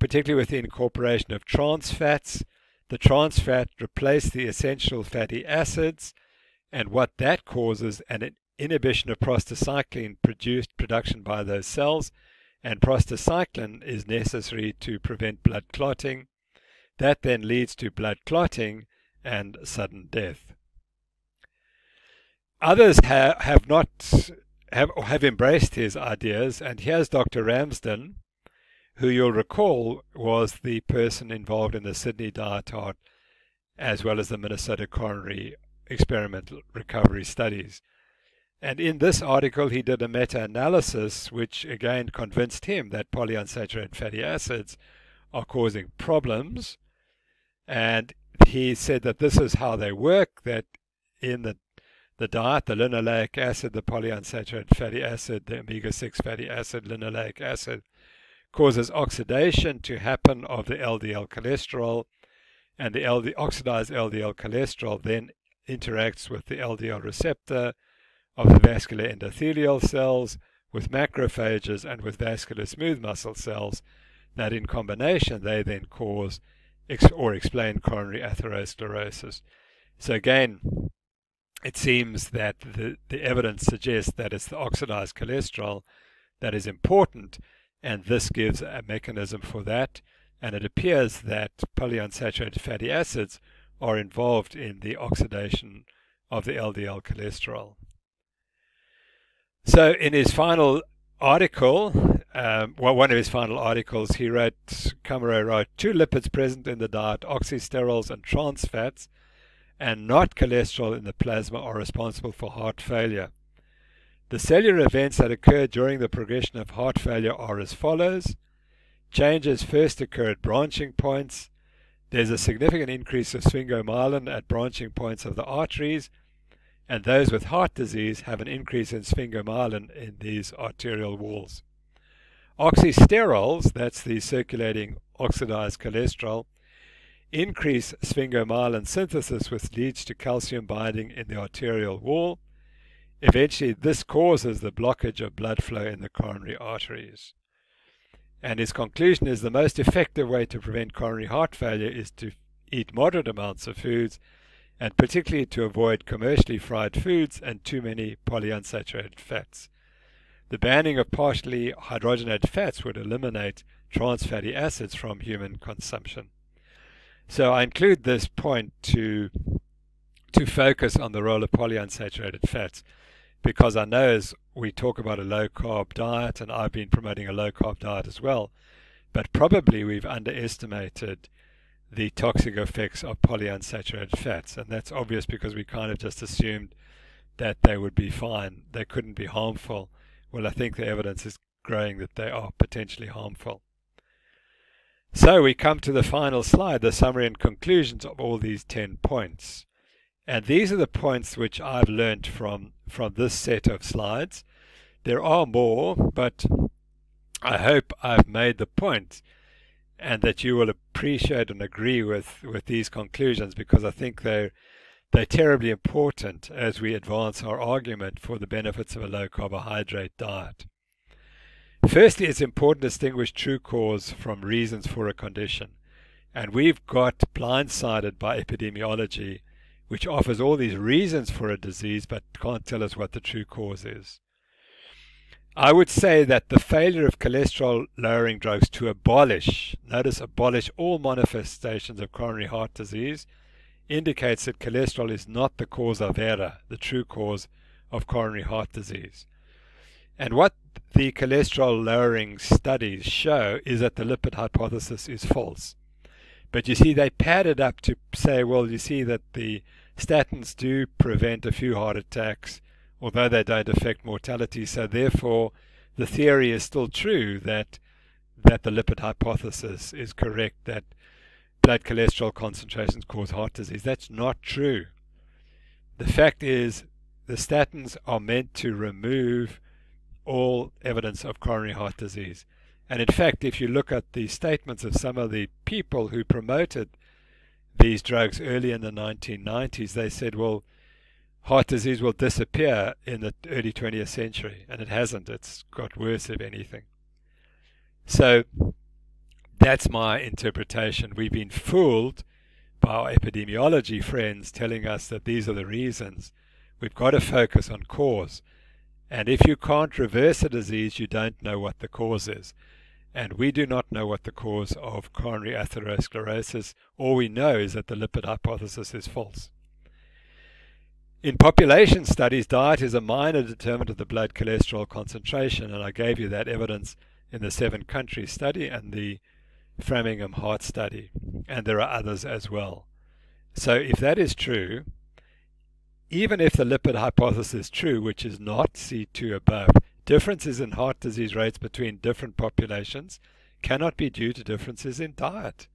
particularly with the incorporation of trans fats. The trans fat replace the essential fatty acids, and what that causes an inhibition of prostacyclin production by those cells, and prostacyclin is necessary to prevent blood clotting. That then leads to blood clotting and sudden death. Others have embraced his ideas, and here's Dr. Ramsden, who you'll recall was the person involved in the Sydney Diet Heart as well as the Minnesota Coronary Experimental Recovery Studies. And in this article, he did a meta-analysis which again convinced him that polyunsaturated fatty acids are causing problems. And he said that this is how they work, that in the diet, the linoleic acid, the polyunsaturated fatty acid, the omega-6 fatty acid, linoleic acid, causes oxidation to happen of the LDL cholesterol, and the oxidized LDL cholesterol then interacts with the LDL receptor of the vascular endothelial cells, with macrophages, and with vascular smooth muscle cells, that in combination they then cause or explain coronary atherosclerosis. So again, it seems that the evidence suggests that it's the oxidized cholesterol that is important, and this gives a mechanism for that. And it appears that polyunsaturated fatty acids are involved in the oxidation of the LDL cholesterol. So in his final article, one of his final articles, Camero wrote, 2 lipids present in the diet, oxysterols and trans fats, and not cholesterol in the plasma, are responsible for heart failure. The cellular events that occur during the progression of heart failure are as follows. Changes first occur at branching points. There's a significant increase of sphingomyelin at branching points of the arteries, and those with heart disease have an increase in sphingomyelin in these arterial walls. Oxysterols, that's the circulating oxidized cholesterol, increase sphingomyelin synthesis, which leads to calcium binding in the arterial wall. Eventually, this causes the blockage of blood flow in the coronary arteries. And his conclusion is the most effective way to prevent coronary heart failure is to eat moderate amounts of foods, and particularly to avoid commercially fried foods and too many polyunsaturated fats. The banning of partially hydrogenated fats would eliminate trans fatty acids from human consumption. So I include this point to focus on the role of polyunsaturated fats, because I know as we talk about a low-carb diet, and I've been promoting a low-carb diet as well, but probably we've underestimated the toxic effects of polyunsaturated fats, and that's obvious because we kind of just assumed that they would be fine, they couldn't be harmful. Well, I think the evidence is growing that they are potentially harmful. So we come to the final slide, the summary and conclusions of all these 10 points. And these are the points which I've learned from this set of slides. There are more, but I hope I've made the point and that you will appreciate and agree with these conclusions, because I think they're terribly important as we advance our argument for the benefits of a low-carbohydrate diet. Firstly, it's important to distinguish true cause from reasons for a condition. And we've got blindsided by epidemiology, which offers all these reasons for a disease but can't tell us what the true cause is. I would say that the failure of cholesterol-lowering drugs to abolish all manifestations of coronary heart disease indicates that cholesterol is not the causa vera, the true cause of coronary heart disease. And what the cholesterol-lowering studies show is that the lipid hypothesis is false. But you see, they pad it up to say, well, you see that the statins do prevent a few heart attacks, although they don't affect mortality. So therefore, the theory is still true that the lipid hypothesis is correct, that blood cholesterol concentrations cause heart disease. That's not true. The fact is, the statins are meant to remove all evidence of coronary heart disease. And in fact, if you look at the statements of some of the people who promoted these drugs early in the 1990s, they said, well, heart disease will disappear in the early 20th century. And it hasn't. It's got worse, if anything. So that's my interpretation. We've been fooled by our epidemiology friends telling us that these are the reasons. We've got to focus on cause. And if you can't reverse a disease, you don't know what the cause is. And we do not know what the cause of coronary atherosclerosis. All we know is that the lipid hypothesis is false. In population studies, diet is a minor determinant of the blood cholesterol concentration, and I gave you that evidence in the 7-country study and the Framingham Heart study, and there are others as well. So if that is true, even if the lipid hypothesis is true, which is not C2 above, differences in heart disease rates between different populations cannot be due to differences in diet,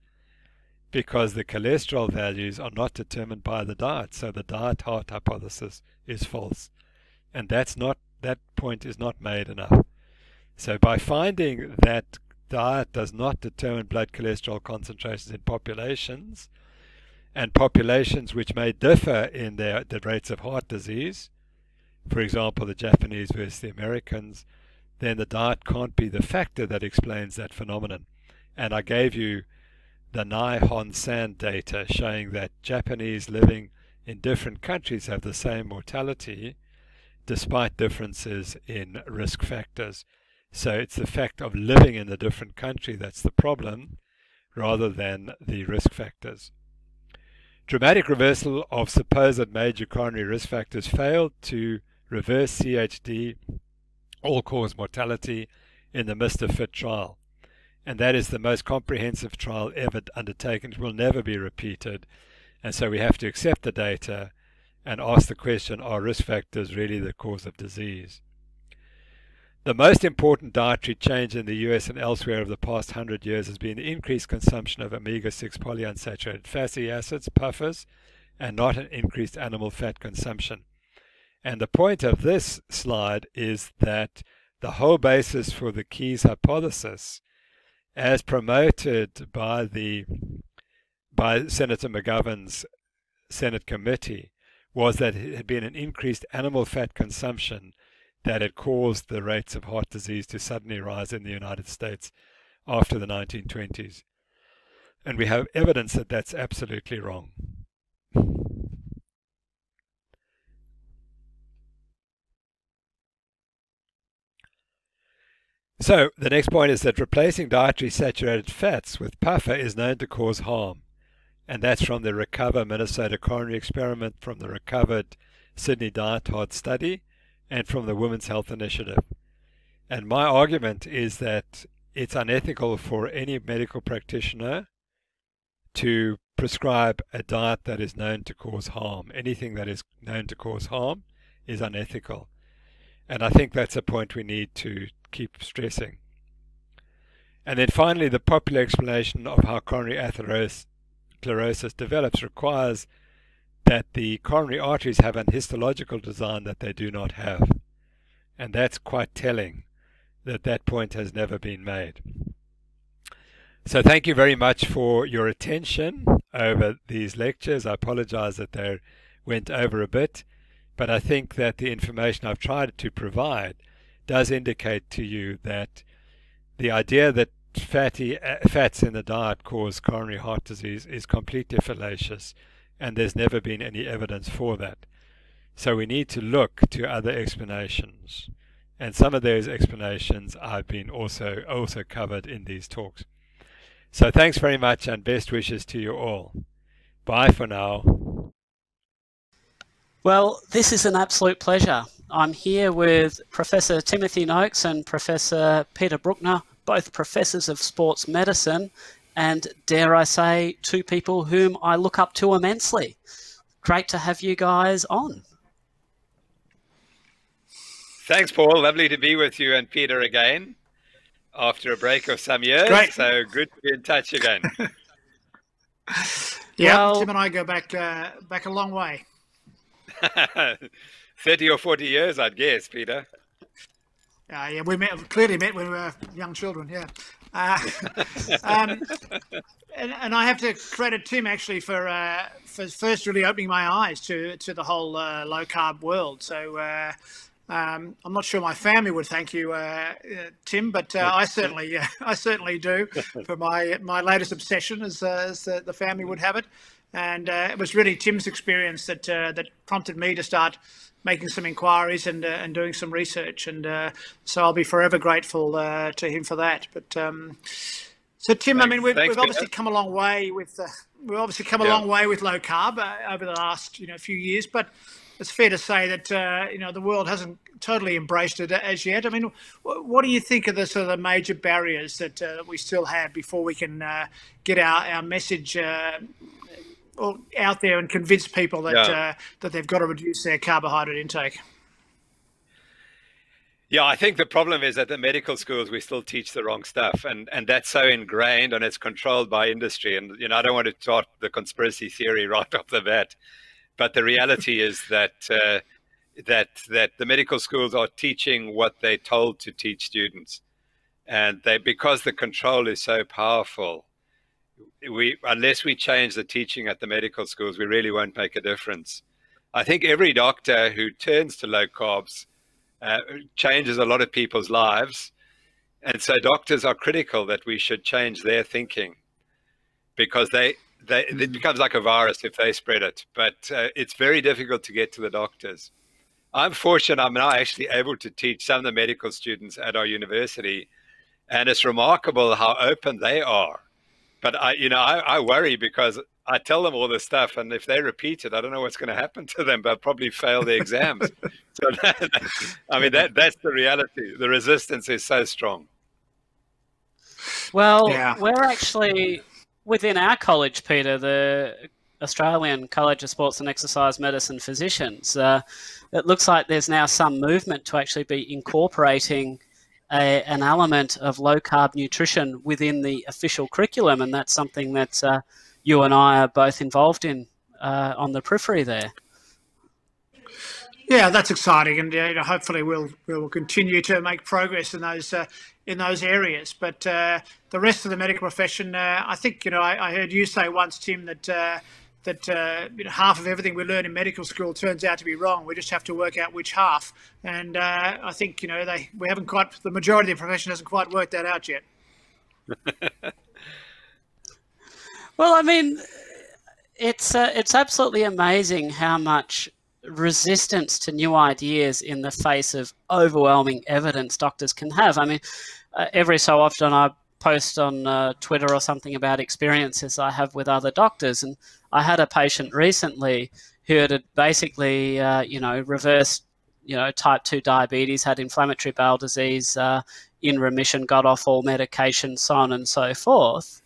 because the cholesterol values are not determined by the diet. So the diet heart hypothesis is false, and that point is not made enough. So by finding that diet does not determine blood cholesterol concentrations in populations, and populations which may differ in the rates of heart disease, for example, the Japanese versus the Americans, then the diet can't be the factor that explains that phenomenon. And I gave you the Nai-Hon-San data showing that Japanese living in different countries have the same mortality despite differences in risk factors. So it's the fact of living in a different country that's the problem rather than the risk factors. Dramatic reversal of supposed major coronary risk factors failed to reverse CHD, all-cause mortality, in the Mr. Fit trial. And that is the most comprehensive trial ever undertaken. It will never be repeated. And so we have to accept the data and ask the question, are risk factors really the cause of disease? The most important dietary change in the US and elsewhere over the past 100 years has been the increased consumption of omega-6 polyunsaturated fatty acids, PUFAs, and not an increased animal fat consumption. And the point of this slide is that the whole basis for the Keyes hypothesis, as promoted by Senator McGovern's Senate committee, was that it had been an increased animal fat consumption that had caused the rates of heart disease to suddenly rise in the United States after the 1920s. And we have evidence that that's absolutely wrong. So the next point is that replacing dietary saturated fats with PUFA is known to cause harm. And that's from the Recover Minnesota Coronary Experiment, from the Recovered Sydney Diet Hard Study, and from the Women's Health Initiative. And my argument is that it's unethical for any medical practitioner to prescribe a diet that is known to cause harm. Anything that is known to cause harm is unethical. And I think that's a point we need to keep stressing. And then finally, the popular explanation of how coronary atherosclerosis develops requires that the coronary arteries have an histological design that they do not have. And that's quite telling that that point has never been made. So thank you very much for your attention over these lectures. I apologize that they went over a bit, but I think that the information I've tried to provide does indicate to you that the idea that fats in the diet cause coronary heart disease is completely fallacious, and there's never been any evidence for that. So we need to look to other explanations, and some of those explanations I've been also covered in these talks. So thanks very much, and best wishes to you all. Bye for now. Well, this is an absolute pleasure. I'm here with Professor Timothy Noakes and Professor Peter Bruckner, both professors of sports medicine, and dare I say, two people whom I look up to immensely. Great to have you guys on. Thanks, Paul. Lovely to be with you and Peter again after a break of some years. Great. So good to be in touch again. Yeah, Well, Tim and I go back a long way. 30 or 40 years, I'd guess, Peter. Yeah, we clearly met when we were young children. Yeah, and I have to credit Tim actually for first really opening my eyes to the whole low carb world. So I'm not sure my family would thank you, Tim, but I certainly do for my latest obsession, as the family would have it. And it was really Tim's experience that prompted me to start making some inquiries and doing some research, and so I'll be forever grateful to him for that. But so Tim, I mean, we've obviously come a long way with a long way with low carb over the last few years, but it's fair to say that the world hasn't totally embraced it as yet. I mean, what do you think are the sort of the major barriers that we still have before we can get our message out there and convince people that that they've got to reduce their carbohydrate intake? Yeah, I think the problem is that the medical schools, we still teach the wrong stuff, and that's so ingrained and it's controlled by industry. And I don't want to start the conspiracy theory right off the bat, but the reality is that that the medical schools are teaching what they're told to teach students, and because the control is so powerful, unless we change the teaching at the medical schools, we really won't make a difference. I think every doctor who turns to low carbs changes a lot of people's lives. And so doctors are critical that we should change their thinking, because it becomes like a virus if they spread it. But it's very difficult to get to the doctors. I'm fortunate I'm now actually able to teach some of the medical students at our university, and it's remarkable how open they are. But I worry, because I tell them all this stuff, and if they repeat it, I don't know what's going to happen to them. They'll probably fail the exams. So I mean, that's the reality. The resistance is so strong. Well, Yeah. we're actually, within our college, Peter, the Australian College of Sports and Exercise Medicine Physicians, it looks like there's now some movement to actually be incorporating an element of low-carb nutrition within the official curriculum, and that's something that you and I are both involved in on the periphery there. Yeah, that's exciting, and hopefully we'll continue to make progress in those areas. But the rest of the medical profession, I think I heard you say once, Tim, that half of everything we learn in medical school turns out to be wrong. We just have to work out which half. And I think we haven't quite, the majority of the profession hasn't quite worked that out yet. Well, I mean, it's absolutely amazing how much resistance to new ideas in the face of overwhelming evidence doctors can have. I mean, every so often I post on Twitter or something about experiences I have with other doctors, and I had a patient recently who had basically, reversed, type 2 diabetes, had inflammatory bowel disease, in remission, got off all medication, so on and so forth.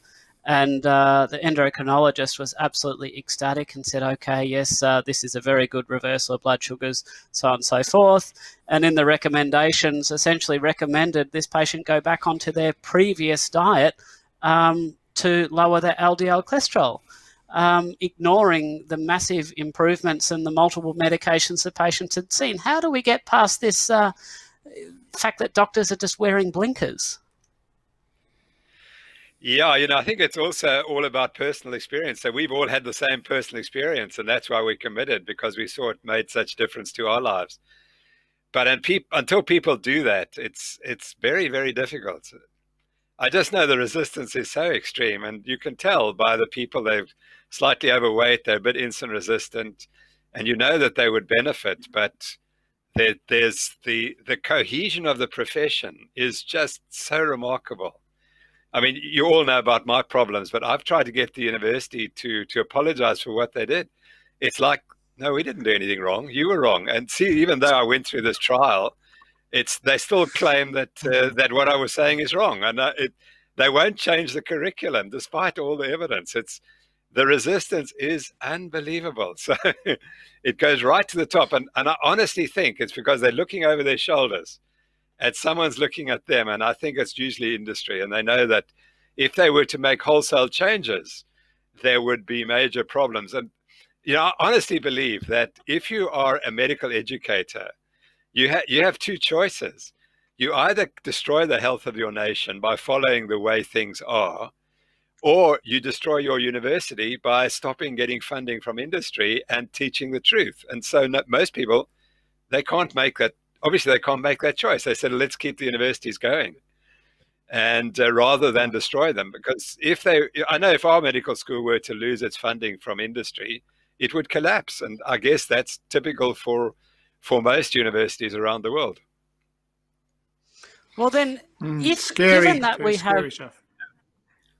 And the endocrinologist was absolutely ecstatic and said, okay, yes, this is a very good reversal of blood sugars, so on and so forth. And in the recommendations, essentially recommended this patient go back onto their previous diet to lower their LDL cholesterol, ignoring the massive improvements and the multiple medications the patients had seen. How do we get past this fact that doctors are just wearing blinkers? Yeah, I think it's also all about personal experience. So we've all had the same personal experience, and that's why we're committed, because we saw it made such difference to our lives. But until people do that, it's very, very difficult. I just know the resistance is so extreme, and you can tell by the people they're slightly overweight, they're a bit insulin resistant, and you know that they would benefit, but there's the cohesion of the profession is just so remarkable. I mean, you all know about my problems, but I've tried to get the university to apologize for what they did. It's like, no, we didn't do anything wrong. You were wrong. And see, even though I went through this trial, they still claim that that what I was saying is wrong, and they won't change the curriculum despite all the evidence. The resistance is unbelievable. So it goes right to the top, and I honestly think it's because they're looking over their shoulders. And someone's looking at them, and I think it's usually industry, and they know that if they were to make wholesale changes, there would be major problems. And I honestly believe that if you are a medical educator, you have two choices. You either destroy the health of your nation by following the way things are, or you destroy your university by stopping getting funding from industry and teaching the truth. And so most people, they can't make that. Obviously, they can't make that choice. They said, let's keep the universities going, and rather than destroy them. Because I know if our medical school were to lose its funding from industry, it would collapse. And I guess that's typical for most universities around the world. Well, then, given that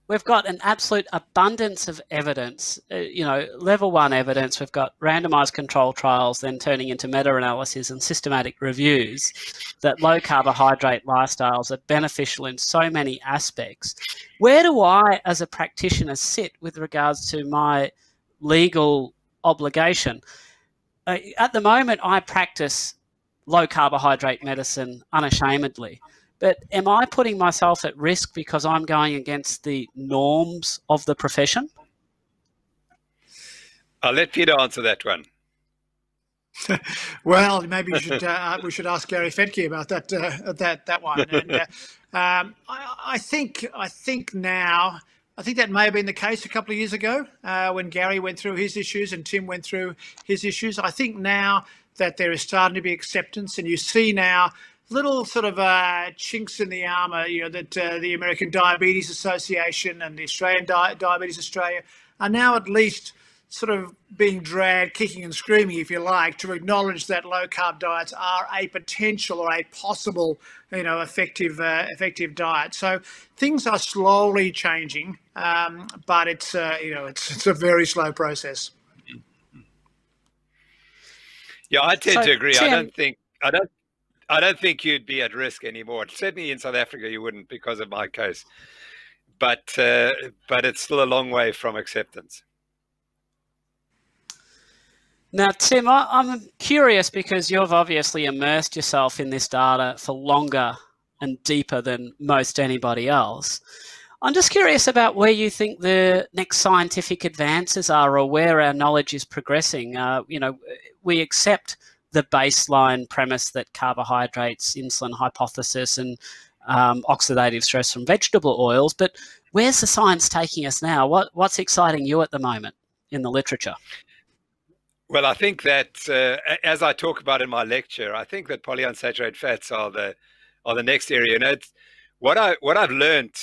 we've got an absolute abundance of evidence, level 1 evidence, we've got randomized control trials then turning into meta-analysis and systematic reviews that low carbohydrate lifestyles are beneficial in so many aspects. Where do I, as a practitioner, sit with regards to my legal obligation? At the moment, I practice low carbohydrate medicine unashamedly. But am I putting myself at risk because I'm going against the norms of the profession? I'll let Peter answer that one. Well, maybe we should ask Gary Fedke about that one. And I think now, I think that may have been the case a couple of years ago when Gary went through his issues and Tim went through his issues. I think now that there is starting to be acceptance, and you see now little sort of chinks in the armour, that the American Diabetes Association and the Australian Diabetes Australia are now at least sort of being dragged, kicking and screaming, if you like, to acknowledge that low-carb diets are a potential or a possible, effective diet. So things are slowly changing, but it's a very slow process. Yeah, I tend to agree. Tim, I don't think you'd be at risk anymore. Certainly in South Africa, you wouldn't because of my case. but it's still a long way from acceptance. Now, Tim, I'm curious because you've obviously immersed yourself in this data for longer and deeper than most anybody else. I'm just curious about where you think the next scientific advances are, or where our knowledge is progressing. You know, we accept the baseline premise that carbohydrates, insulin hypothesis, and oxidative stress from vegetable oils, but where's the science taking us now? What's exciting you at the moment in the literature? Well, I think that as I talk about in my lecture, I think that polyunsaturated fats are the next area. And it's what I've learned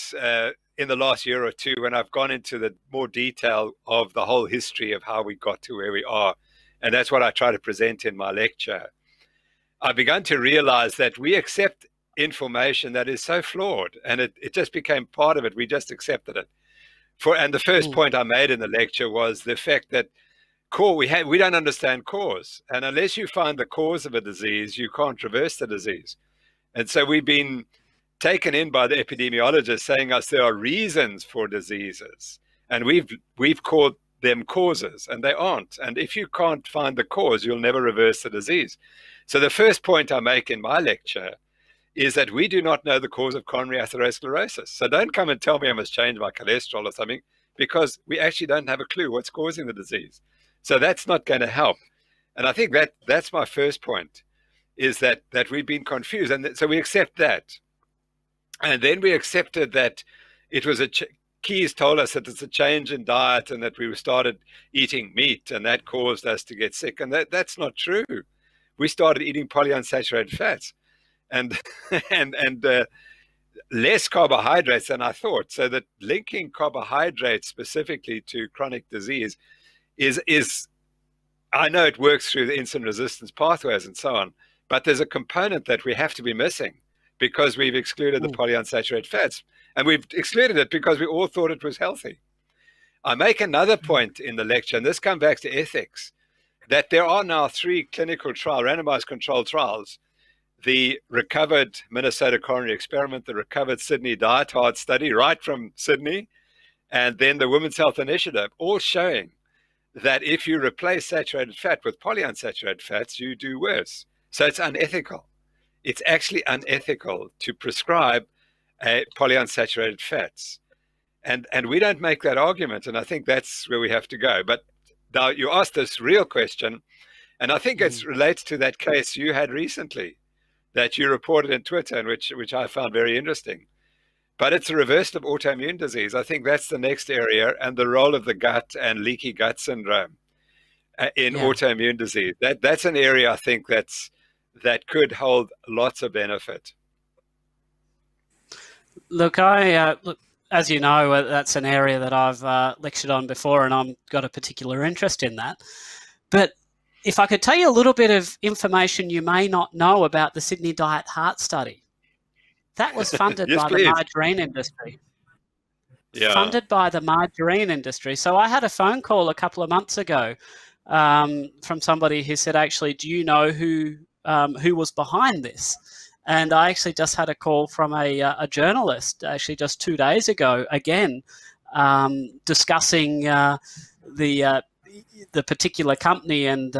in the last year or two, when I've gone into the more detail of the whole history of how we got to where we are, and that's what I try to present in my lecture. I've begun to realize that we accept information that is so flawed, and it just became part of it. We just accepted it. And the first point I made in the lecture was the fact that we don't understand cause, and unless you find the cause of a disease, you can't reverse the disease. And so we've been taken in by the epidemiologists saying us there are reasons for diseases, and we've called them causes, and they aren't. And if you can't find the cause, you'll never reverse the disease. So the first point I make in my lecture is that we do not know the cause of coronary atherosclerosis. So don't come and tell me I must change my cholesterol or something, because we actually don't have a clue what's causing the disease. So that's not going to help. And I think that's my first point, is that we've been confused. And so we accept that. And then we accepted that it was Keyes told us that it's a change in diet and that we started eating meat and that caused us to get sick. And that's not true. We started eating polyunsaturated fats and less carbohydrates than I thought. So that linking carbohydrates specifically to chronic disease is I know it works through the insulin resistance pathways and so on, but there's a component that we have to be missing because we've excluded the polyunsaturated fats. And we've excluded it because we all thought it was healthy. I make another point in the lecture, and this comes back to ethics, that there are now 3 clinical randomized controlled trials: the recovered Minnesota coronary experiment, the recovered Sydney diet hard study right from Sydney, and then the Women's Health Initiative, all showing that if you replace saturated fat with polyunsaturated fats, you do worse. So it's unethical. It's actually unethical to prescribe polyunsaturated fats. And we don't make that argument, and I think that's where we have to go. But now you asked this real question, and I think it relates to that case you had recently that you reported in Twitter, and which I found very interesting. But it's a reversal of autoimmune disease. I think that's the next area, and the role of the gut and leaky gut syndrome in autoimmune disease. That's an area I think that could hold lots of benefit. Look, as you know, that's an area that I've lectured on before, and I've got a particular interest in that. But if I could tell you a little bit of information you may not know about the Sydney Diet Heart Study. That was funded yes, by please. the margarine industry. Yeah. Funded by the margarine industry. So I had a phone call a couple of months ago from somebody who said, actually, do you know who was behind this? And I actually just had a call from a journalist, actually just 2 days ago, again, discussing the particular company, and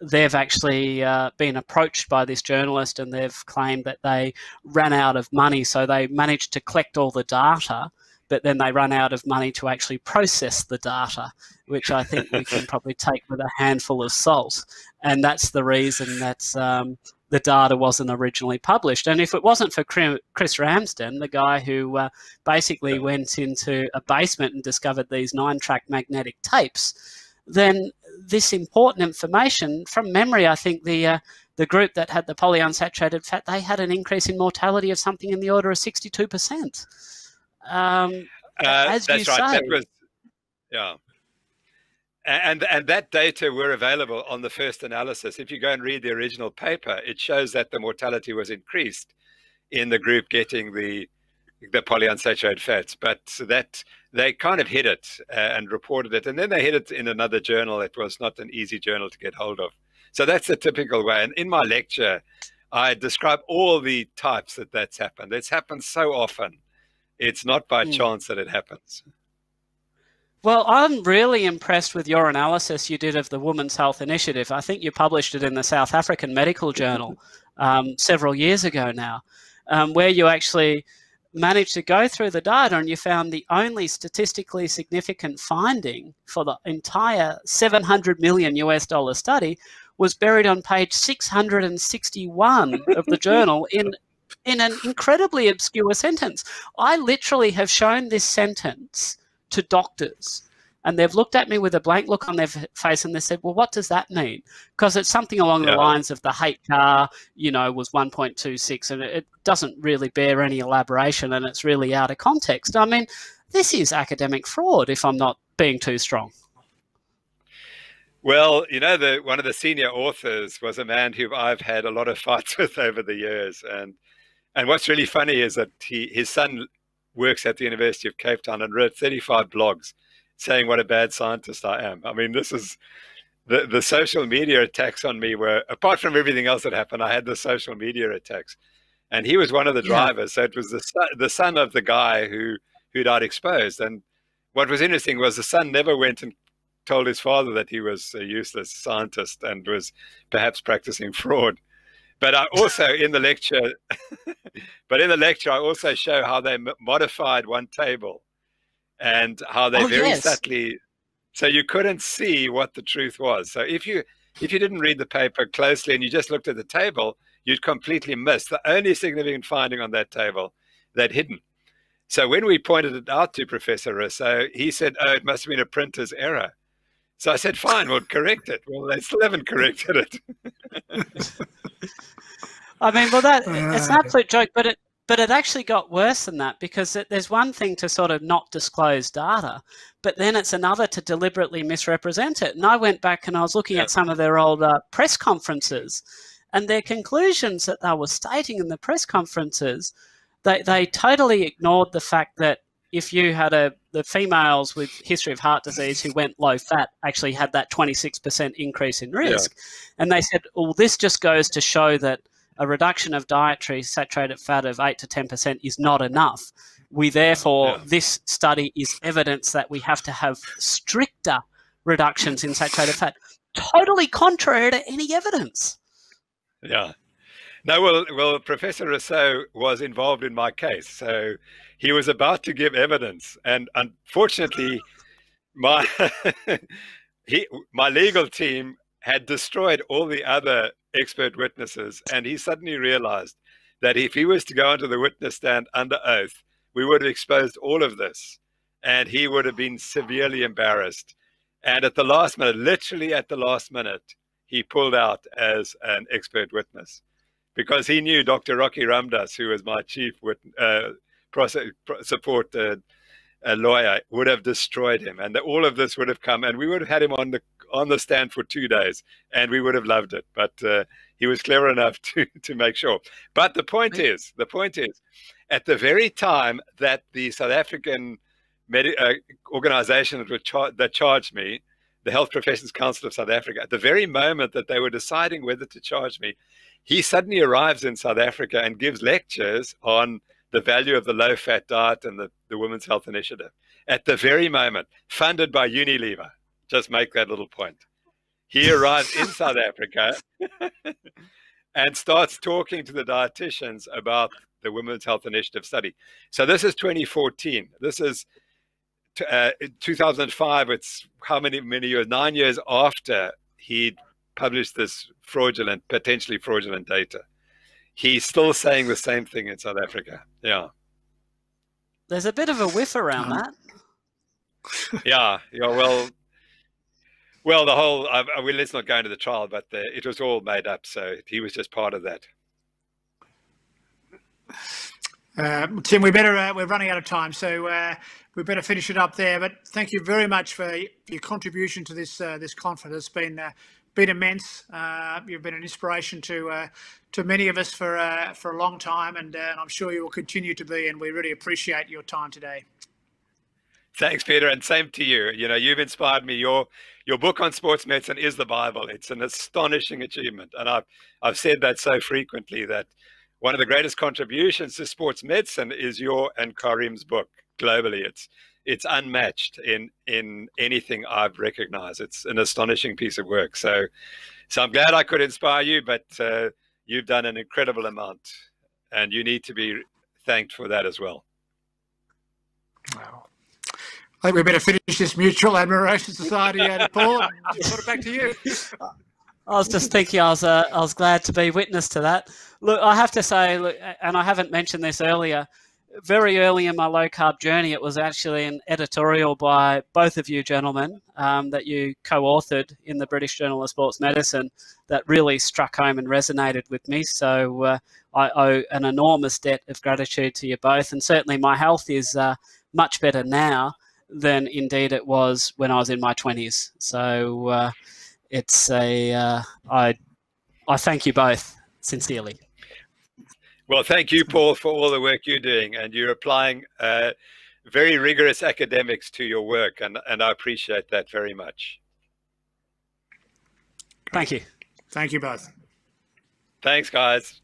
they've actually been approached by this journalist, and they've claimed that they ran out of money. So they managed to collect all the data, but then they run out of money to actually process the data, which I think we can probably take with a handful of salt. And that's the reason that the data wasn't originally published. And if it wasn't for Chris Ramsden, the guy who basically went into a basement and discovered these 9-track magnetic tapes, then this important information, from memory, I think the group that had the polyunsaturated fat, they had an increase in mortality of something in the order of 62%. As you say, that was, yeah. And that data were available on the first analysis. If you go and read the original paper, it shows that the mortality was increased in the group getting the polyunsaturated fats, but that they kind of hid it and reported it, and then they hid it in another journal. It was not an easy journal to get hold of. So that's the typical way. And in my lecture, I describe all the types that's happened. It's happened so often It's not by chance that it happens. Well, I'm really impressed with your analysis you did of the Women's Health Initiative. I think you published it in the South African Medical Journal several years ago now, where you actually managed to go through the data and you found the only statistically significant finding for the entire $700 million US study was buried on page 661 of the journal in an incredibly obscure sentence. I literally have shown this sentence to doctors, and they've looked at me with a blank look on their face and they said, well, what does that mean? Because it's something along the lines of the HCAR, was 1.26, and it doesn't really bear any elaboration, and it's really out of context. I mean, this is academic fraud, if I'm not being too strong. Well, one of the senior authors was a man who I've had a lot of fights with over the years. And what's really funny is that his son works at the University of Cape Town and wrote 35 blogs saying what a bad scientist I am. I mean, this is the social media attacks on me were, apart from everything else that happened, I had the social media attacks. And he was one of the drivers. So it was the son of the guy who died exposed. And what was interesting was the son never went and told his father that he was a useless scientist and was perhaps practicing fraud. But I also in the lecture, I also show how they modified one table and how they subtly, so you couldn't see what the truth was. So if you didn't read the paper closely and you just looked at the table, you'd completely miss the only significant finding on that table that hidden. So when we pointed it out to Professor Rousseau, he said, oh, it must have been a printer's error. So I said, fine, we'll correct it. Well, they still haven't corrected it. I mean, well, it's an absolute joke, but it actually got worse than that, because there's one thing to sort of not disclose data, but then it's another to deliberately misrepresent it. And I went back and I was looking at some of their old press conferences, and their conclusions that they were stating in the press conferences, they totally ignored the fact that if you had the females with history of heart disease who went low fat actually had that 26% increase in risk. Yeah. And they said, well, this just goes to show that a reduction of dietary saturated fat of 8 to 10% is not enough. This study is evidence that we have to have stricter reductions in saturated fat. Totally contrary to any evidence. Yeah. No, well, Professor Rousseau was involved in my case. So he was about to give evidence. And unfortunately, my legal team had destroyed all the other expert witnesses. And he suddenly realized that if he was to go onto the witness stand under oath, we would have exposed all of this. And he would have been severely embarrassed. And at the last minute, literally at the last minute, he pulled out as an expert witness, because he knew Dr. Rocky Ramdas, who was my chief support lawyer, would have destroyed him, and that all of this would have come, and we would have had him on the stand for 2 days, and we would have loved it. But he was clever enough to make sure. But the point is, at the very time that the South African organization that charged me, the Health Professions Council of South Africa, at the very moment that they were deciding whether to charge me, he suddenly arrives in South Africa and gives lectures on the value of the low-fat diet and the Women's Health Initiative. At the very moment, funded by Unilever. Just make that little point. He arrives in South Africa and starts talking to the dietitians about the Women's Health Initiative study. So this is 2014. This is 2005. It's how many years? 9 years after he published this potentially fraudulent data. He's still saying the same thing in South Africa. Yeah. There's a bit of a whiff around that. Yeah. Well, the whole, let's not go into the trial, but it was all made up. So he was just part of that. Tim, we're running out of time, so we better finish it up there. But thank you very much for your contribution to this conference. It's been immense. You've been an inspiration to many of us for a long time, and I'm sure you will continue to be. And we really appreciate your time today. Thanks, Peter, and same to you. You've inspired me. Your book on sports medicine is the Bible. It's an astonishing achievement, and I've said that so frequently that one of the greatest contributions to sports medicine is your and Karim's book globally. It's unmatched in anything I've recognized. It's an astonishing piece of work. So I'm glad I could inspire you, but you've done an incredible amount, and you need to be thanked for that as well. Wow. I think we better finish this mutual admiration society, Paul, and put it back to you. I was just thinking, I was glad to be witness to that. Look, I have to say, look, and I haven't mentioned this earlier, very early in my low-carb journey, it was actually an editorial by both of you gentlemen that you co-authored in the British Journal of Sports Medicine that really struck home and resonated with me. So I owe an enormous debt of gratitude to you both. And certainly my health is much better now than indeed it was when I was in my 20s. So it's I thank you both sincerely. Well, thank you, Paul, for all the work you're doing, and you're applying very rigorous academics to your work, and I appreciate that very much. Thank you. Thank you both. Thanks, guys.